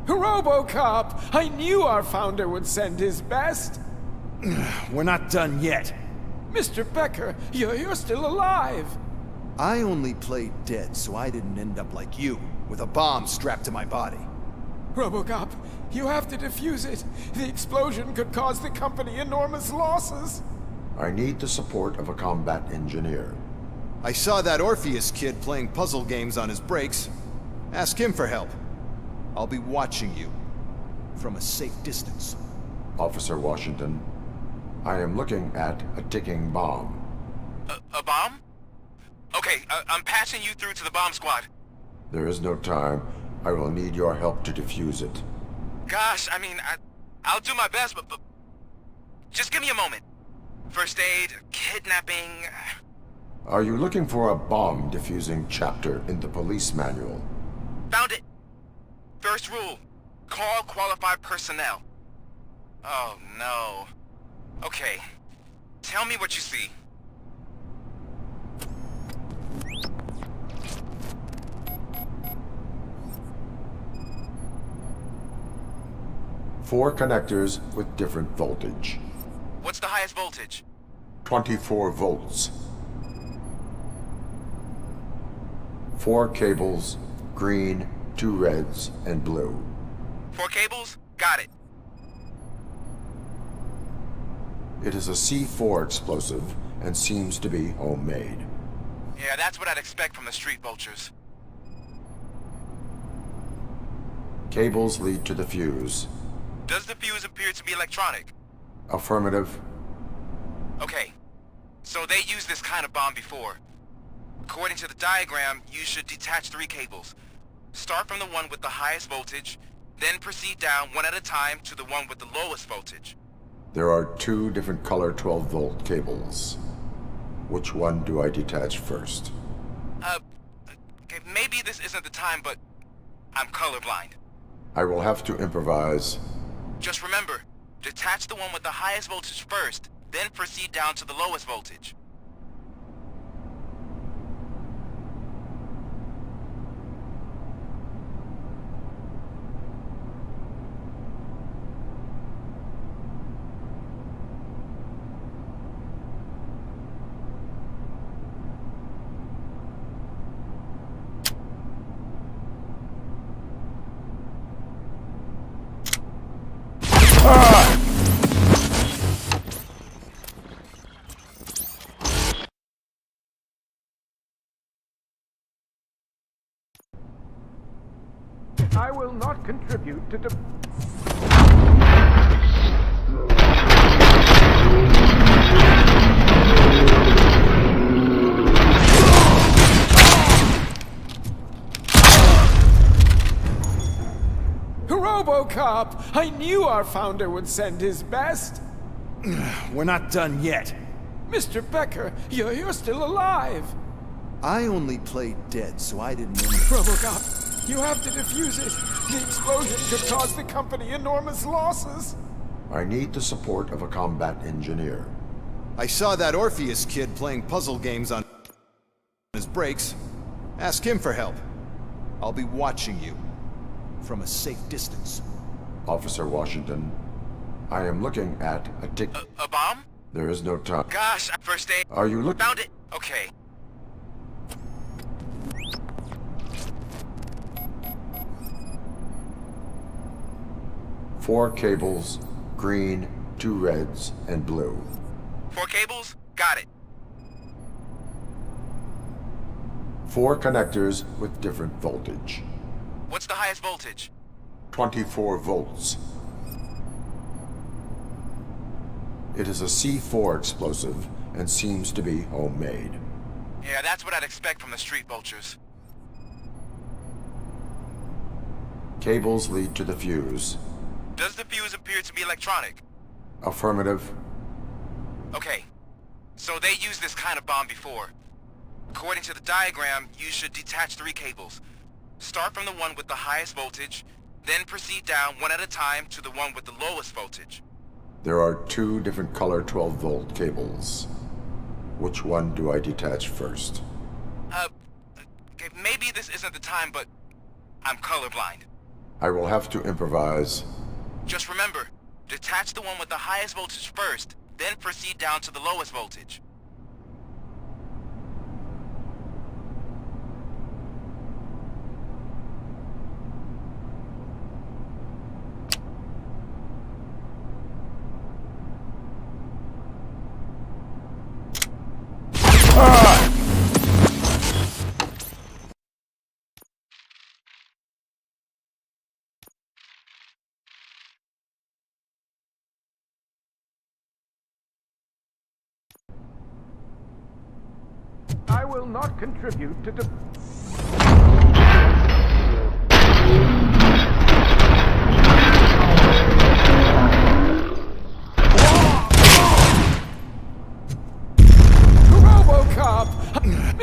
Robocop! I knew our founder would send his best! We're not done yet. Mr. Becker, you're still alive! I only played dead so I didn't end up like you, with a bomb strapped to my body. Robocop, you have to defuse it. The explosion could cause the company enormous losses. I need the support of a combat engineer. I saw that Orpheus kid playing puzzle games on his breaks. Ask him for help. I'll be watching you from a safe distance. Officer Washington, I am looking at a ticking bomb. A bomb? Okay, I'm passing you through to the bomb squad. There is no time. I will need your help to defuse it. Gosh, I mean, I'll do my best, but just give me a moment. First aid, kidnapping... Are you looking for a bomb defusing chapter in the police manual? Found it. First rule, call qualified personnel. Oh no. Okay, tell me what you see. Four connectors with different voltage. What's the highest voltage? 24 volts. Four cables, green, two reds, and blue. Four cables? Got it. It is a C4 explosive and seems to be homemade. Yeah, that's what I'd expect from the street vultures. Cables lead to the fuse. Does the fuse appear to be electronic? Affirmative. Okay, so they used this kind of bomb before. According to the diagram, you should detach 3 cables. Start from the one with the highest voltage, then proceed down one at a time to the one with the lowest voltage. There are 2 different color 12-volt cables. Which one do I detach first? Okay, maybe this isn't the time, but I'm colorblind. I will have to improvise. Just remember, detach the one with the highest voltage first, then proceed down to the lowest voltage. I will not contribute to Robocop! I knew our founder would send his best! We're not done yet. Mr. Becker, you're still alive! I only played dead, so I didn't know. Robocop, you have to defuse it. The explosion could cause the company enormous losses. I need the support of a combat engineer. I saw that Orpheus kid playing puzzle games on his breaks. Ask him for help. I'll be watching you from a safe distance. Officer Washington, I am looking at a tick. A bomb? There is no time. Gosh, first aid. Are you looking? Found it. Okay. Four cables, green, 2 reds, and blue. 4 cables? Got it. 4 connectors with different voltage. What's the highest voltage? 24 volts. It is a C4 explosive and seems to be homemade. Yeah, that's what I'd expect from the street vultures. Cables lead to the fuse. Does the fuse appear to be electronic? Affirmative. Okay, so they used this kind of bomb before. According to the diagram, you should detach 3 cables. Start from the one with the highest voltage, then proceed down one at a time to the one with the lowest voltage. There are 2 different color 12-volt cables. Which one do I detach first? Okay, maybe this isn't the time, but I'm colorblind. I will have to improvise. Just remember, detach the one with the highest voltage first, then proceed down to the lowest voltage. I will not contribute to Robocop!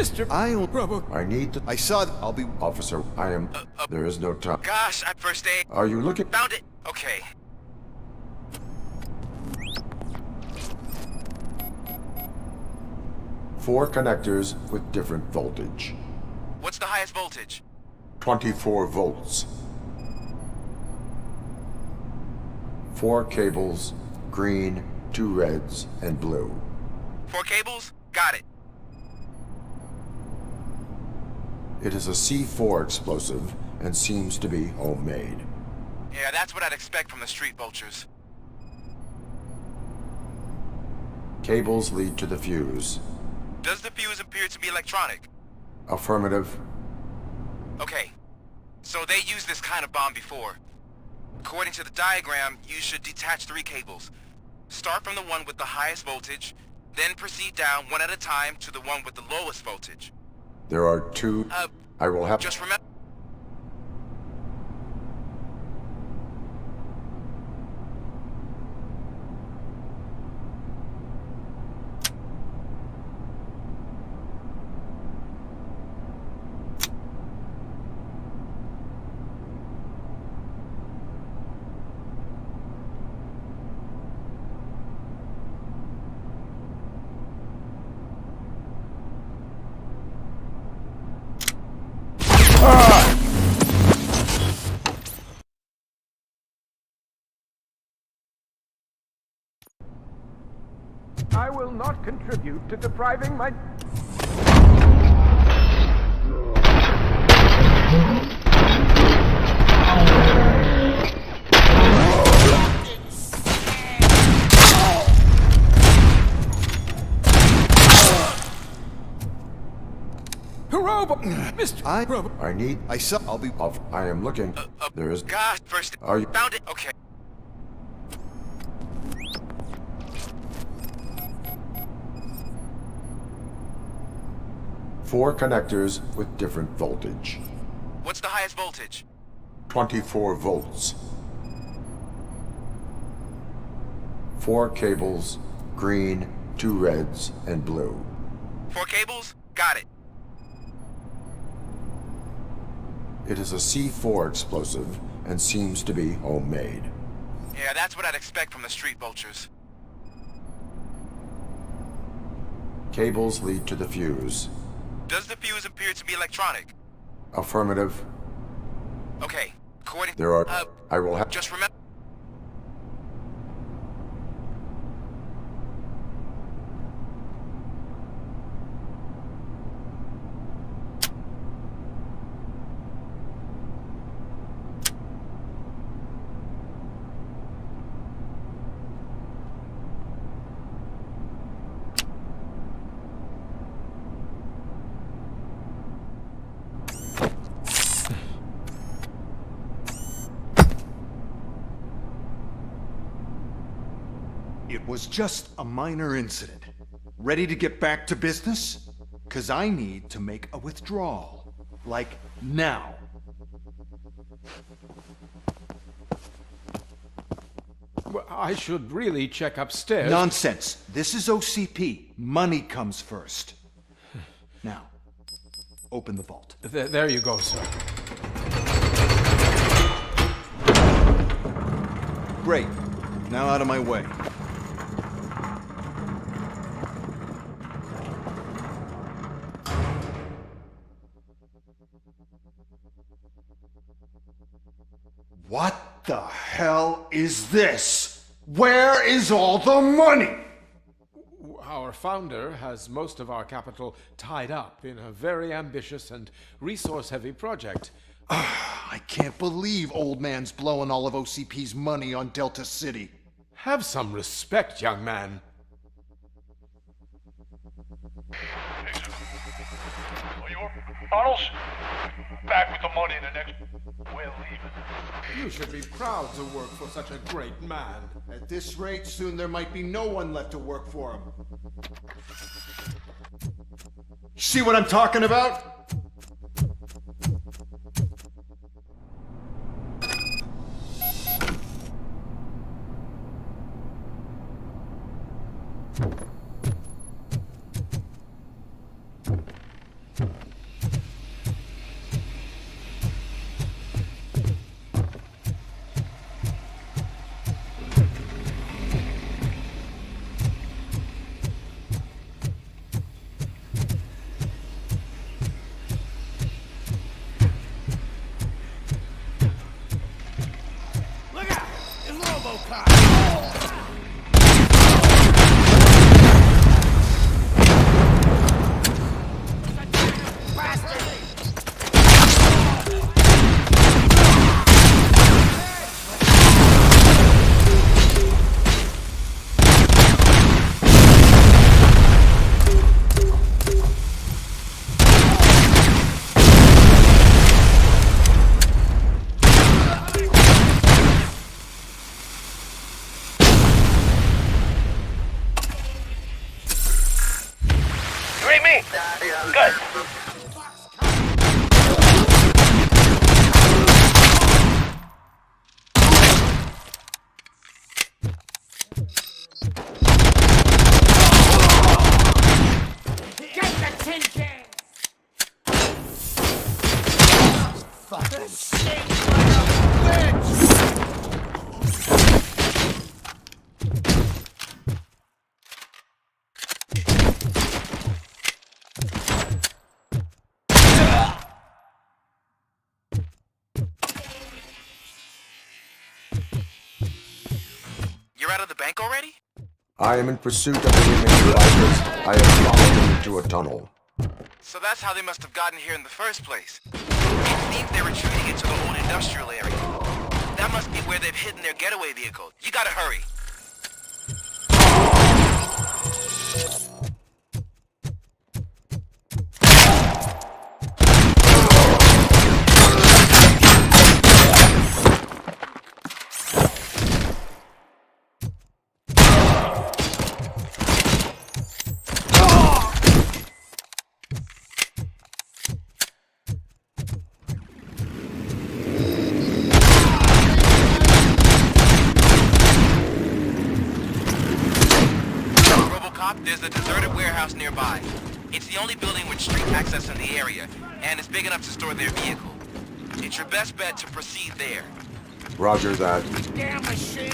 Mr. Robo. I need to... I saw... I'll be... Officer, I am... There is no time. Gosh, at first aid. Are you looking... Found it. Okay. Four connectors with different voltage. What's the highest voltage? 24 volts. 4 cables, green, 2 reds, and blue. 4 cables? Got it. It is a C4 explosive and seems to be homemade. Yeah, that's what I'd expect from the street vultures. Cables lead to the fuse. Does the fuse appear to be electronic? Affirmative. Okay. So they used this kind of bomb before. According to the diagram, you should detach 3 cables. Start from the one with the highest voltage, then proceed down one at a time to the one with the lowest voltage. There are 2... I will have... Just remember... I will not contribute to depriving my... Robo! Mr. Robo! I need... I saw... I'll be... Off. I am looking. There is... Gosh, first... Are you... Found it? Okay. Four connectors with different voltage. What's the highest voltage? 24 volts. 4 cables, green, 2 reds, and blue. 4 cables? Got it. It is a C4 explosive and seems to be homemade. Yeah, that's what I'd expect from the street vultures. Cables lead to the fuse. Does the fuse appear to be electronic? Affirmative. Okay. According... There are... I will have... Just remember... It was just a minor incident. Ready to get back to business? 'Cause I need to make a withdrawal. Like, now. Well, I should really check upstairs. Nonsense. This is OCP. Money comes first. Now, open the vault. There you go, sir. Great. Now out of my way. What the hell is this? Where is all the money? Our founder has most of our capital tied up in a very ambitious and resource-heavy project. I can't believe old man's blowing all of OCP's money on Delta City. Have some respect, young man. Bottles? Back with the money in the next... We're leaving. You should be proud to work for such a great man. At this rate, soon there might be no one left to work for him. See what I'm talking about? read me? Good. Get the tin can! Fucking shit, bitch! You're out of the bank already? I am in pursuit of the remaining bikers. I have followed them into a tunnel. So that's how they must have gotten here in the first place. It seems they're retreating into the old industrial area. That must be where they've hidden their getaway vehicle. You gotta hurry. There's a deserted warehouse nearby. It's the only building with street access in the area, and it's big enough to store their vehicle. It's your best bet to proceed there. Roger that. Damn machine!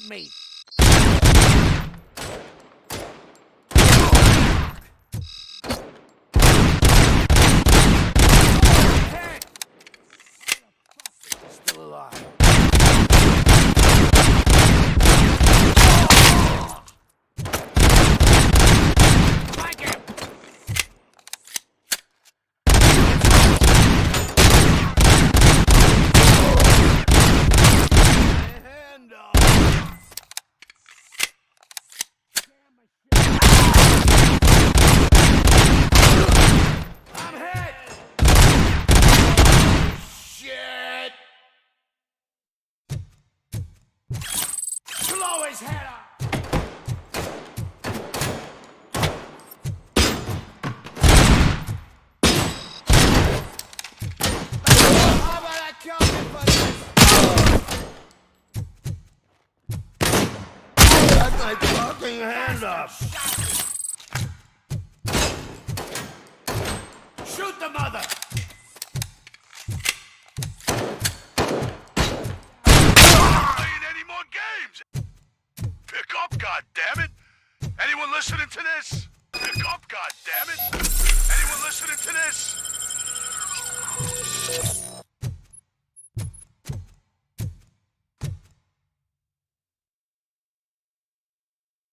at me! Still alive. Blow his head off! How about I kill him for this? Cut my fucking hand off! Shoot the mother! Any more games? Pick up, goddammit! Anyone listening to this? Pick up, goddammit! Anyone listening to this?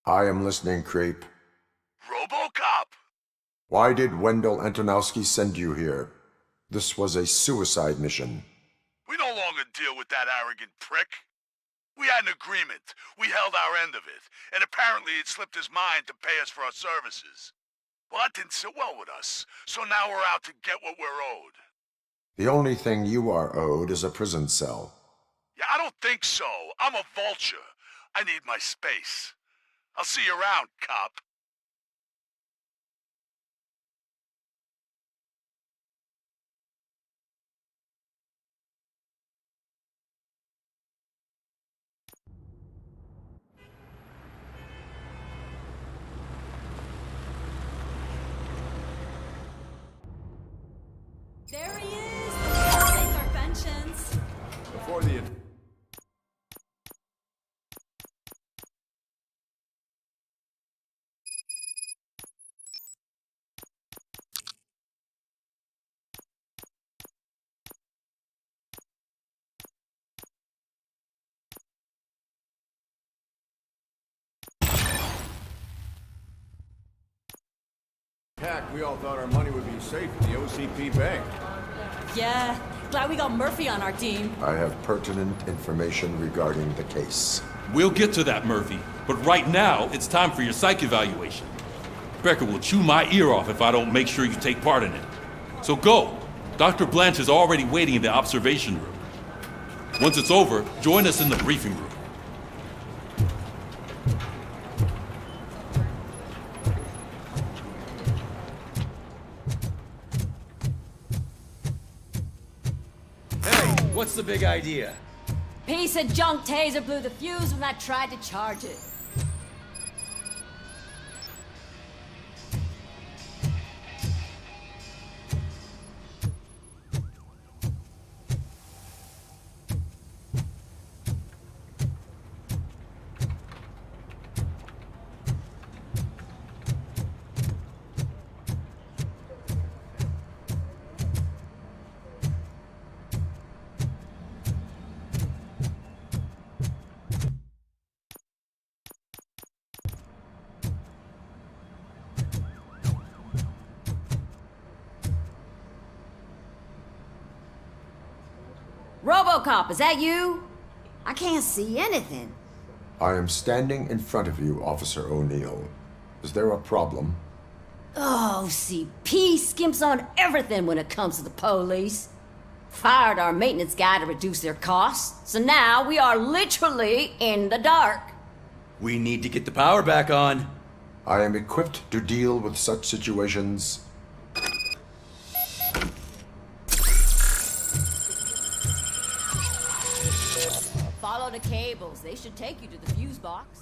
I am listening, Creep. Robocop! Why did Wendell Antonowski send you here? This was a suicide mission. We no longer deal with that arrogant prick. We had an agreement. We held our end of it. And apparently it slipped his mind to pay us for our services. Well, that didn't sit well with us. So now we're out to get what we're owed. The only thing you are owed is a prison cell. Yeah, I don't think so. I'm a vulture. I need my space. I'll see you around, cop. There he is! The interventions. Before the... Heck, we all thought our money would be safe at the OCP bank. Yeah, glad we got Murphy on our team. I have pertinent information regarding the case. We'll get to that, Murphy. But right now, it's time for your psych evaluation. Becker will chew my ear off if I don't make sure you take part in it. So go. Dr. Blanche is already waiting in the observation room. Once it's over, join us in the briefing room. What's the big idea? Piece of junk taser blew the fuse when I tried to charge it. Robocop, is that you? I can't see anything. I am standing in front of you, Officer O'Neill. Is there a problem? Oh, CP skimps on everything when it comes to the police. Fired our maintenance guy to reduce their costs, so now we are literally in the dark. We need to get the power back on. I am equipped to deal with such situations. Follow the cables. They should take you to the fuse box.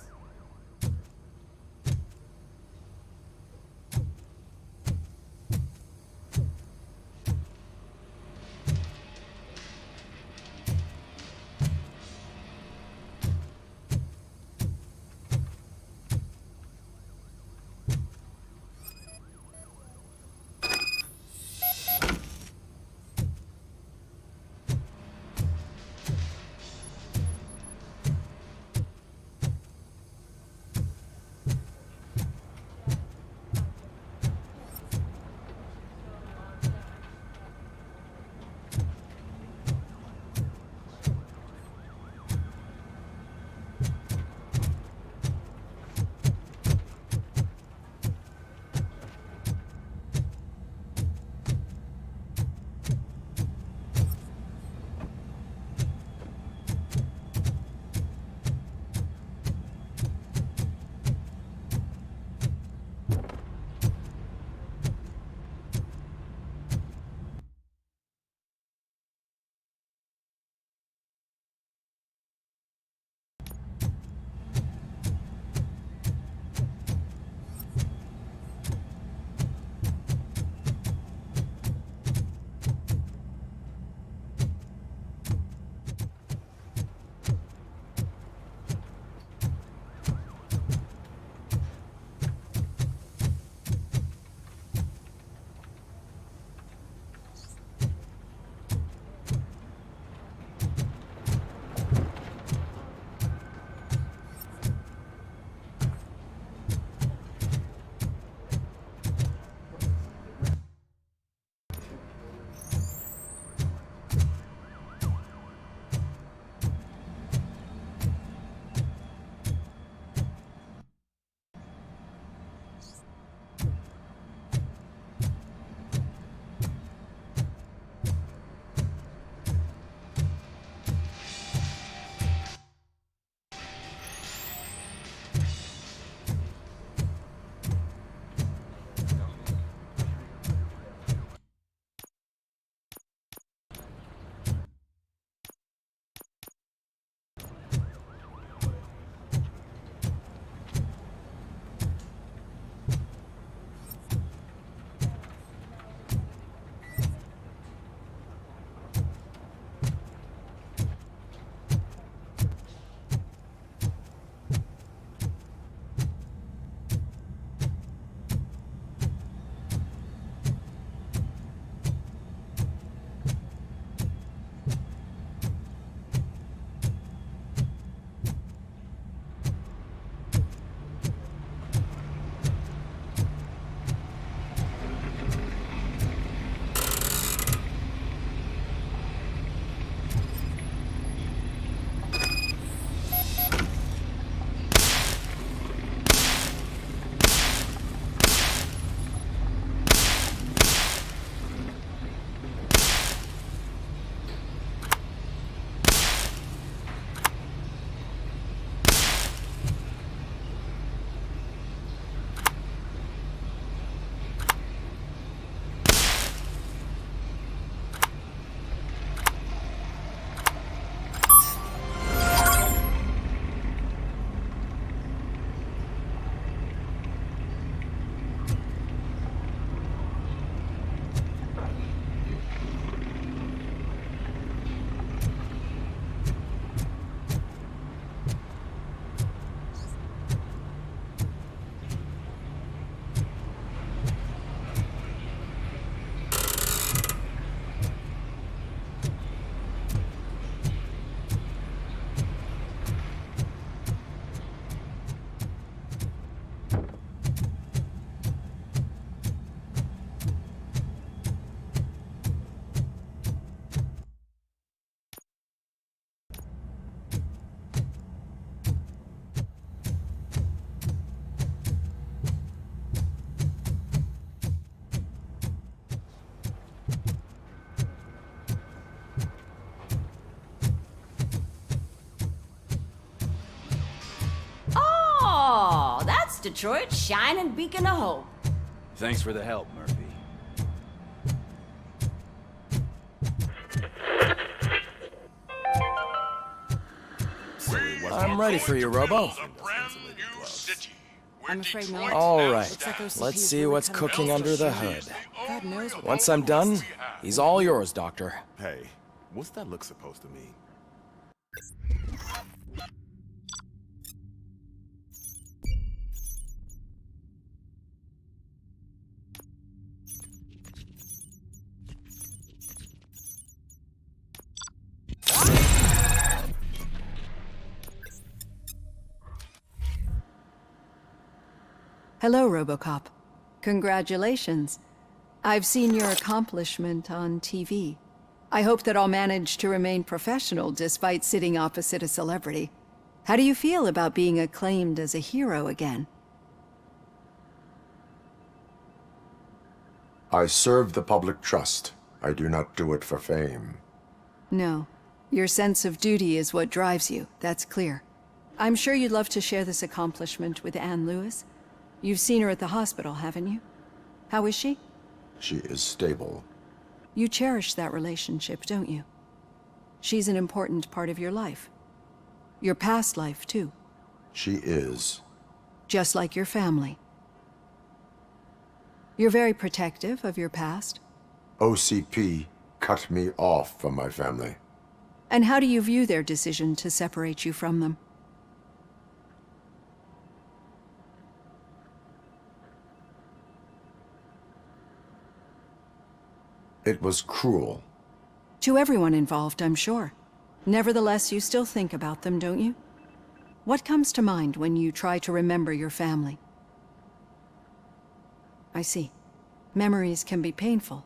Detroit's shining beacon of hope. Thanks for the help, Murphy. I'm ready for you, Robo. I'm afraid not. All right, Looks like OCP let's is see really what's coming cooking out. under the hood. God knows what. Once I'm done, he's all yours, Doctor. Hey, what's that look supposed to mean? Hello, Robocop. Congratulations. I've seen your accomplishment on TV. I hope that I'll manage to remain professional despite sitting opposite a celebrity. How do you feel about being acclaimed as a hero again? I serve the public trust. I do not do it for fame. No. Your sense of duty is what drives you, that's clear. I'm sure you'd love to share this accomplishment with Anne Lewis. You've seen her at the hospital, haven't you? How is she? She is stable. You cherish that relationship, don't you? She's an important part of your life. Your past life, too. She is. Just like your family. You're very protective of your past. OCP cut me off from my family. And how do you view their decision to separate you from them? It was cruel. To everyone involved, I'm sure. Nevertheless, you still think about them, don't you? What comes to mind when you try to remember your family? I see. Memories can be painful.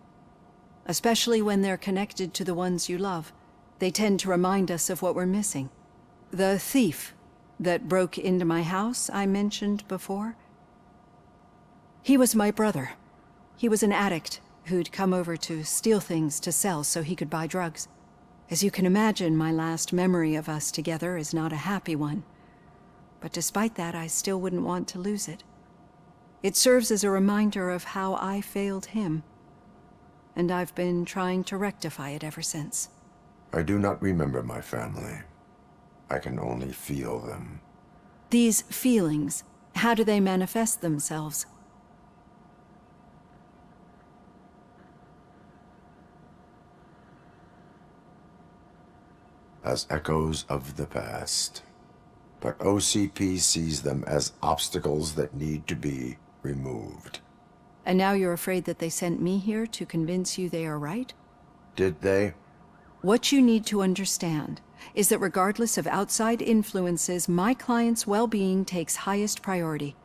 Especially when they're connected to the ones you love. They tend to remind us of what we're missing. The thief that broke into my house I mentioned before? He was my brother. He was an addict who'd come over to steal things to sell so he could buy drugs. As you can imagine, my last memory of us together is not a happy one. But despite that, I still wouldn't want to lose it. It serves as a reminder of how I failed him. And I've been trying to rectify it ever since. I do not remember my family. I can only feel them. These feelings, how do they manifest themselves? As echoes of the past. But OCP sees them as obstacles that need to be removed. And now you're afraid that they sent me here to convince you they are right? Did they? What you need to understand is that regardless of outside influences, my client's well-being takes highest priority.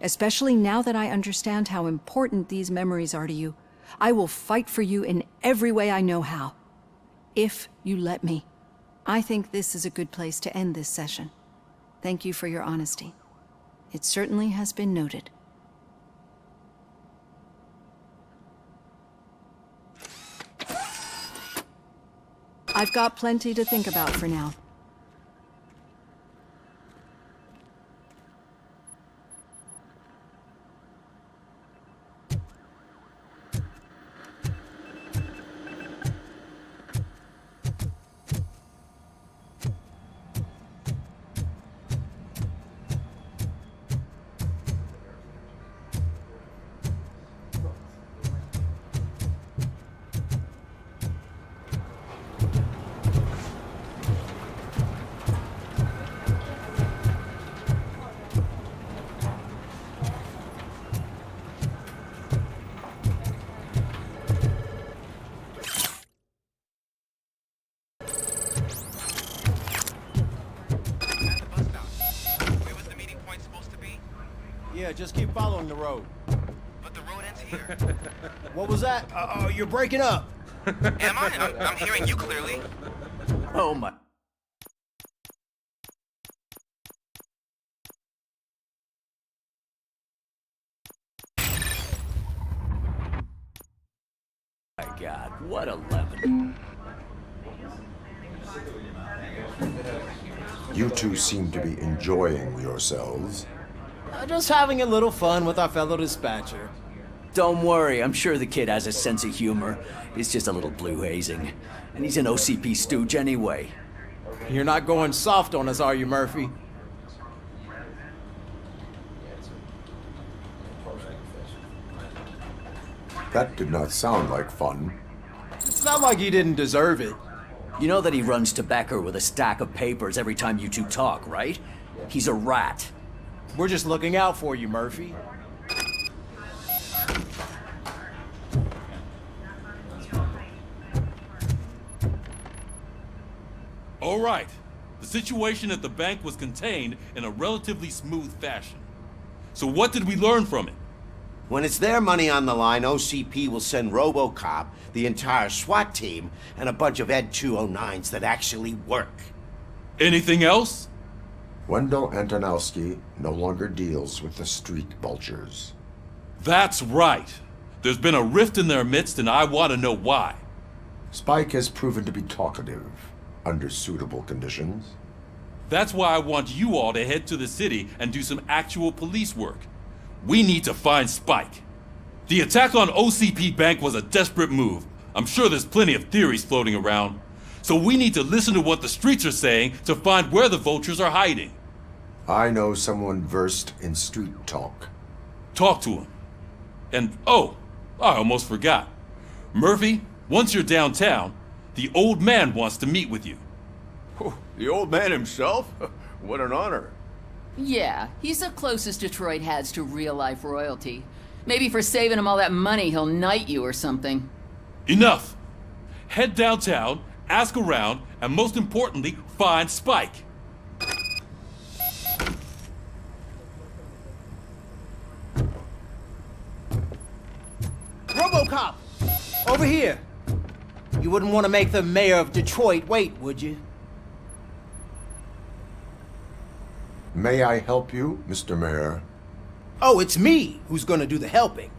Especially now that I understand how important these memories are to you, I will fight for you in every way I know how. If you let me. I think this is a good place to end this session. Thank you for your honesty. It certainly has been noted. I've got plenty to think about for now. Yeah, just keep following the road. But the road ends here. What was that? You're breaking up. Am I? I'm hearing you clearly. Oh my. My God, what a lemon. You two seem to be enjoying yourselves. Just having a little fun with our fellow dispatcher. Don't worry, I'm sure the kid has a sense of humor. It's just a little blue hazing. And he's an OCP stooge anyway. You're not going soft on us, are you, Murphy? That did not sound like fun. It's not like he didn't deserve it. You know that he runs tobacco with a stack of papers every time you two talk, right? He's a rat. We're just looking out for you, Murphy. All right. The situation at the bank was contained in a relatively smooth fashion. So what did we learn from it? When it's their money on the line, OCP will send Robocop, the entire SWAT team, and a bunch of Ed 209s that actually work. Anything else? Wendell Antonowski no longer deals with the street vultures. That's right. There's been a rift in their midst, and I want to know why. Spike has proven to be talkative, under suitable conditions. That's why I want you all to head to the city and do some actual police work. We need to find Spike. The attack on OCP Bank was a desperate move. I'm sure there's plenty of theories floating around. So we need to listen to what the streets are saying to find where the vultures are hiding. I know someone versed in street talk. Talk to him. And, oh, I almost forgot. Murphy, once you're downtown, the old man wants to meet with you. Oh, the old man himself? What an honor. Yeah, he's the closest Detroit has to real-life royalty. Maybe for saving him all that money, he'll knight you or something. Enough! Head downtown, ask around, and most importantly, find Spike. Robocop! Over here! You wouldn't want to make the mayor of Detroit wait, would you? May I help you, Mr. Mayor? Oh, it's me who's gonna do the helping.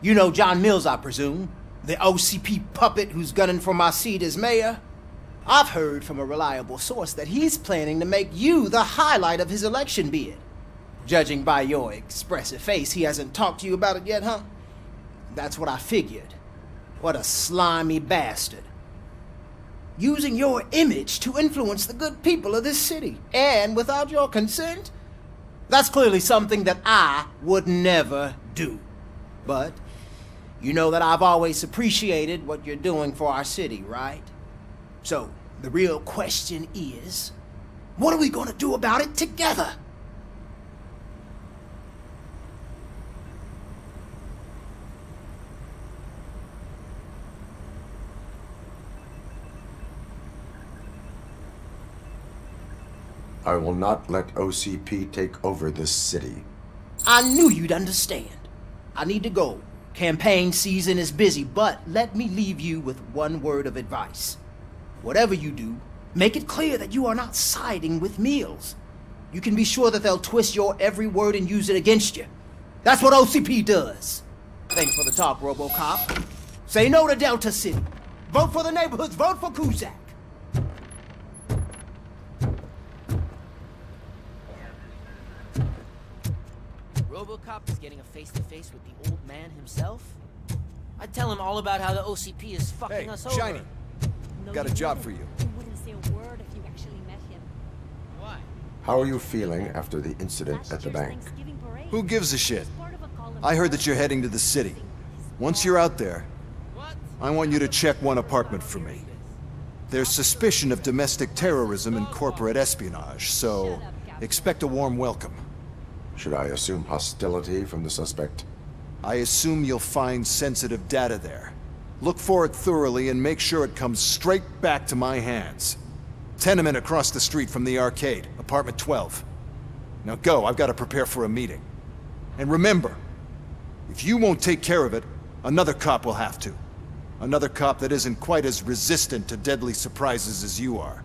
You know John Mills, I presume? The OCP puppet who's gunning for my seat as mayor? I've heard from a reliable source that he's planning to make you the highlight of his election bid. Judging by your expressive face, he hasn't talked to you about it yet, huh? That's what I figured. What a slimy bastard. Using your image to influence the good people of this city, and without your consent? That's clearly something that I would never do. But you know that I've always appreciated what you're doing for our city, right? So, the real question is, what are we gonna do about it together? I will not let OCP take over this city. I knew you'd understand. I need to go. Campaign season is busy, but let me leave you with one word of advice. Whatever you do, make it clear that you are not siding with Mills. You can be sure that they'll twist your every word and use it against you. That's what OCP does. Thanks for the talk, Robocop. Say no to Delta City. Vote for the neighborhoods. Vote for Kuzak. Robocop is getting a face-to-face with the old man himself? I'd tell him all about how the OCP is fucking us over. Shiny. Got a job for you. You wouldn't say a word if you actually met him. Why? How are you feeling after the incident at the bank? Who gives a shit? I heard that you're heading to the city. Once you're out there, I want you to check one apartment for me. There's suspicion of domestic terrorism and corporate espionage, so expect a warm welcome. Should I assume hostility from the suspect? I assume you'll find sensitive data there. Look for it thoroughly and make sure it comes straight back to my hands. Tenement across the street from the arcade, apartment 12. Now go, I've got to prepare for a meeting. And remember, if you won't take care of it, another cop will have to. Another cop that isn't quite as resistant to deadly surprises as you are.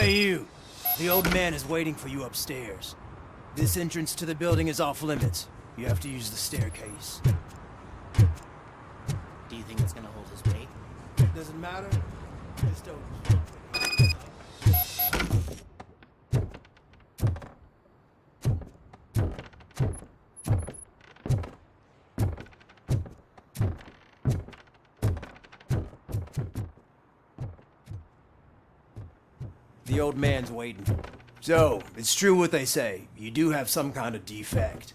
Hey, you. The old man is waiting for you upstairs. This entrance to the building is off limits. You have to use the staircase. Do you think it's gonna hold his weight? Doesn't matter. Just don't. The old man's waiting. So, it's true what they say. You do have some kind of defect.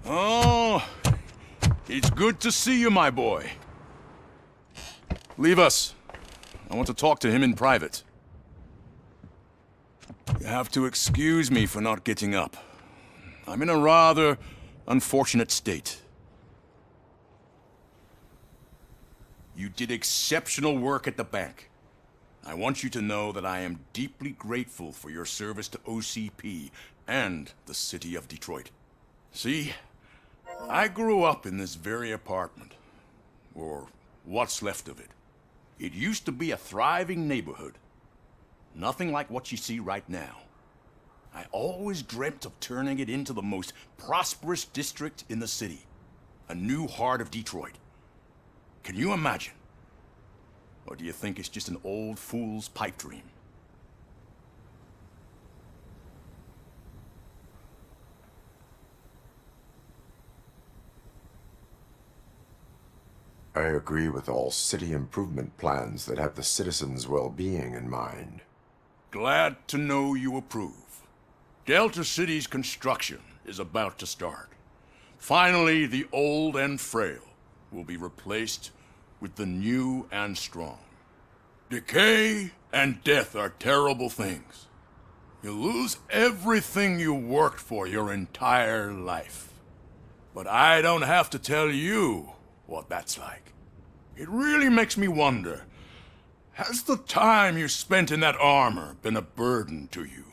Oh, it's good to see you, my boy. Leave us. I want to talk to him in private. You have to excuse me for not getting up. I'm in a rather unfortunate state. You did exceptional work at the bank. I want you to know that I am deeply grateful for your service to OCP and the city of Detroit. See, I grew up in this very apartment, or what's left of it. It used to be a thriving neighborhood. Nothing like what you see right now. I always dreamt of turning it into the most prosperous district in the city. A new heart of Detroit. Can you imagine? Or do you think it's just an old fool's pipe dream? I agree with all city improvement plans that have the citizens' well-being in mind. Glad to know you approve. Delta City's construction is about to start. Finally, the old and frail will be replaced with the new and strong. Decay and death are terrible things. You lose everything you worked for your entire life. But I don't have to tell you what that's like. It really makes me wonder, has the time you spent in that armor been a burden to you?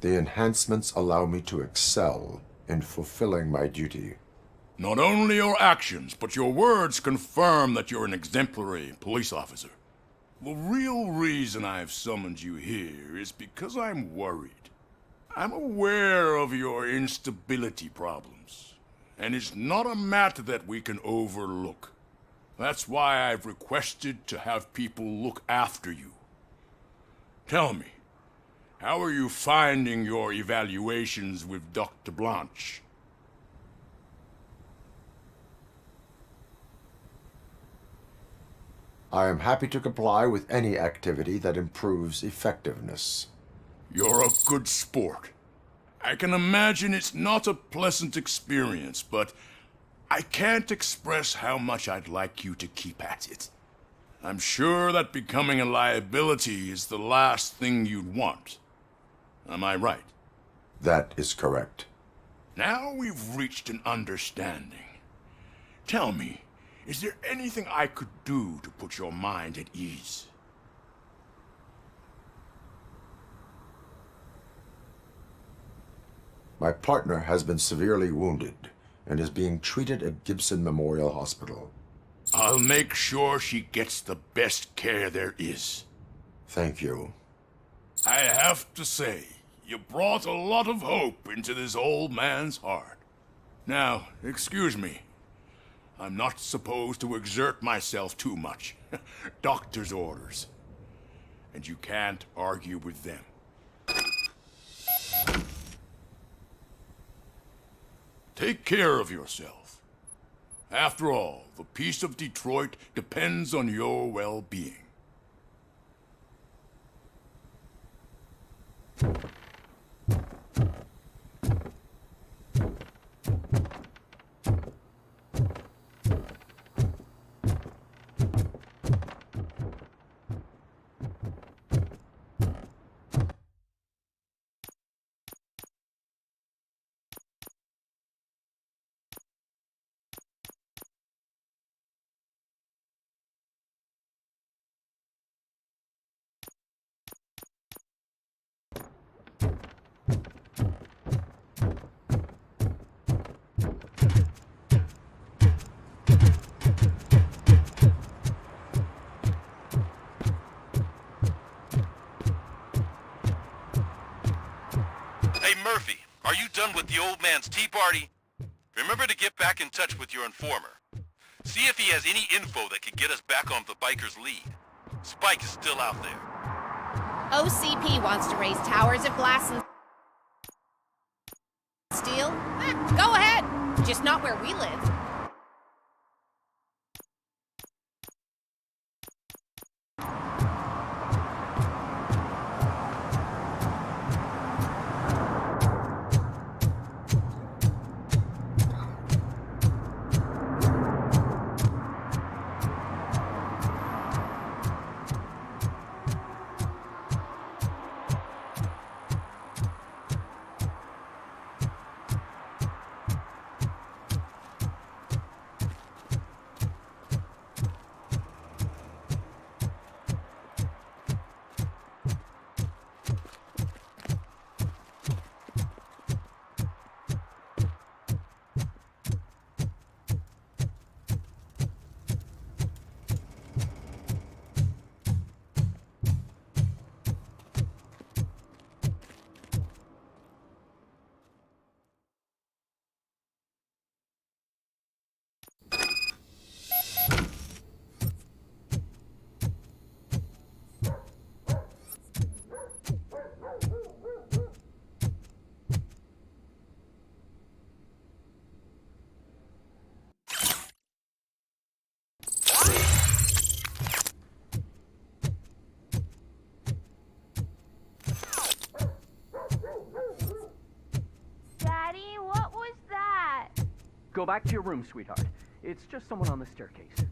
The enhancements allow me to excel in fulfilling my duty. Not only your actions, but your words confirm that you're an exemplary police officer. The real reason I've summoned you here is because I'm worried. I'm aware of your instability problems, and it's not a matter that we can overlook. That's why I've requested to have people look after you. Tell me, how are you finding your evaluations with Dr. Blanche? I am happy to comply with any activity that improves effectiveness. You're a good sport. I can imagine it's not a pleasant experience, but I can't express how much I'd like you to keep at it. I'm sure that becoming a liability is the last thing you'd want. Am I right? That is correct. Now we've reached an understanding. Tell me, is there anything I could do to put your mind at ease? My partner has been severely wounded and is being treated at Gibson Memorial Hospital. I'll make sure she gets the best care there is. Thank you. I have to say, you brought a lot of hope into this old man's heart. Now, excuse me. I'm not supposed to exert myself too much. Doctor's orders. And you can't argue with them. Take care of yourself. After all, the peace of Detroit depends on your well-being. done with the old man's tea party, remember to get back in touch with your informer. See if he has any info that could get us back on the biker's lead. Spike is still out there. OCP wants to raise towers of glass and steel? Go ahead! Just not where we live. Go back to your room, sweetheart. It's just someone on the staircase.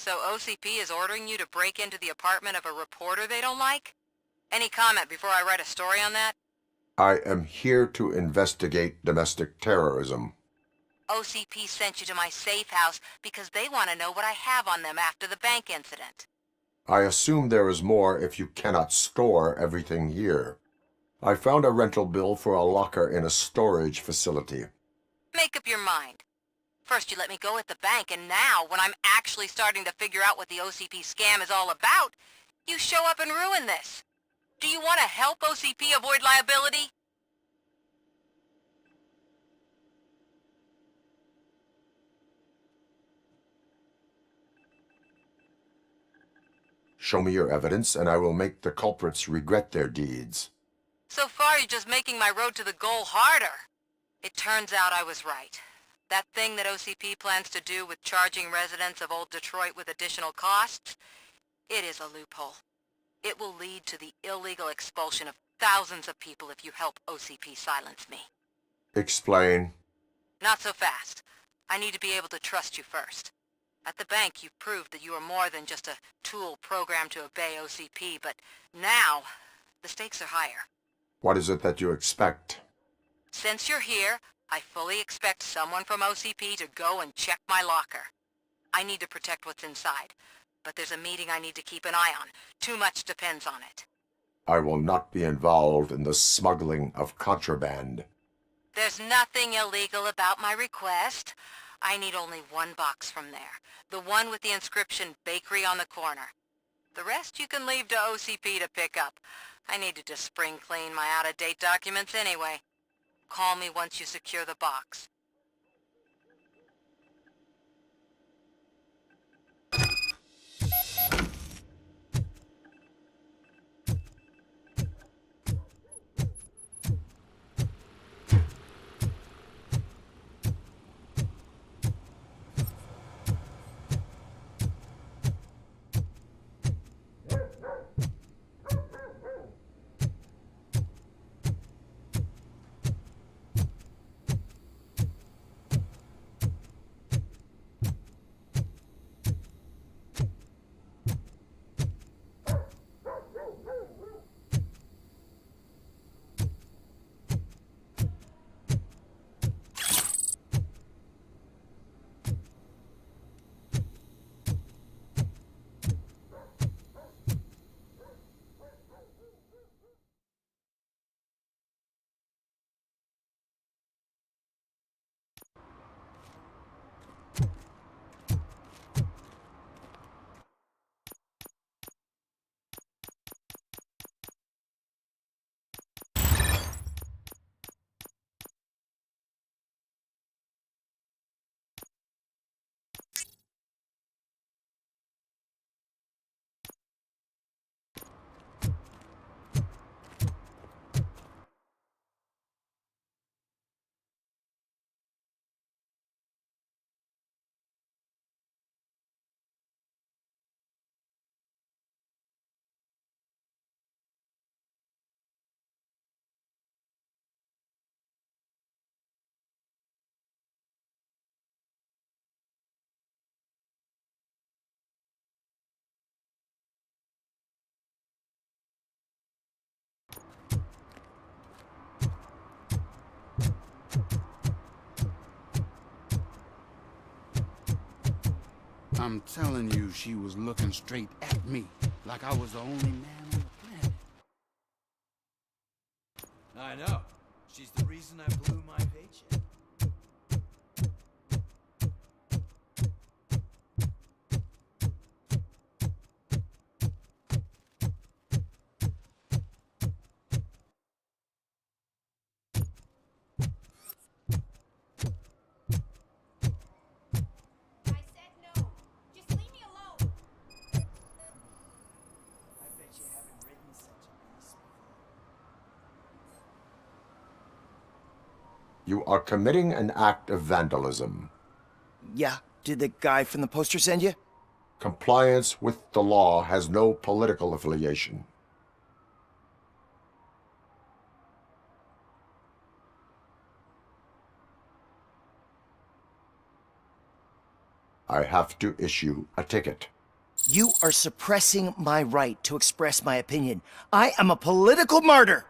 So OCP is ordering you to break into the apartment of a reporter they don't like? Any comment before I write a story on that? I am here to investigate domestic terrorism. OCP sent you to my safe house because they want to know what I have on them after the bank incident. I assume there is more if you cannot store everything here. I found a rental bill for a locker in a storage facility. Make up your mind. First you let me go at the bank, and now, when I'm actually starting to figure out what the OCP scam is all about, you show up and ruin this. Do you want to help OCP avoid liability? Show me your evidence, and I will make the culprits regret their deeds. So far, you're just making my road to the goal harder. It turns out I was right. That thing that OCP plans to do with charging residents of Old Detroit with additional costs, it is a loophole. It will lead to the illegal expulsion of thousands of people if you help OCP silence me. Explain. Not so fast. I need to be able to trust you first. At the bank, you've proved that you are more than just a tool programmed to obey OCP, but now, the stakes are higher. What is it that you expect? Since you're here, I fully expect someone from OCP to go and check my locker. I need to protect what's inside, but there's a meeting I need to keep an eye on. Too much depends on it. I will not be involved in the smuggling of contraband. There's nothing illegal about my request. I need only one box from there. The one with the inscription Bakery on the corner. The rest you can leave to OCP to pick up. I needed to spring clean my out-of-date documents anyway. Call me once you secure the box. I'm telling you, she was looking straight at me, like I was the only man on the planet. I know. She's the reason I blew my paycheck. You are committing an act of vandalism. Yeah, did the guy from the poster send you? Compliance with the law has no political affiliation. I have to issue a ticket. You are suppressing my right to express my opinion. I am a political martyr!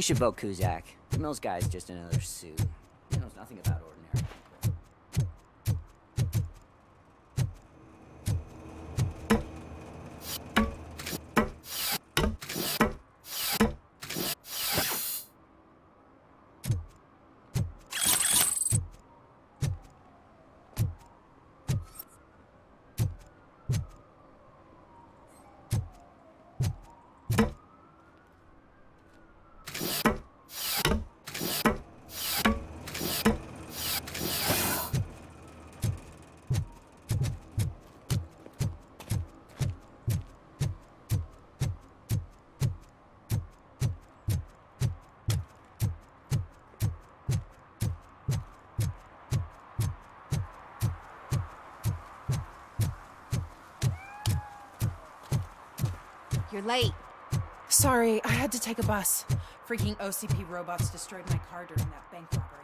should vote Kuzak. The Mills guy's just another suit. He knows nothing about ordinary. You're late. Sorry, I had to take a bus. Freaking OCP robots destroyed my car during that bank robbery.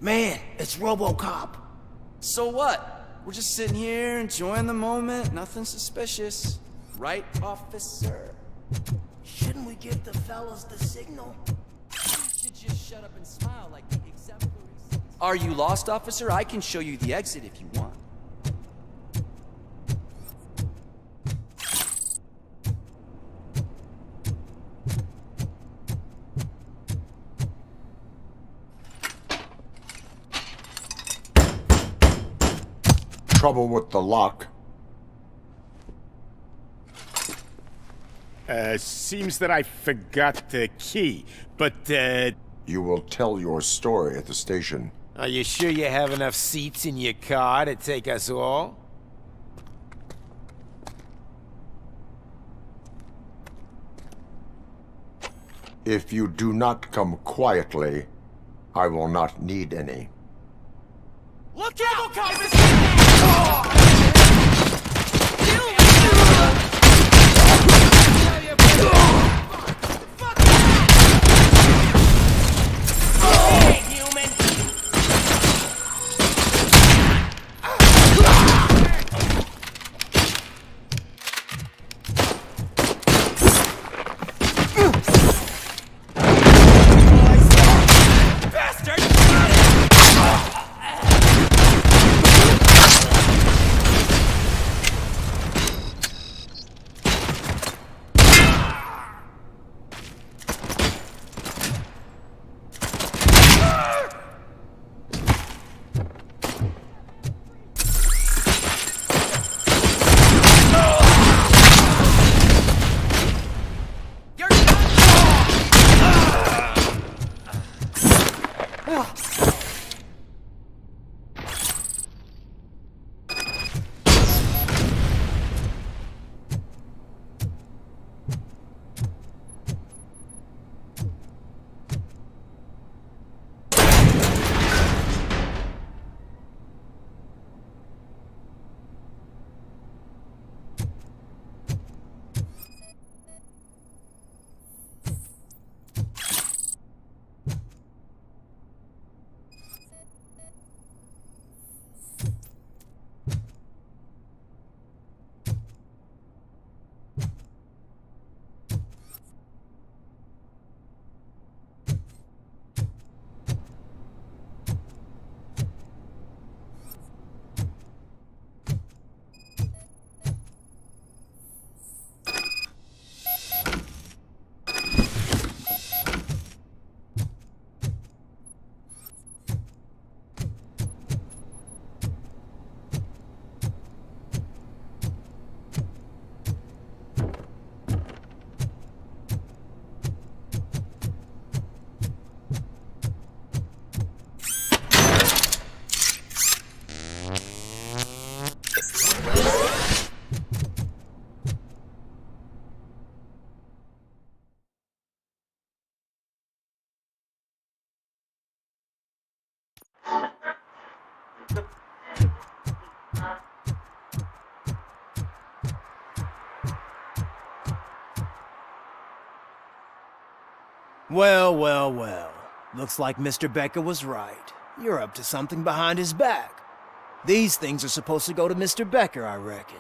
Man, it's Robocop. So what? We're just sitting here enjoying the moment. Nothing suspicious. Right, officer? Shouldn't we give the fellas the signal? You should just shut up and smile like the exemplary. Are you lost, officer? I can show you the exit if you want. Trouble with the lock. Seems that I forgot the key, but, You will tell your story at the station. Are you sure you have enough seats in your car to take us all? If you do not come quietly, I will not need any. Look out! Robocop is... Well, well, well. Looks like Mr. Becker was right. You're up to something behind his back. These things are supposed to go to Mr. Becker, I reckon.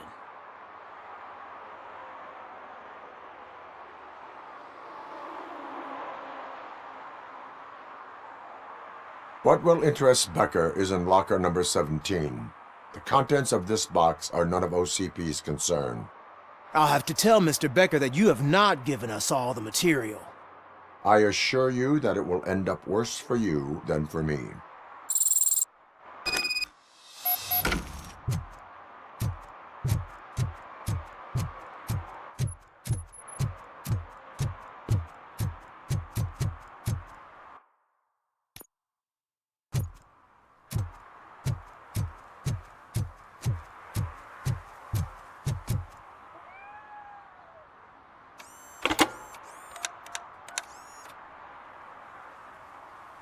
What will interest Becker is in locker number 17. The contents of this box are none of OCP's concern. I'll have to tell Mr. Becker that you have not given us all the material. I assure you that it will end up worse for you than for me.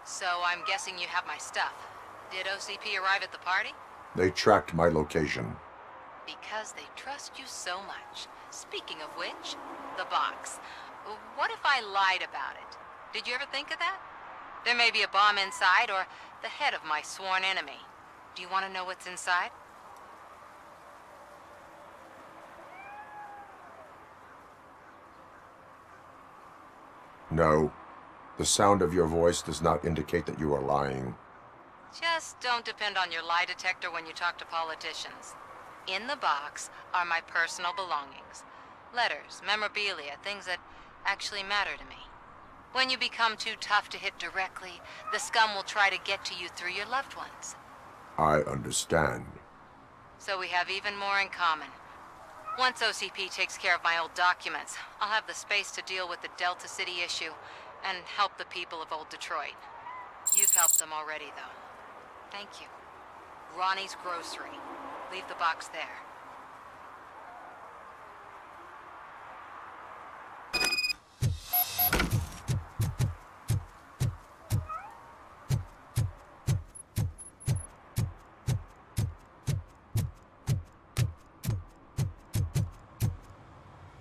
So I'm guessing you have my stuff. Did OCP arrive at the party? They tracked my location. Because they trust you so much. Speaking of which, the box. What if I lied about it? Did you ever think of that? There may be a bomb inside, or the head of my sworn enemy. Do you want to know what's inside? No. The sound of your voice does not indicate that you are lying. Just don't depend on your lie detector when you talk to politicians. In the box are my personal belongings. Letters, memorabilia, things that actually matter to me. When you become too tough to hit directly, the scum will try to get to you through your loved ones. I understand. So we have even more in common. Once OCP takes care of my old documents, I'll have the space to deal with the Delta City issue and help the people of Old Detroit. You've helped them already, though. Thank you. Ronnie's Grocery. Leave the box there.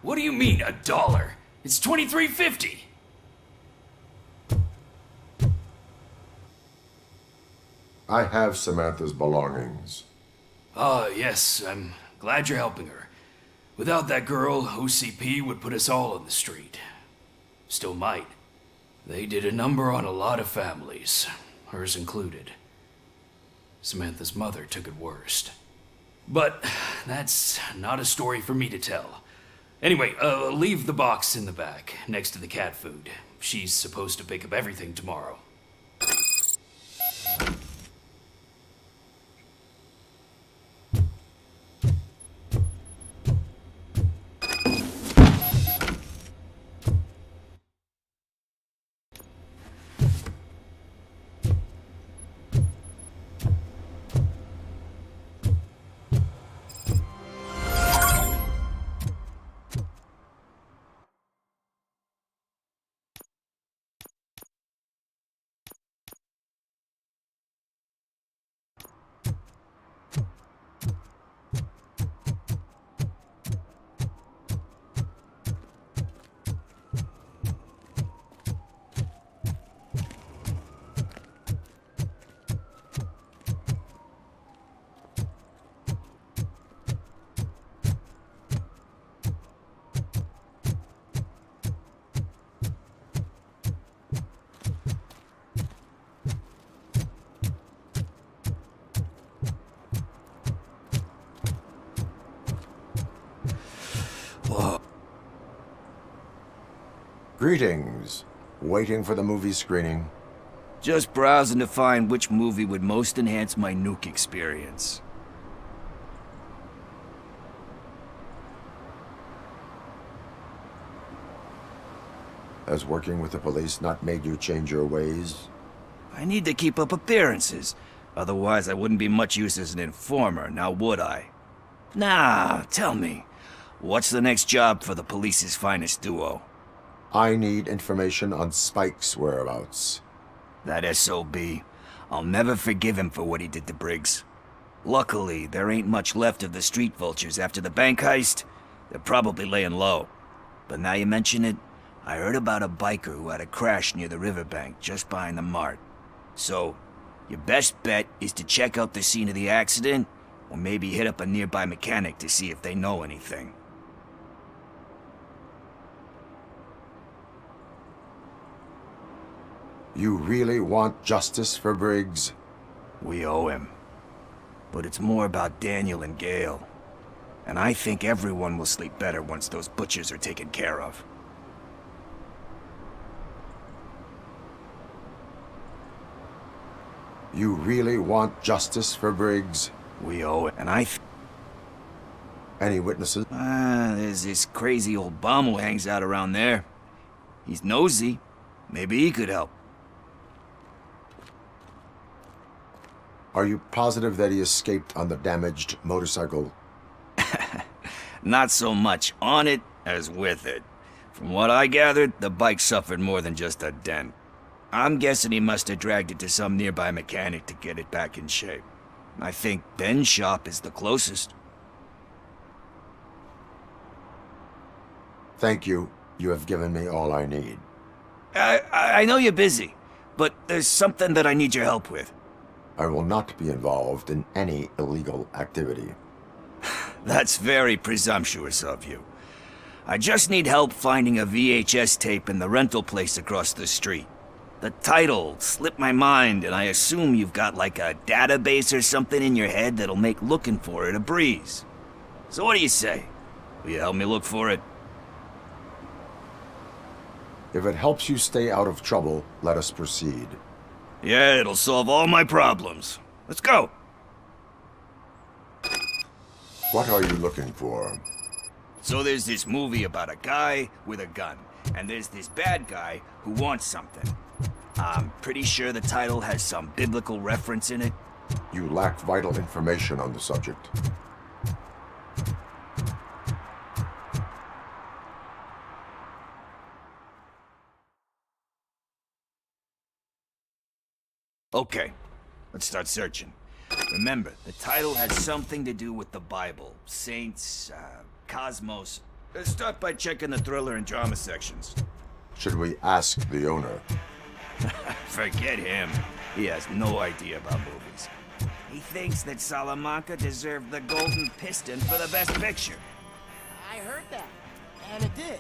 What do you mean, $1? It's $23.50. I have Samantha's belongings. Yes, I'm glad you're helping her. Without that girl, OCP would put us all on the street. Still might. They did a number on a lot of families, hers included. Samantha's mother took it worst. But that's not a story for me to tell. Anyway, leave the box in the back, next to the cat food. She's supposed to pick up everything tomorrow. Greetings. Waiting for the movie screening? Just browsing to find which movie would most enhance my nuke experience. Has working with the police not made you change your ways? I need to keep up appearances. Otherwise, I wouldn't be much use as an informer, now would I? Nah, tell me. What's the next job for the police's finest duo? I need information on Spike's whereabouts. That SOB. I'll never forgive him for what he did to Briggs. Luckily, there ain't much left of the street vultures after the bank heist. They're probably laying low. But now you mention it, I heard about a biker who had a crash near the riverbank just behind the mart. So, your best bet is to check out the scene of the accident, or maybe hit up a nearby mechanic to see if they know anything. You really want justice for Briggs? We owe him. But it's more about Daniel and Gale. And I think everyone will sleep better once those butchers are taken care of. You really want justice for Briggs? We owe it, and Any witnesses? There's this crazy old bum who hangs out around there. He's nosy. Maybe he could help. Are you positive that he escaped on the damaged motorcycle? Not so much on it as with it. From what I gathered, the bike suffered more than just a dent. I'm guessing he must have dragged it to some nearby mechanic to get it back in shape. I think Ben's shop is the closest. Thank you. You have given me all I need. I know you're busy, but there's something that I need your help with. I will not be involved in any illegal activity. That's very presumptuous of you. I just need help finding a VHS tape in the rental place across the street. The title slipped my mind, and I assume you've got like a database or something in your head that'll make looking for it a breeze. So what do you say? Will you help me look for it? If it helps you stay out of trouble, let us proceed. Yeah, it'll solve all my problems. Let's go! What are you looking for? So there's this movie about a guy with a gun, and there's this bad guy who wants something. I'm pretty sure the title has some biblical reference in it. You lack vital information on the subject. Okay, let's start searching. Remember, the title has something to do with the Bible, saints, cosmos. Let's start by checking the thriller and drama sections. Should we ask the owner? Forget him. He has no idea about movies. He thinks that Salamanca deserved the Golden Piston for the Best Picture. I heard that, and it did.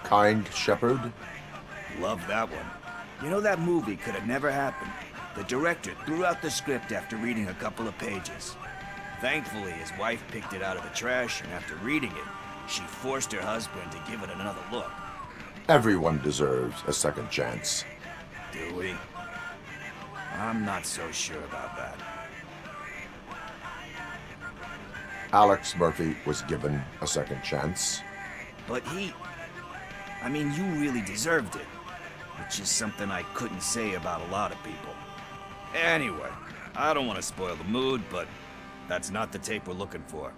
Kind Shepherd? Love that one. You know, that movie could have never happened. The director threw out the script after reading a couple of pages. Thankfully, his wife picked it out of the trash, and after reading it, she forced her husband to give it another look. Everyone deserves a second chance. Do we? I'm not so sure about that. Alex Murphy was given a second chance. But I mean, you really deserved it. Which is something I couldn't say about a lot of people. Anyway, I don't want to spoil the mood, but that's not the tape we're looking for.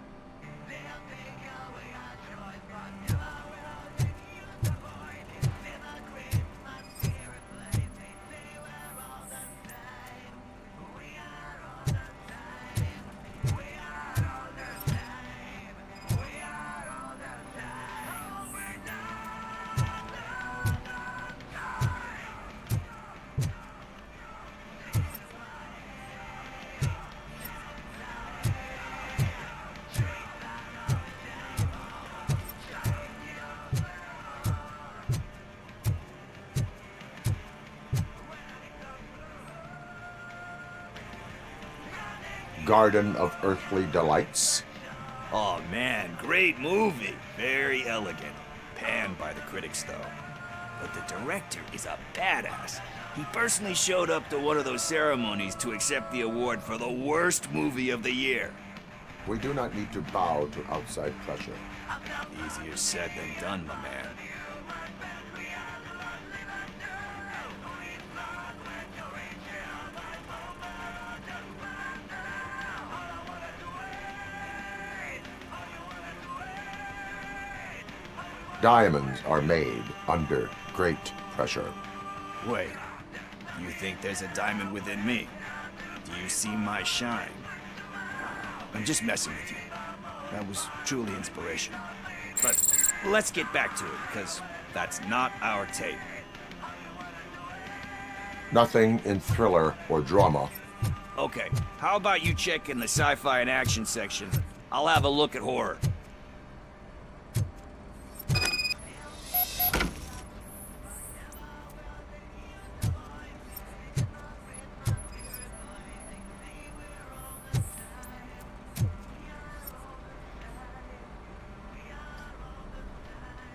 Garden of Earthly Delights? Oh man, great movie. Very elegant. Panned by the critics, though. But the director is a badass. He personally showed up to one of those ceremonies to accept the award for the worst movie of the year. We do not need to bow to outside pressure. Easier said than done, my man. Diamonds are made under great pressure. Wait, you think there's a diamond within me? Do you see my shine? I'm just messing with you. That was truly inspirational. But let's get back to it, because that's not our tape. Nothing in thriller or drama. Okay, how about you check in the sci-fi and action section? I'll have a look at horror.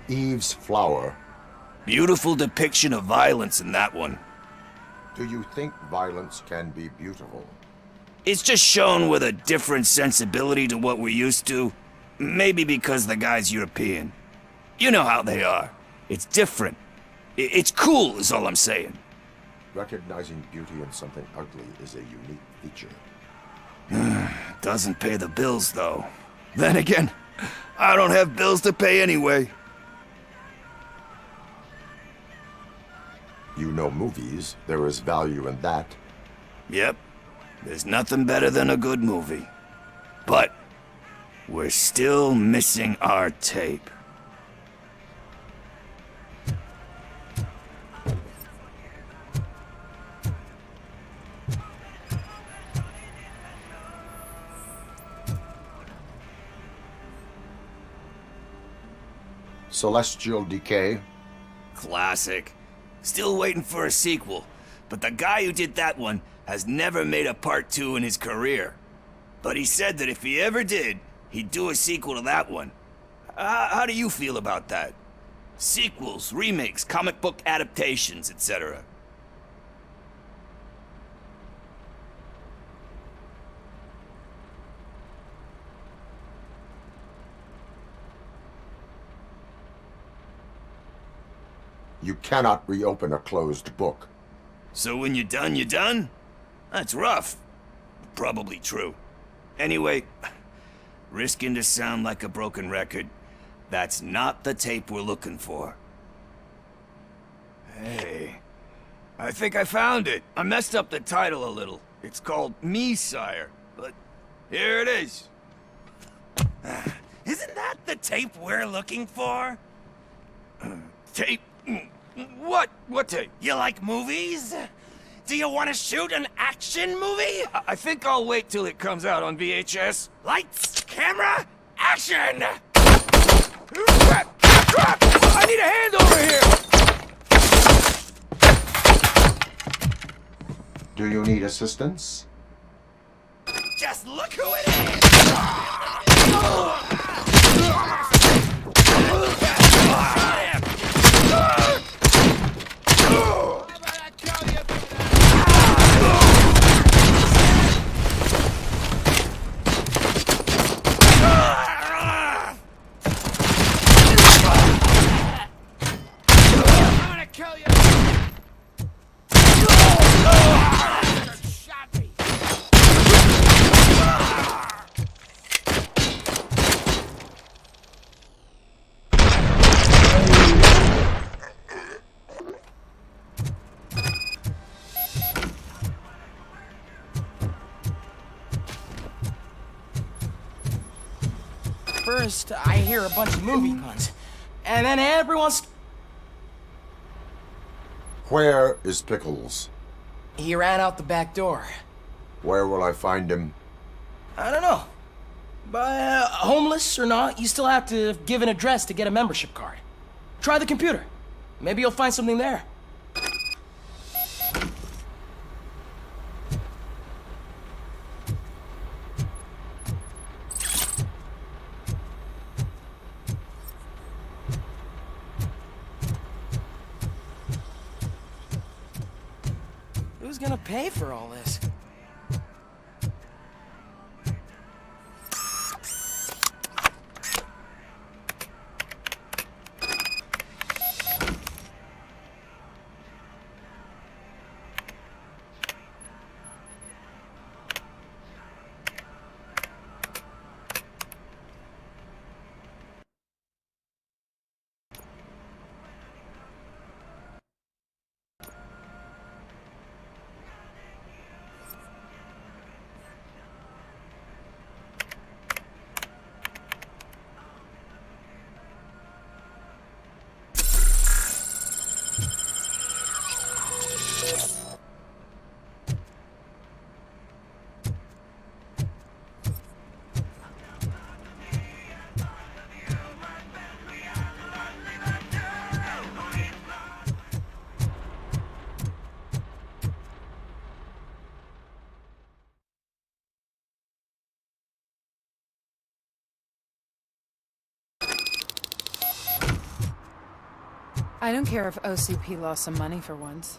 Eve's Flower. Beautiful depiction of violence in that one. Do you think violence can be beautiful? It's just shown with a different sensibility to what we're used to. Maybe because the guy's European. You know how they are. It's different. It's cool, is all I'm saying. Recognizing beauty in something ugly is a unique feature. Doesn't pay the bills, though. Then again, I don't have bills to pay anyway. You know movies. There is value in that. Yep. There's nothing better than a good movie. But we're still missing our tape. Celestial Decay. Classic. Still waiting for a sequel, but the guy who did that one has never made a part 2 in his career. But he said that if he ever did, he'd do a sequel to that one. How do you feel about that? Sequels, remakes, comic book adaptations, etc. You cannot reopen a closed book. So when you're done, you're done? That's rough. Probably true. Anyway, risking to sound like a broken record, that's not the tape we're looking for. Hey, I think I found it. I messed up the title a little. It's called Me, Sire, but here it is. Isn't that the tape we're looking for? Tape? What? What tape? You like movies? Do you want to shoot an action movie? I think I'll wait till it comes out on VHS. Lights, camera, action! Crap! Crap! I need a hand over here! Do you need assistance? Just look who it is! First, I hear a bunch of movie puns, and then everyone's... Where is Pickles? He ran out the back door. Where will I find him? I don't know. But homeless or not, you still have to give an address to get a membership card. Try the computer. Maybe you'll find something there. Who's gonna pay for all this? I don't care if OCP lost some money for once.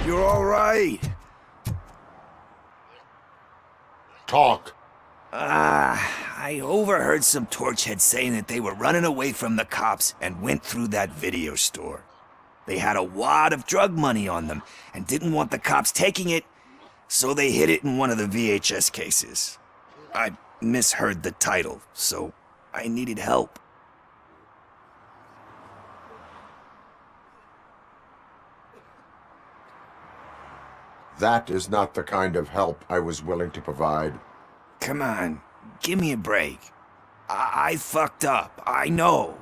You're all right. Talk. I overheard some torchheads saying that they were running away from the cops and went through that video store. They had a wad of drug money on them and didn't want the cops taking it, so they hid it in one of the VHS cases. I misheard the title, so I needed help. That is not the kind of help I was willing to provide. Come on, give me a break. I fucked up, I know.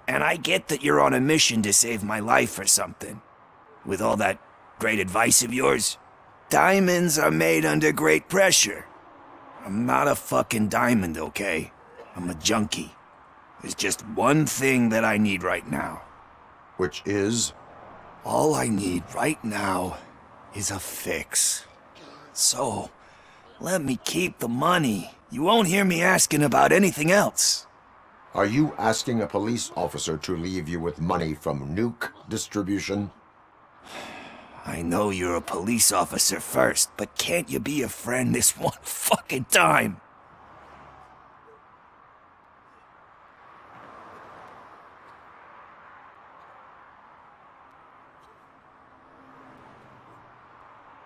And I get that you're on a mission to save my life or something. With all that great advice of yours, diamonds are made under great pressure. I'm not a fucking diamond, okay? I'm a junkie. There's just one thing that I need right now. Which is? All I need right now is a fix. So, let me keep the money. You won't hear me asking about anything else. Are you asking a police officer to leave you with money from nuke distribution? I know you're a police officer first, but can't you be a friend this one fucking time?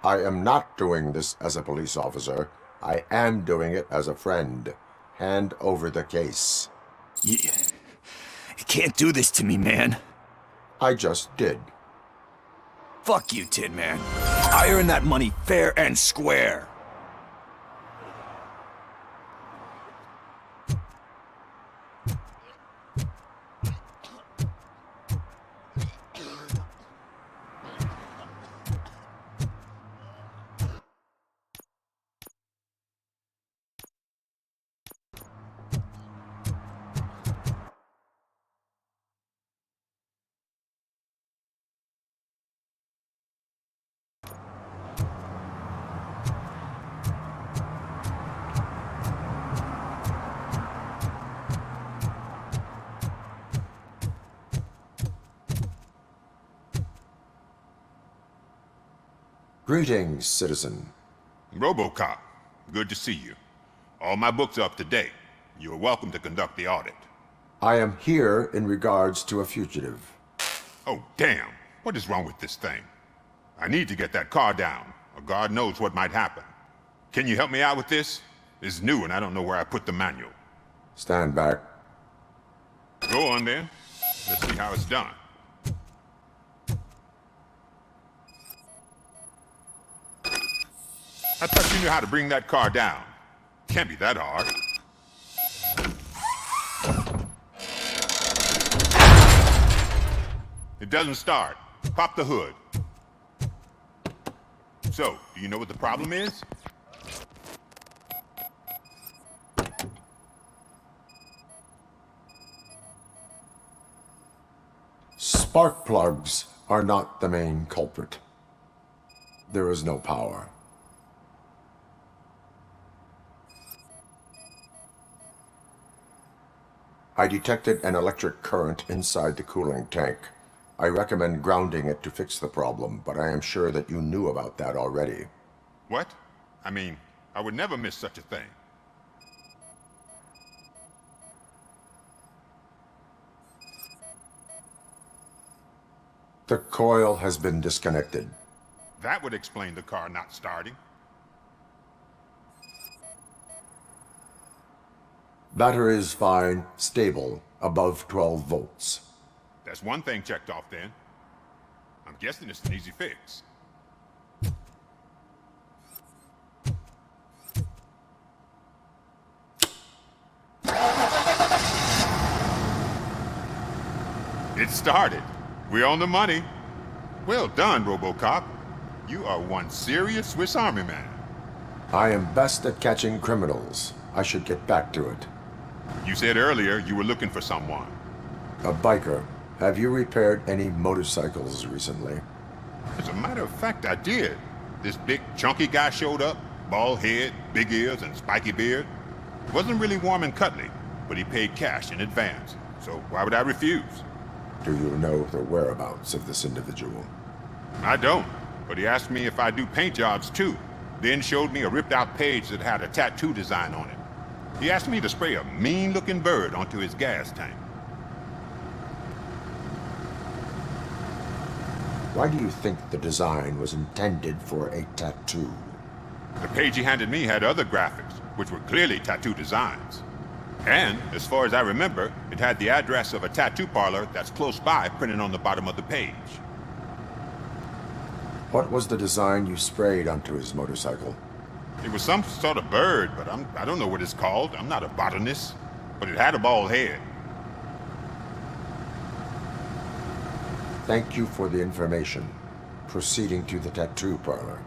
I am not doing this as a police officer. I am doing it as a friend. Hand over the case. You can't do this to me, man. I just did. Fuck you, Tin Man. I earned that money fair and square. Greetings, citizen. Robocop, good to see you. All my books are up to date. You are welcome to conduct the audit. I am here in regards to a fugitive. Oh, damn. What is wrong with this thing? I need to get that car down, or God knows what might happen. Can you help me out with this? It's new and I don't know where I put the manual. Stand back. Go on then. Let's see how it's done. I thought you knew how to bring that car down. Can't be that hard. It doesn't start. Pop the hood. So, do you know what the problem is? Spark plugs are not the main culprit. There is no power. I detected an electric current inside the cooling tank. I recommend grounding it to fix the problem, but I am sure that you knew about that already. What? I mean, I would never miss such a thing. The coil has been disconnected. That would explain the car not starting. Battery is fine, stable, above 12 volts. That's one thing checked off then. I'm guessing it's an easy fix. It started. We're on the money. Well done, Robocop. You are one serious Swiss Army man. I am best at catching criminals. I should get back to it. You said earlier you were looking for someone. A biker. Have you repaired any motorcycles recently? As a matter of fact, I did. This big, chunky guy showed up. Bald head, big ears, and spiky beard. Wasn't really warm and cuddly, but he paid cash in advance. So why would I refuse? Do you know the whereabouts of this individual? I don't, but he asked me if I do paint jobs too. Then showed me a ripped-out page that had a tattoo design on it. He asked me to spray a mean-looking bird onto his gas tank. Why do you think the design was intended for a tattoo? The page he handed me had other graphics, which were clearly tattoo designs. And, as far as I remember, it had the address of a tattoo parlor that's close by printed on the bottom of the page. What was the design you sprayed onto his motorcycle? It was some sort of bird, but I don't know what it's called. I'm not a botanist. But it had a bald head. Thank you for the information. Proceeding to the tattoo parlor.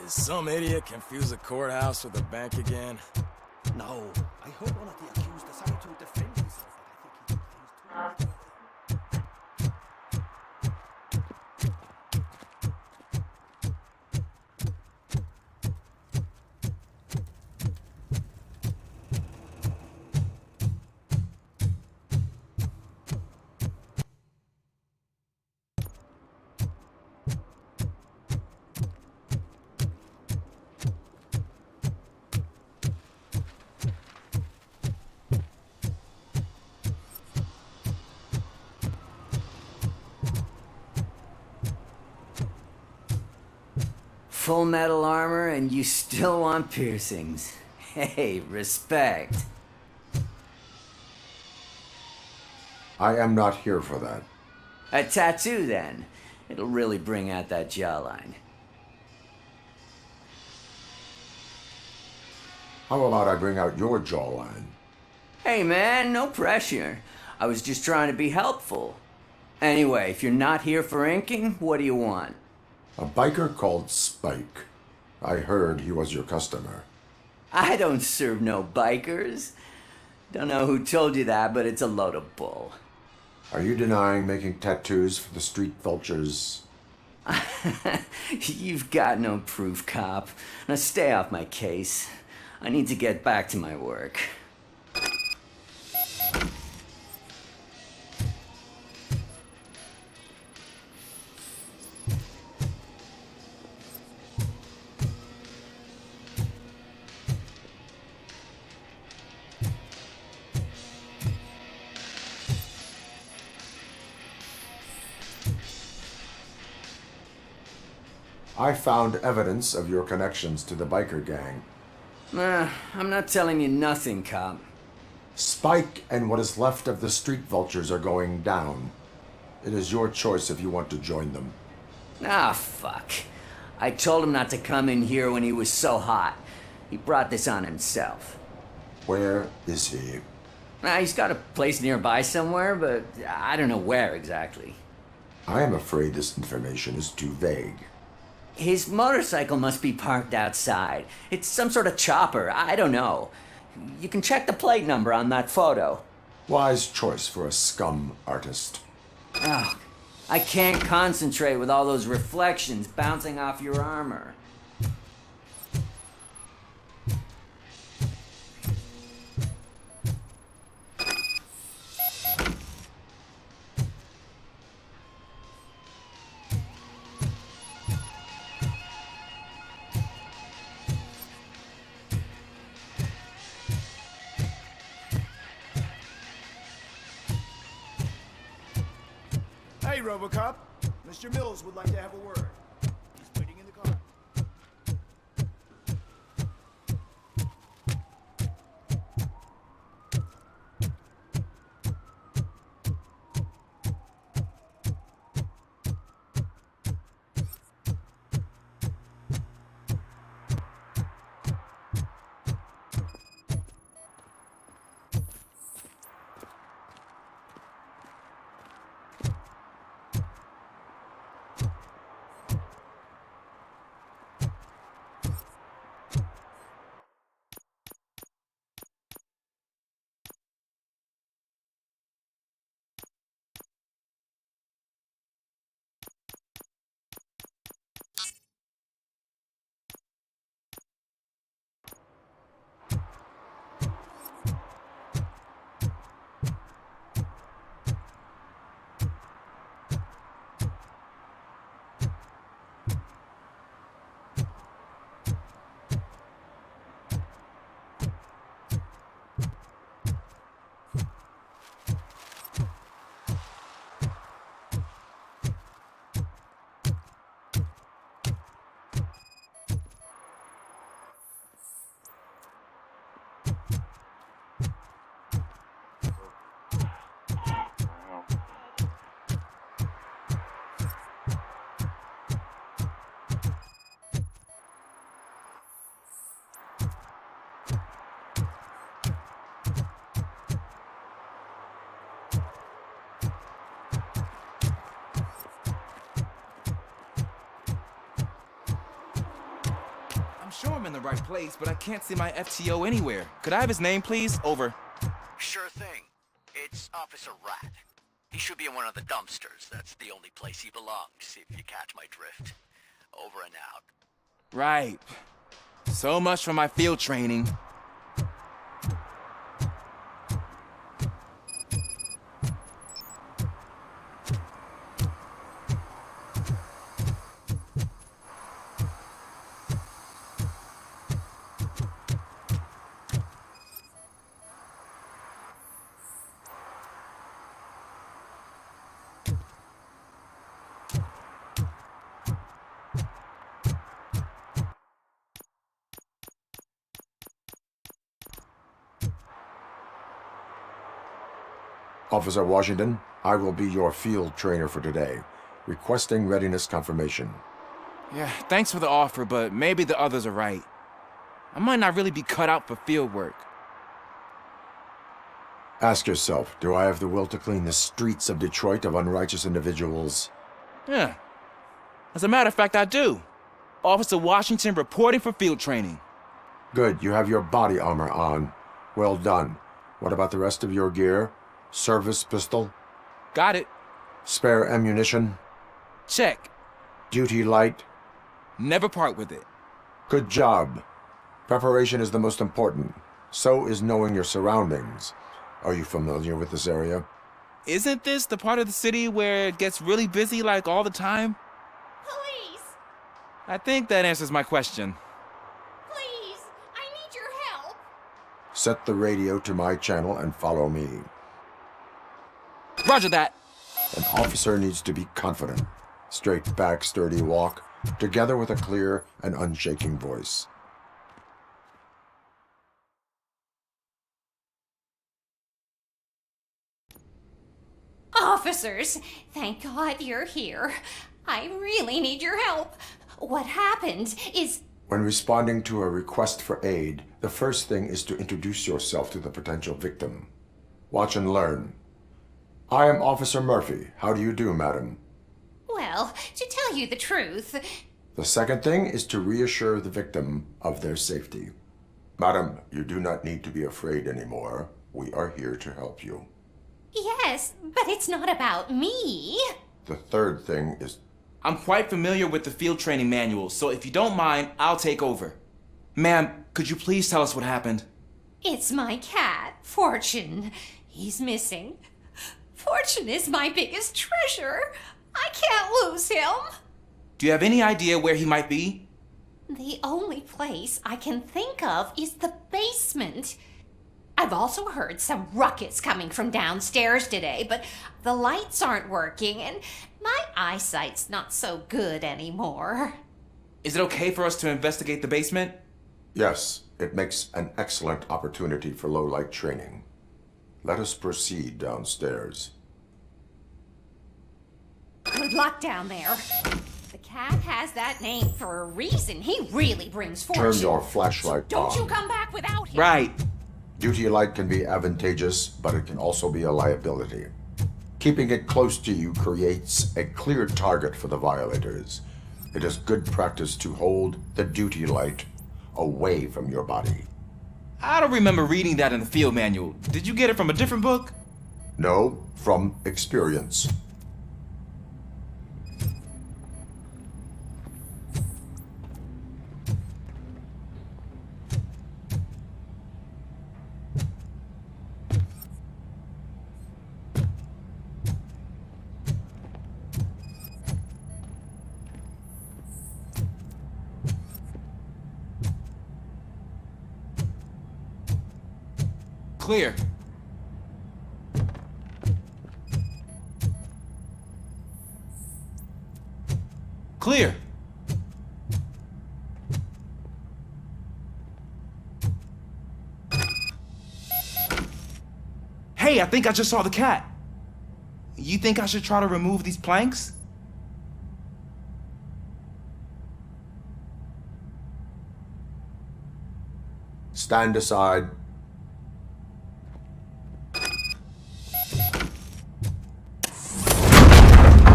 Did some idiot confuse the courthouse with a bank again? No, I heard one of the accused decided to defend himself, but I think he confused too. Full metal armor and you still want piercings. Hey, respect. I am not here for that. A tattoo, then. It'll really bring out that jawline. How about I bring out your jawline? Hey man, no pressure. I was just trying to be helpful. Anyway, if you're not here for inking, what do you want? A biker called Spike. I heard he was your customer. I don't serve no bikers. Don't know who told you that, but it's a load of bull. Are you denying making tattoos for the street vultures? You've got no proof, cop. Now stay off my case. I need to get back to my work. I found evidence of your connections to the biker gang. I'm not telling you nothing, cop. Spike and what is left of the street vultures are going down. It is your choice if you want to join them. Ah, fuck. I told him not to come in here when he was so hot. He brought this on himself. Where is he? He's got a place nearby somewhere, but I don't know where exactly. I am afraid this information is too vague. His motorcycle must be parked outside. It's some sort of chopper. I don't know. You can check the plate number on that photo. Wise choice for a scum artist. Oh, I can't concentrate with all those reflections bouncing off your armor. Hey, Robocop. Mr. Mills would like to have a word. He's waiting in the car. I'm sure I'm in the right place, but I can't see my FTO anywhere. Could I have his name, please? Over. Sure thing. It's Officer Rat. He should be in one of the dumpsters. That's the only place he belongs, if you catch my drift. Over and out. Right. So much for my field training. Officer Washington, I will be your field trainer for today. Requesting readiness confirmation. Yeah, thanks for the offer, but maybe the others are right. I might not really be cut out for field work. Ask yourself, do I have the will to clean the streets of Detroit of unrighteous individuals? Yeah. As a matter of fact, I do. Officer Washington reporting for field training. Good, you have your body armor on. Well done. What about the rest of your gear? Service pistol? Got it. Spare ammunition? Check. Duty light? Never part with it. Good job. Preparation is the most important. So is knowing your surroundings. Are you familiar with this area? Isn't this the part of the city where it gets really busy like all the time? Police! I think that answers my question. Please! I need your help! Set the radio to my channel and follow me. Roger that. An officer needs to be confident. Straight back, sturdy walk, together with a clear and unshaking voice. Officers, thank God you're here. I really need your help. What happened is... When responding to a request for aid, the first thing is to introduce yourself to the potential victim. Watch and learn. I am Officer Murphy. How do you do, madam? Well, to tell you the truth... The second thing is to reassure the victim of their safety. Madam, you do not need to be afraid anymore. We are here to help you. Yes, but it's not about me. The third thing is... I'm quite familiar with the field training manual, so if you don't mind, I'll take over. Ma'am, could you please tell us what happened? It's my cat, Fortune. He's missing. Fortune is my biggest treasure. I can't lose him. Do you have any idea where he might be? The only place I can think of is the basement. I've also heard some ruckus coming from downstairs today, but the lights aren't working and my eyesight's not so good anymore. Is it okay for us to investigate the basement? Yes, it makes an excellent opportunity for low-light training. Let us proceed downstairs. Good luck down there. The cat has that name for a reason. He really brings fortune. Turn your flashlight Don't on. you come back without him. Right. Duty light can be advantageous, but it can also be a liability. Keeping it close to you creates a clear target for the violators. It is good practice to hold the duty light away from your body. I don't remember reading that in the field manual. Did you get it from a different book? No, from experience. Clear. Clear. Hey, I think I just saw the cat. You think I should try to remove these planks? Stand aside.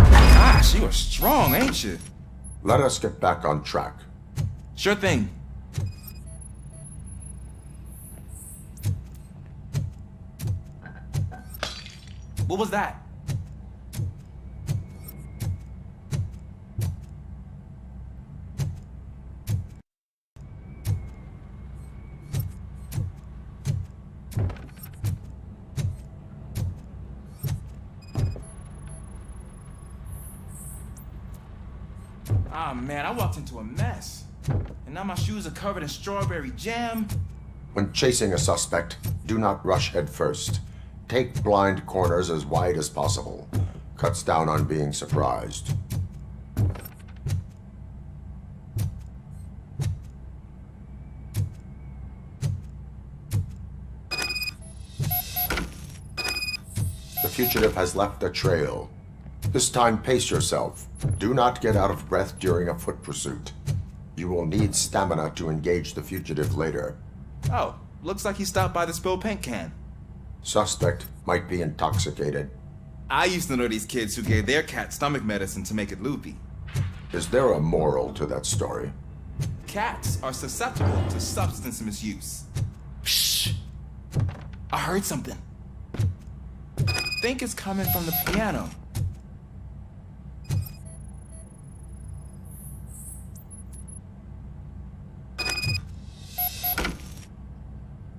Gosh, you are strong, ain't you? Let us get back on track. Sure thing. What was that? Ah, man, I walked into a mess. And now my shoes are covered in strawberry jam. When chasing a suspect, do not rush head first. Take blind corners as wide as possible. Cuts down on being surprised. The fugitive has left a trail. This time pace yourself. Do not get out of breath during a foot pursuit. You will need stamina to engage the fugitive later. Oh, looks like he stopped by the spilled paint can. Suspect might be intoxicated. I used to know these kids who gave their cat stomach medicine to make it loopy. Is there a moral to that story? Cats are susceptible to substance misuse. Shh! I heard something. I think it's coming from the piano.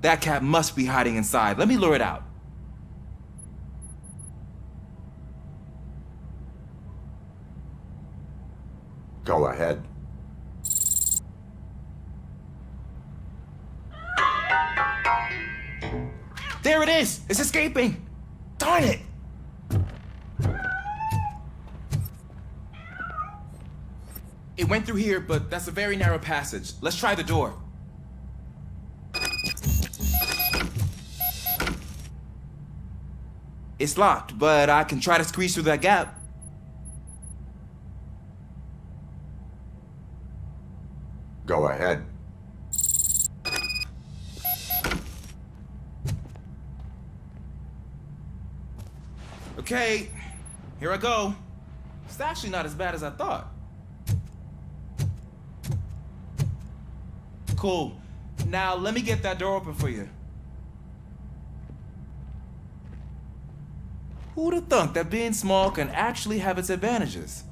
That cat must be hiding inside. Let me lure it out. Go ahead. There it is! It's escaping! Darn it! It went through here, but that's a very narrow passage. Let's try the door. It's locked, but I can try to squeeze through that gap. Go ahead. Okay, here I go. It's actually not as bad as I thought. Cool. Now let me get that door open for you. Who'd have thunk that being small can actually have its advantages?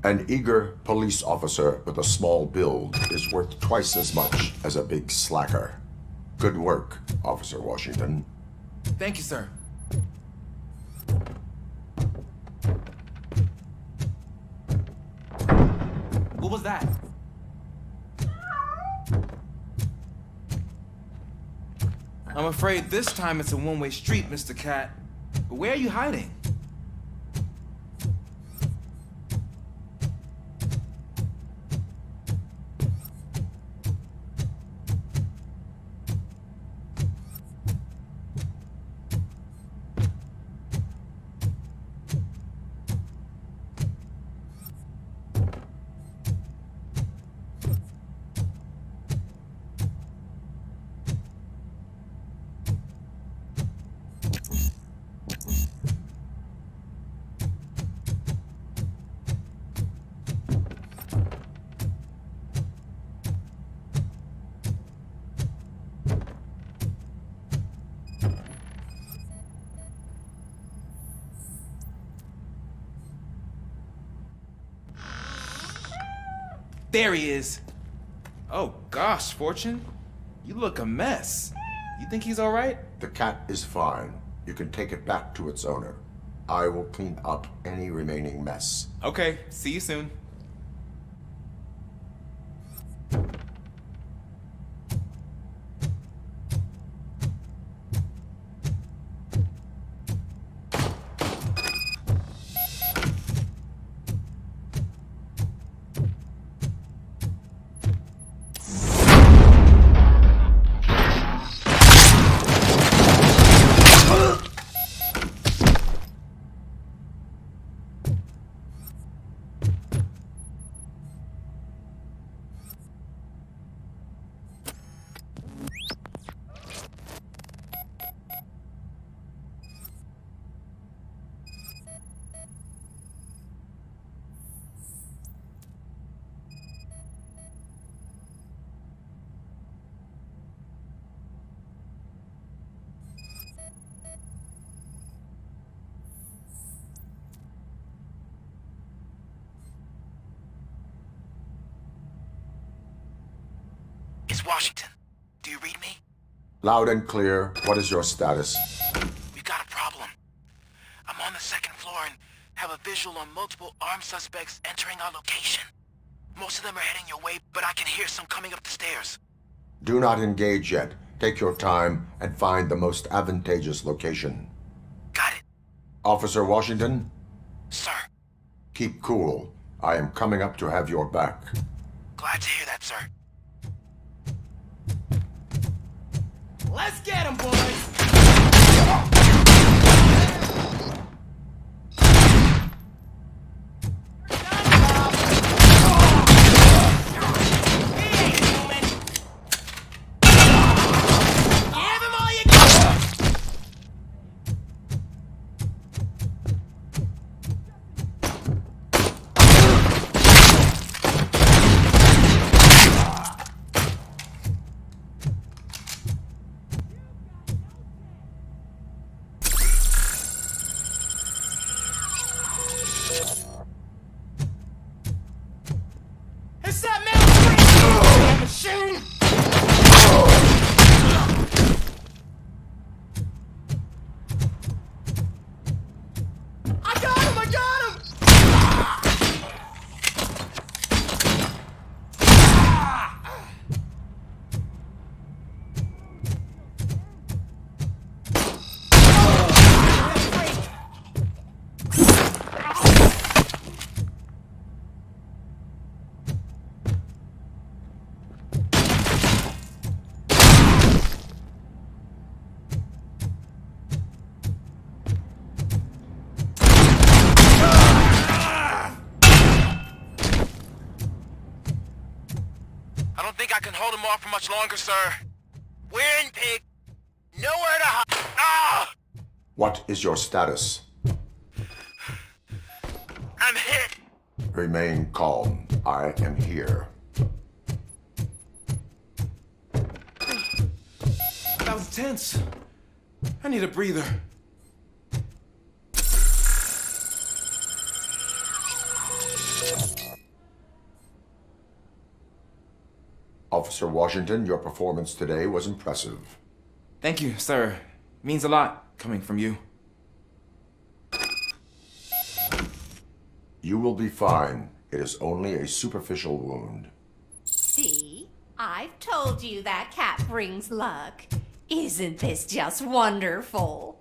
An eager police officer with a small build is worth twice as much as a big slacker. Good work, Officer Washington. Thank you, sir. What was that? I'm afraid this time it's a one-way street, Mr. Cat. But where are you hiding? There he is. Oh gosh, Fortune. You look a mess. You think he's all right? The cat is fine. You can take it back to its owner. I will clean up any remaining mess. Okay, see you soon. It's Washington. Do you read me? Loud and clear. What is your status? We've got a problem. I'm on the second floor and have a visual on multiple armed suspects entering our location. Most of them are heading your way, but I can hear some coming up the stairs. Do not engage yet. Take your time and find the most advantageous location. Got it. Officer Washington? Sir. Keep cool. I am coming up to have your back. Glad to hear that, sir. Let's get him, boys! set, man! Machine! I got him! I got him! I don't think I can hold him off for much longer, sir. We're in, pig. Nowhere to hide. Ah! What is your status? I'm hit. Remain calm. I am here. That was tense. I need a breather. Officer Washington, your performance today was impressive. Thank you, sir. Means a lot coming from you. You will be fine. It is only a superficial wound. See? I've told you that cat brings luck. Isn't this just wonderful?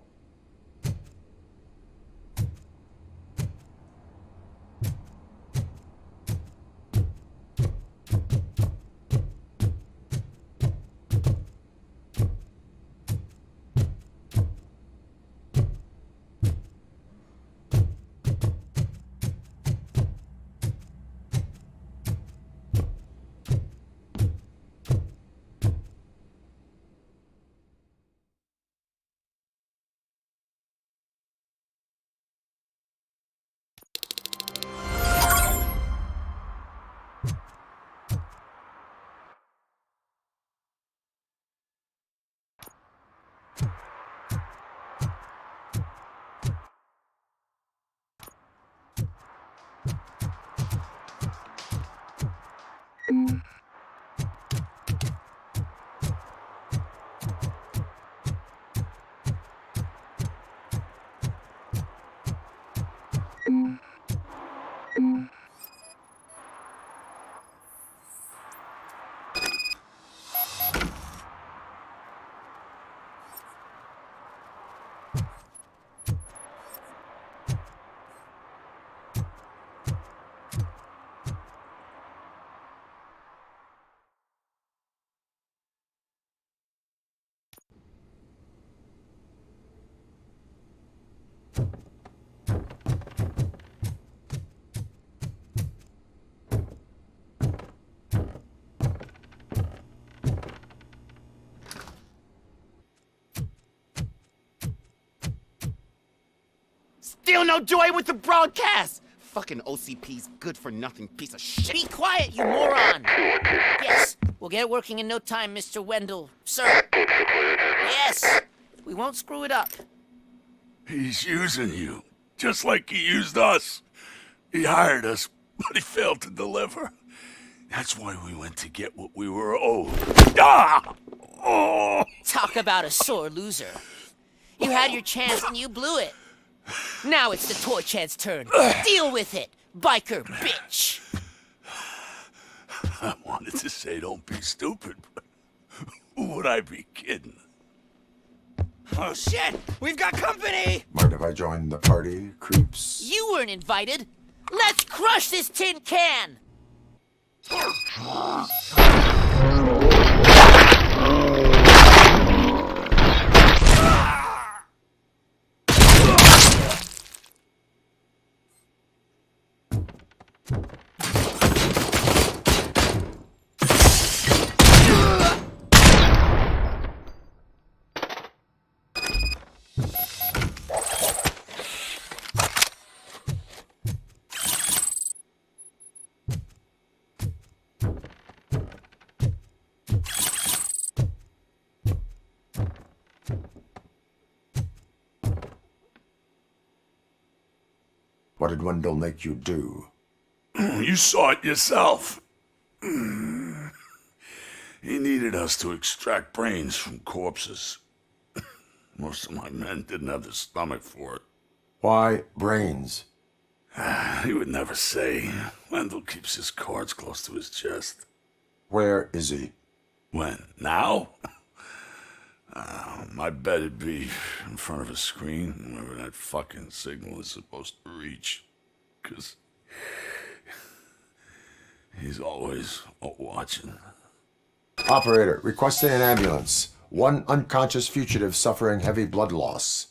Still no joy with the broadcast! Fucking OCP's good-for-nothing piece of shit. Be quiet, you moron! Yes, we'll get it working in no time, Mr. Wendell. Sir. Yes, we won't screw it up. He's using you, just like he used us. He hired us, but he failed to deliver. That's why we went to get what we were owed. Ah! Oh! Talk about a sore loser. You had your chance and you blew it. Now it's the toy chance turn. Deal with it, biker bitch. I wanted to say don't be stupid, but who would I be kidding? Oh shit! We've got company! Mind if I join the party, creeps? You weren't invited. Let's crush this tin can! What did Wendell make you do? You saw it yourself. He needed us to extract brains from corpses. Most of my men didn't have the stomach for it. Why brains? He would never say. Wendell keeps his cards close to his chest. Where is he? When? Now? I bet it'd be in front of a screen, wherever that fucking signal is supposed to reach. 'Cause he's always watching. Operator, requesting an ambulance. One unconscious fugitive suffering heavy blood loss.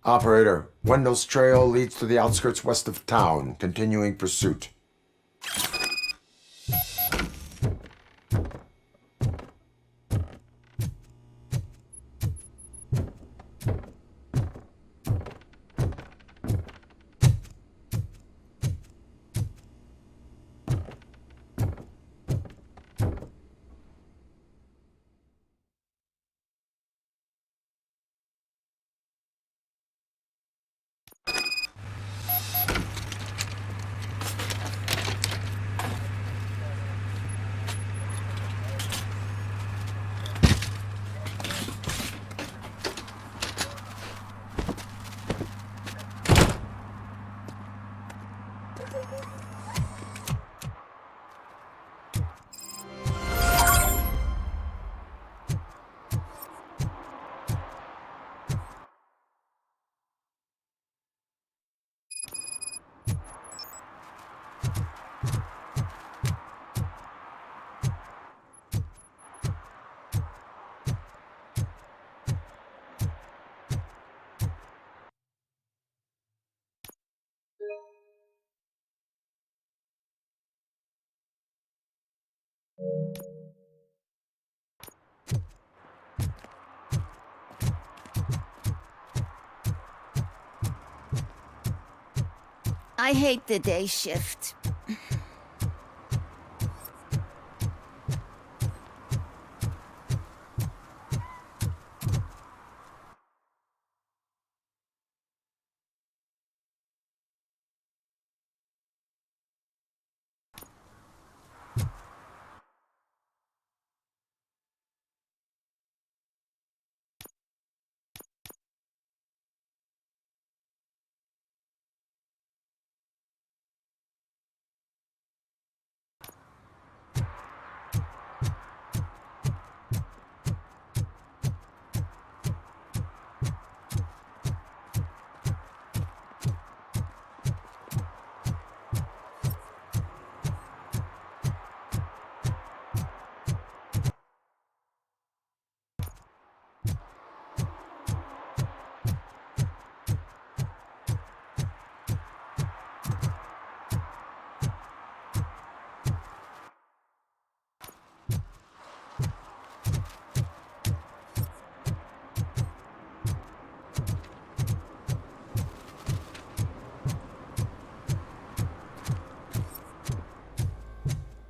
Operator, Wendell's trail leads to the outskirts west of town, continuing pursuit. I hate the day shift.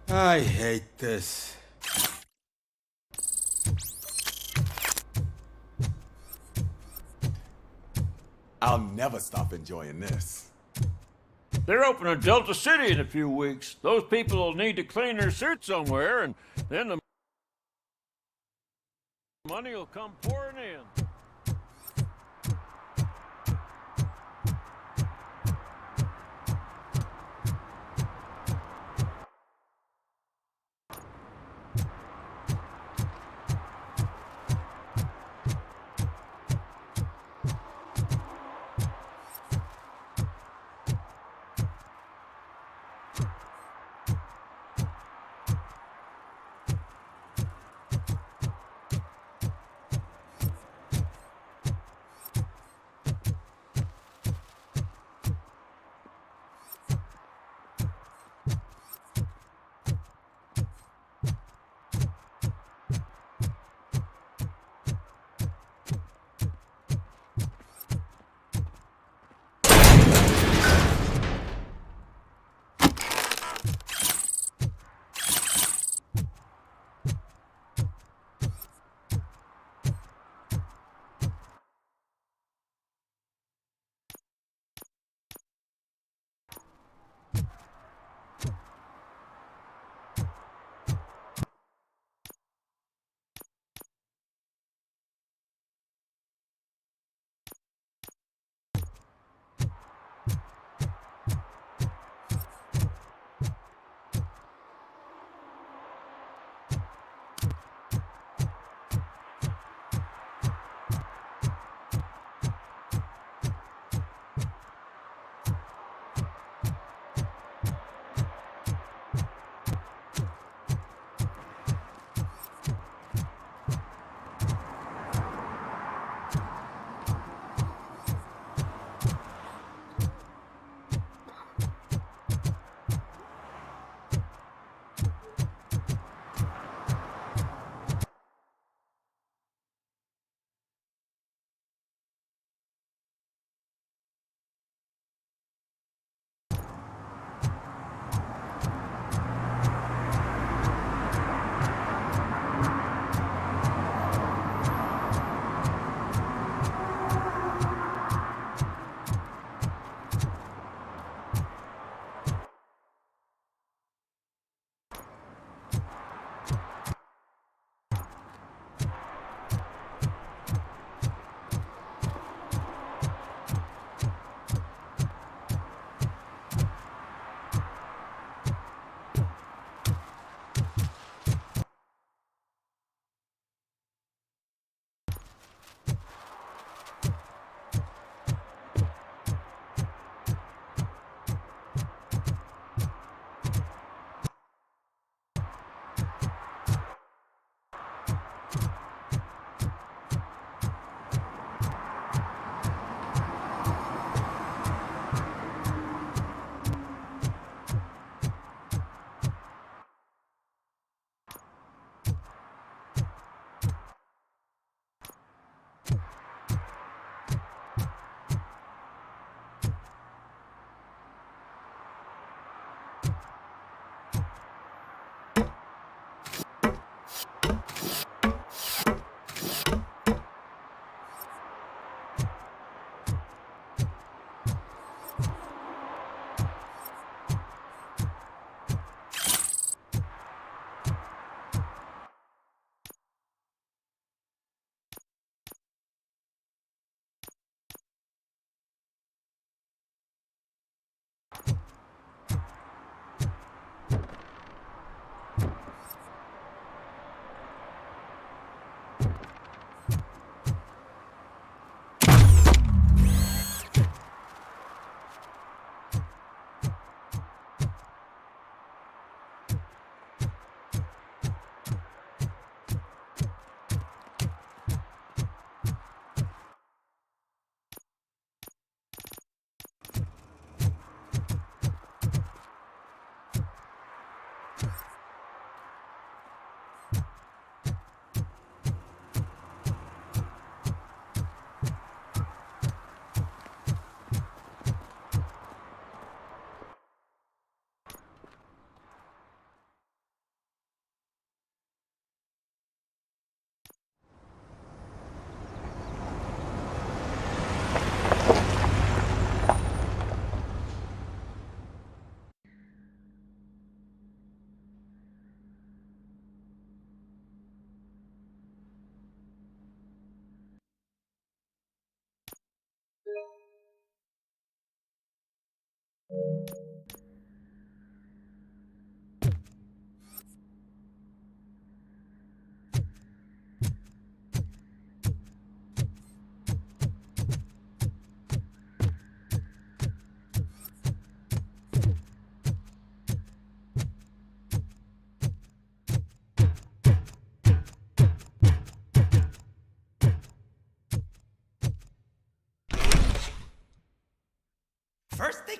I hate this. I'll never stop enjoying this. They're opening Delta City in a few weeks. Those people will need to clean their suits somewhere, and then the money will come pouring in.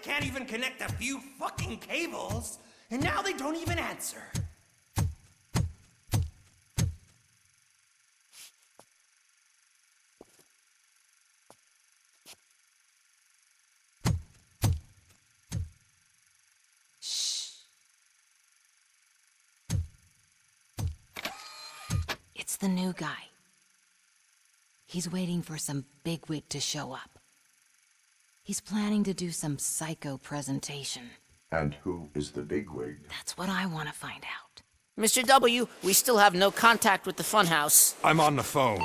can't even connect a few fucking cables, and now they don't even answer. It's the new guy. He's waiting for some bigwig to show up. He's planning to do some psycho presentation. And who is the bigwig? That's what I want to find out. Mr. W, we still have no contact with the funhouse. I'm on the phone.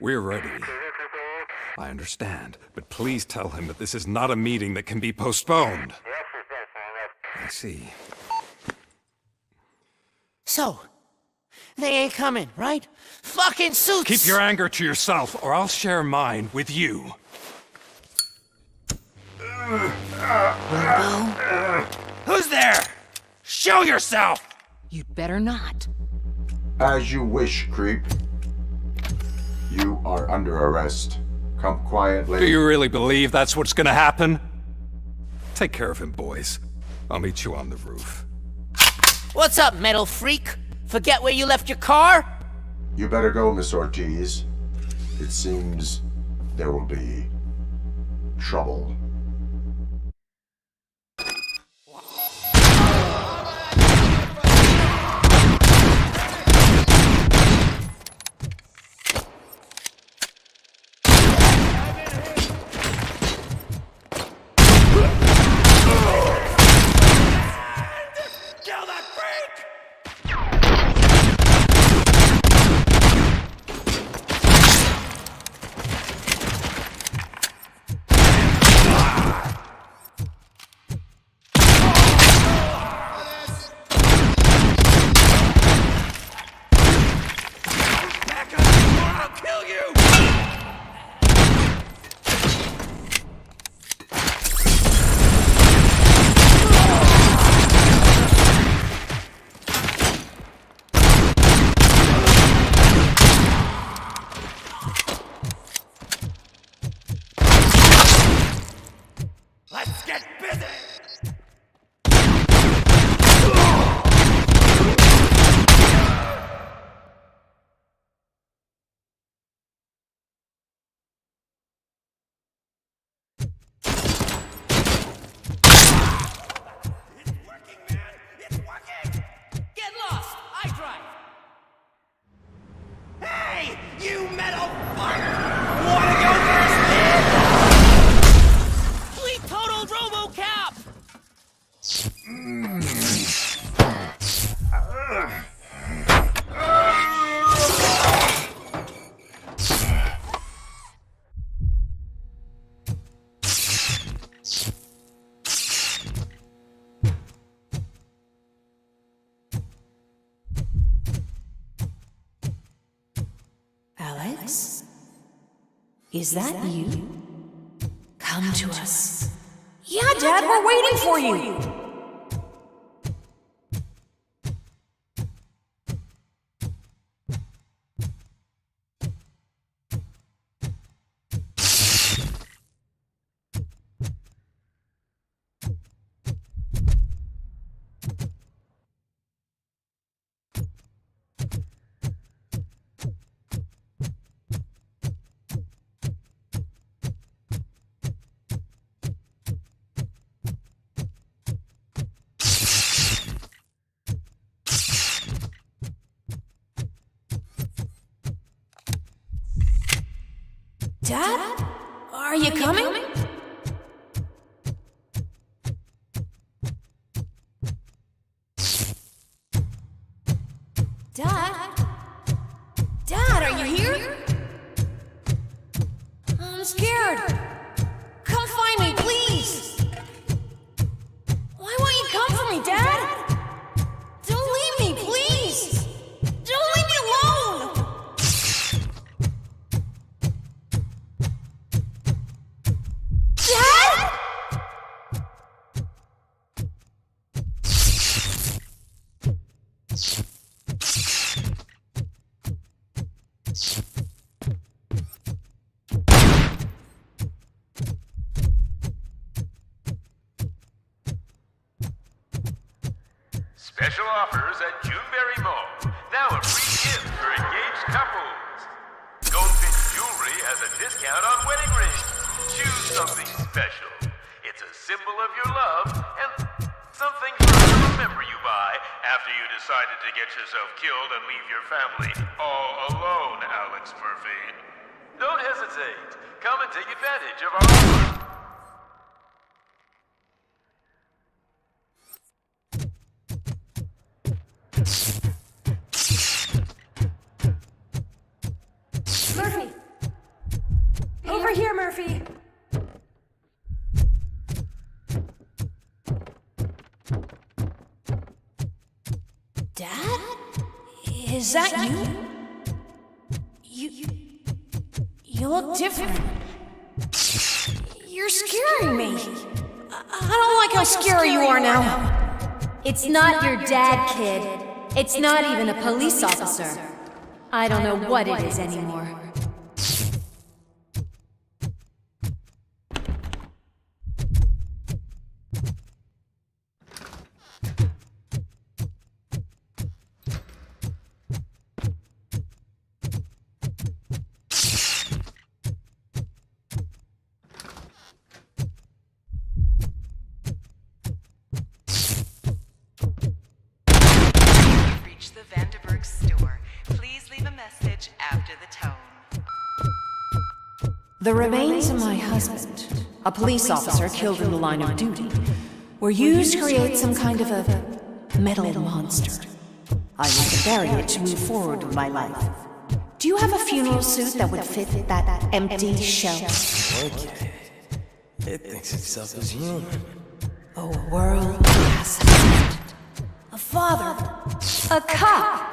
We're ready. I understand, but please tell him that this is not a meeting that can be postponed. I see. So, they ain't coming, right? Fucking suits! Keep your anger to yourself, or I'll share mine with you. Who's there? Show yourself! You'd better not. As you wish, creep. You are under arrest. Come quietly. Do you really believe that's what's gonna happen? Take care of him, boys. I'll meet you on the roof. What's up, metal freak? Forget where you left your car? You better go, Miss Ortiz. It seems there will be trouble. You metal fuck! Wanna go first, man? Fleet total Robocop! Alex? Is that you? Come to us. Yeah, Dad, we're waiting for you. Dad? Are you coming? Dad? Dad, are you here? I'm scared. Come find me, please. Why won't you come for me, Dad? Don't leave me, please. Don't leave me alone. Dad? Special offers at Juneberry Mall. Now a free gift for engaged couples. Goldfinch Jewelry has a discount on wedding rings. Choose something special. It's a symbol of your love and something for us to remember you by after you decided to get yourself killed and leave your family all alone, Alex Murphy. Don't hesitate. Come and take advantage of our offer. Murphy! Over here, Murphy! Dad? Is that you? You look different. You're scaring me. I don't like how scary you are now. It's not your dad, kid. It's not even a police officer. I don't know what it is anymore. Reach the Vanderburg store. Please leave a message after the tone. The remains of my husband, a police officer killed in the line of duty, were used to create some kind of a metal monster. I want to bury it to move forward with my life. Do you have a funeral suit that would fit that empty shell? Okay. It thinks itself as human. A world past. A father. A cop.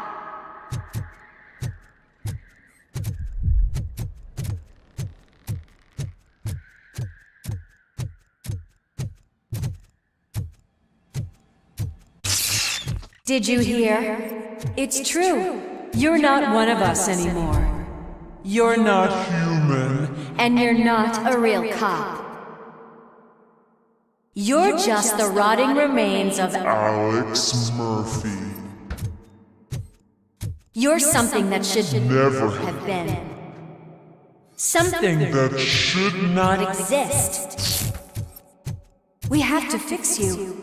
Did you hear? It's true. You're not one of us anymore. You're not human. And you're not a real cop. You're just the rotting remains of Alex Murphy. You're something that should Never have been. Something that should not exist. We have to fix you.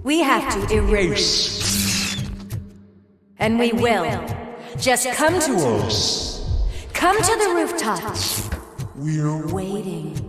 We have to erase. And we will. Just come to us. Come to the rooftop. We're waiting.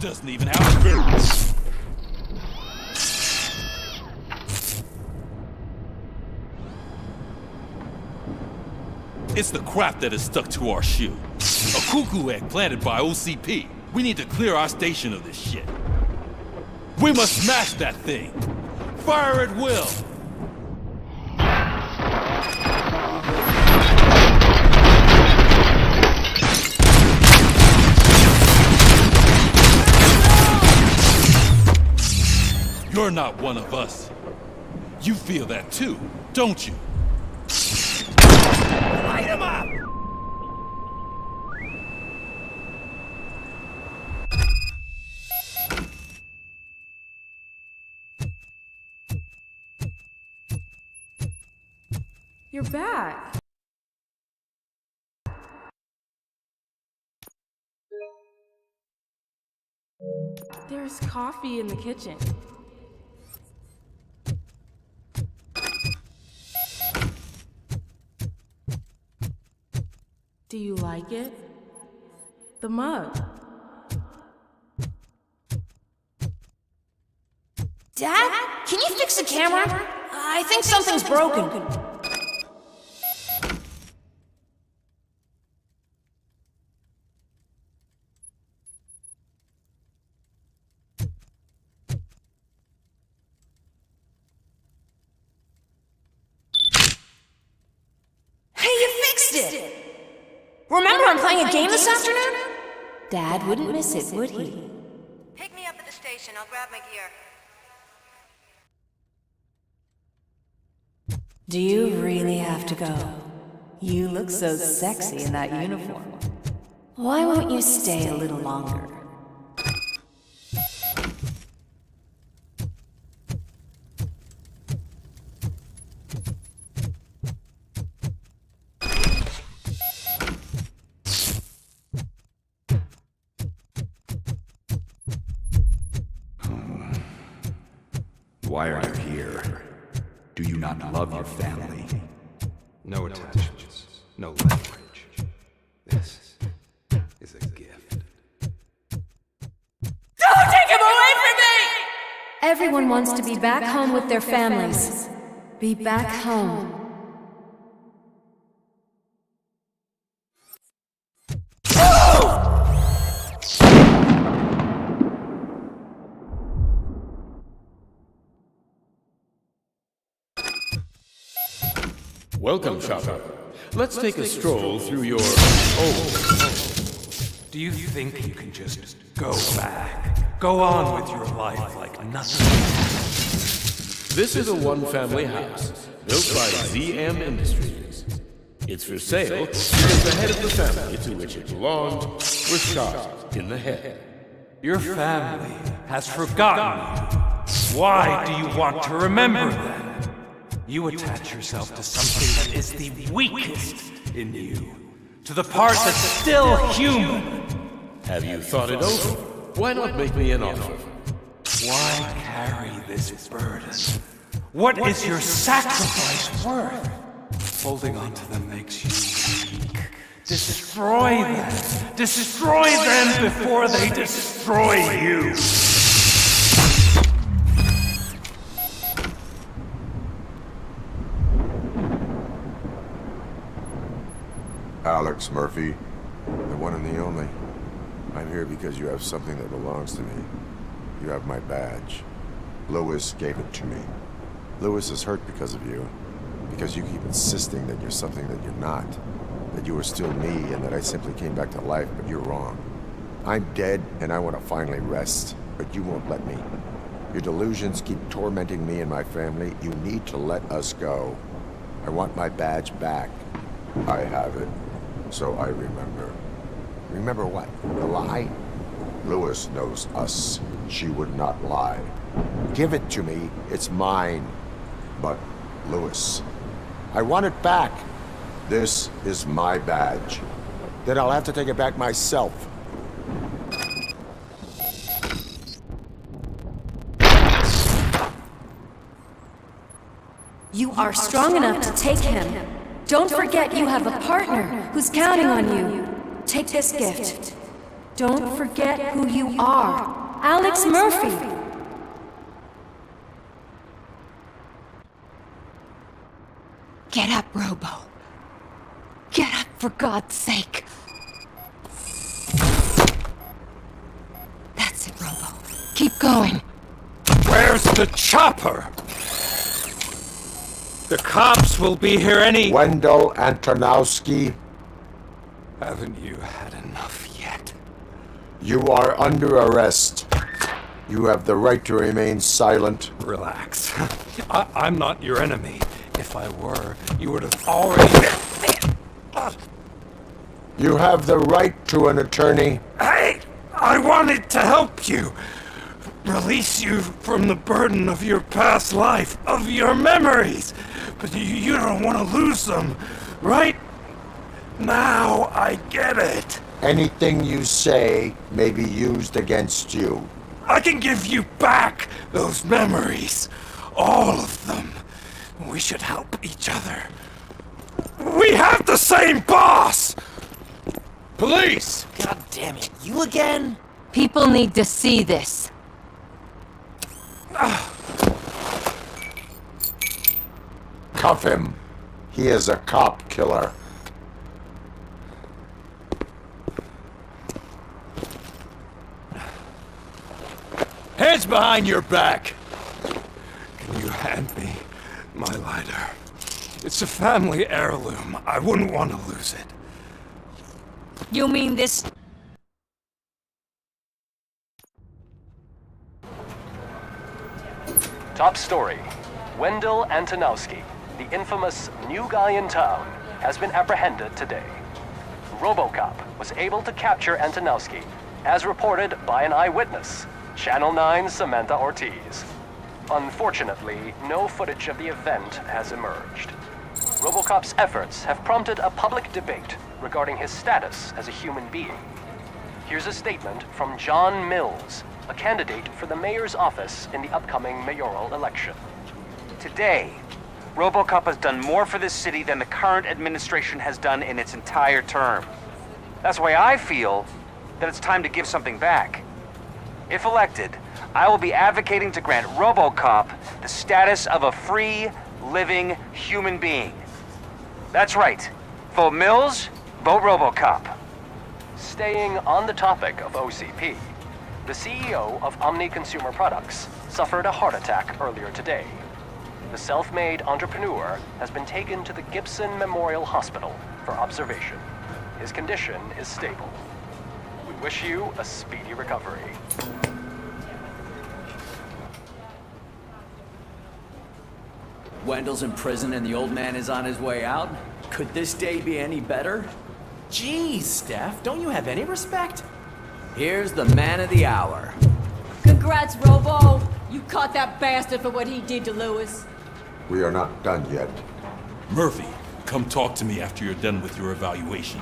Doesn't even have spirits. It's the crap that is stuck to our shoe. A cuckoo egg planted by OCP. We need to clear our station of this shit. We must smash that thing. Fire at will. You're not one of us. You feel that too, don't you? Light him up! You're back. There's coffee in the kitchen. Do you like it? The mug. Dad? Can you fix the camera? I think something's broken. fixed it! Remember, I'm playing a game this afternoon? Dad wouldn't miss it, would he? Pick me up at the station. I'll grab my gear. Do you really have to go? You look so sexy in that uniform. Why won't you stay a little longer? Why are you here? Do you not love your family? No attachments, no leverage. This is a gift. Don't take him away from me! Everyone wants to be back home with their families. Be back home. Welcome, shopper. Let's take a stroll through your old home. Do you think you can just go back? Go on with your life like nothing? This is a one-family house built by ZM Industries. It's for sale because the head of the family to which it belonged was shot in the head. Your family has forgotten you. Why do you want to remember them? You attach yourself to something that is the weakest in you, to the part that's still human. Have you thought it over? Why not make me an offer? Why carry this burden? What is your sacrifice worth? Holding on to them makes you weak. Destroy them! Destroy them before they destroy you! Alex Murphy, the one and the only. I'm here because you have something that belongs to me. You have my badge. Lewis gave it to me. Lewis is hurt because of you. Because you keep insisting that you're something that you're not. That you are still me and that I simply came back to life, but you're wrong. I'm dead and I want to finally rest, but you won't let me. Your delusions keep tormenting me and my family. You need to let us go. I want my badge back. I have it. So I remember. Remember what? The lie? Lewis knows us. She would not lie. Give it to me. It's mine. But, Lewis, I want it back. This is my badge. Then I'll have to take it back myself. You are strong enough to take him. Don't forget you have a partner who's counting on you. Take this gift. Don't forget who you are. Alex Murphy. Get up, Robo. Get up, for God's sake. That's it, Robo. Keep going. Where's the chopper? The cops will be here any... Wendell Antonowski. Haven't you had enough yet? You are under arrest. You have the right to remain silent. Relax. I'm not your enemy. If I were, you would have already... You have the right to an attorney. Hey! I wanted to help you. Release you from the burden of your past life, of your memories. But you don't want to lose them, right? Now I get it. Anything you say may be used against you. I can give you back those memories. All of them. We should help each other. We have the same boss! Police! God damn it, you again? People need to see this. Cuff him. He is a cop killer. Hands behind your back! Can you hand me my lighter? It's a family heirloom. I wouldn't want to lose it. You mean this? Top story. Wendell Antonowski, the infamous new guy in town, has been apprehended today. Robocop was able to capture Antonowski, as reported by an eyewitness, Channel 9's Samantha Ortiz. Unfortunately, no footage of the event has emerged. Robocop's efforts have prompted a public debate regarding his status as a human being. Here's a statement from John Mills, a candidate for the mayor's office in the upcoming mayoral election. Today, Robocop has done more for this city than the current administration has done in its entire term. That's why I feel that it's time to give something back. If elected, I will be advocating to grant Robocop the status of a free, living human being. That's right. Vote Mills, vote Robocop. Staying on the topic of OCP, the CEO of Omni Consumer Products suffered a heart attack earlier today. The self-made entrepreneur has been taken to the Gibson Memorial Hospital for observation. His condition is stable. We wish you a speedy recovery. Wendell's in prison and the old man is on his way out? Could this day be any better? Jeez, Steph, don't you have any respect? Here's the man of the hour. Congrats, Robo! You caught that bastard for what he did to Lewis. We are not done yet. Murphy, come talk to me after you're done with your evaluation.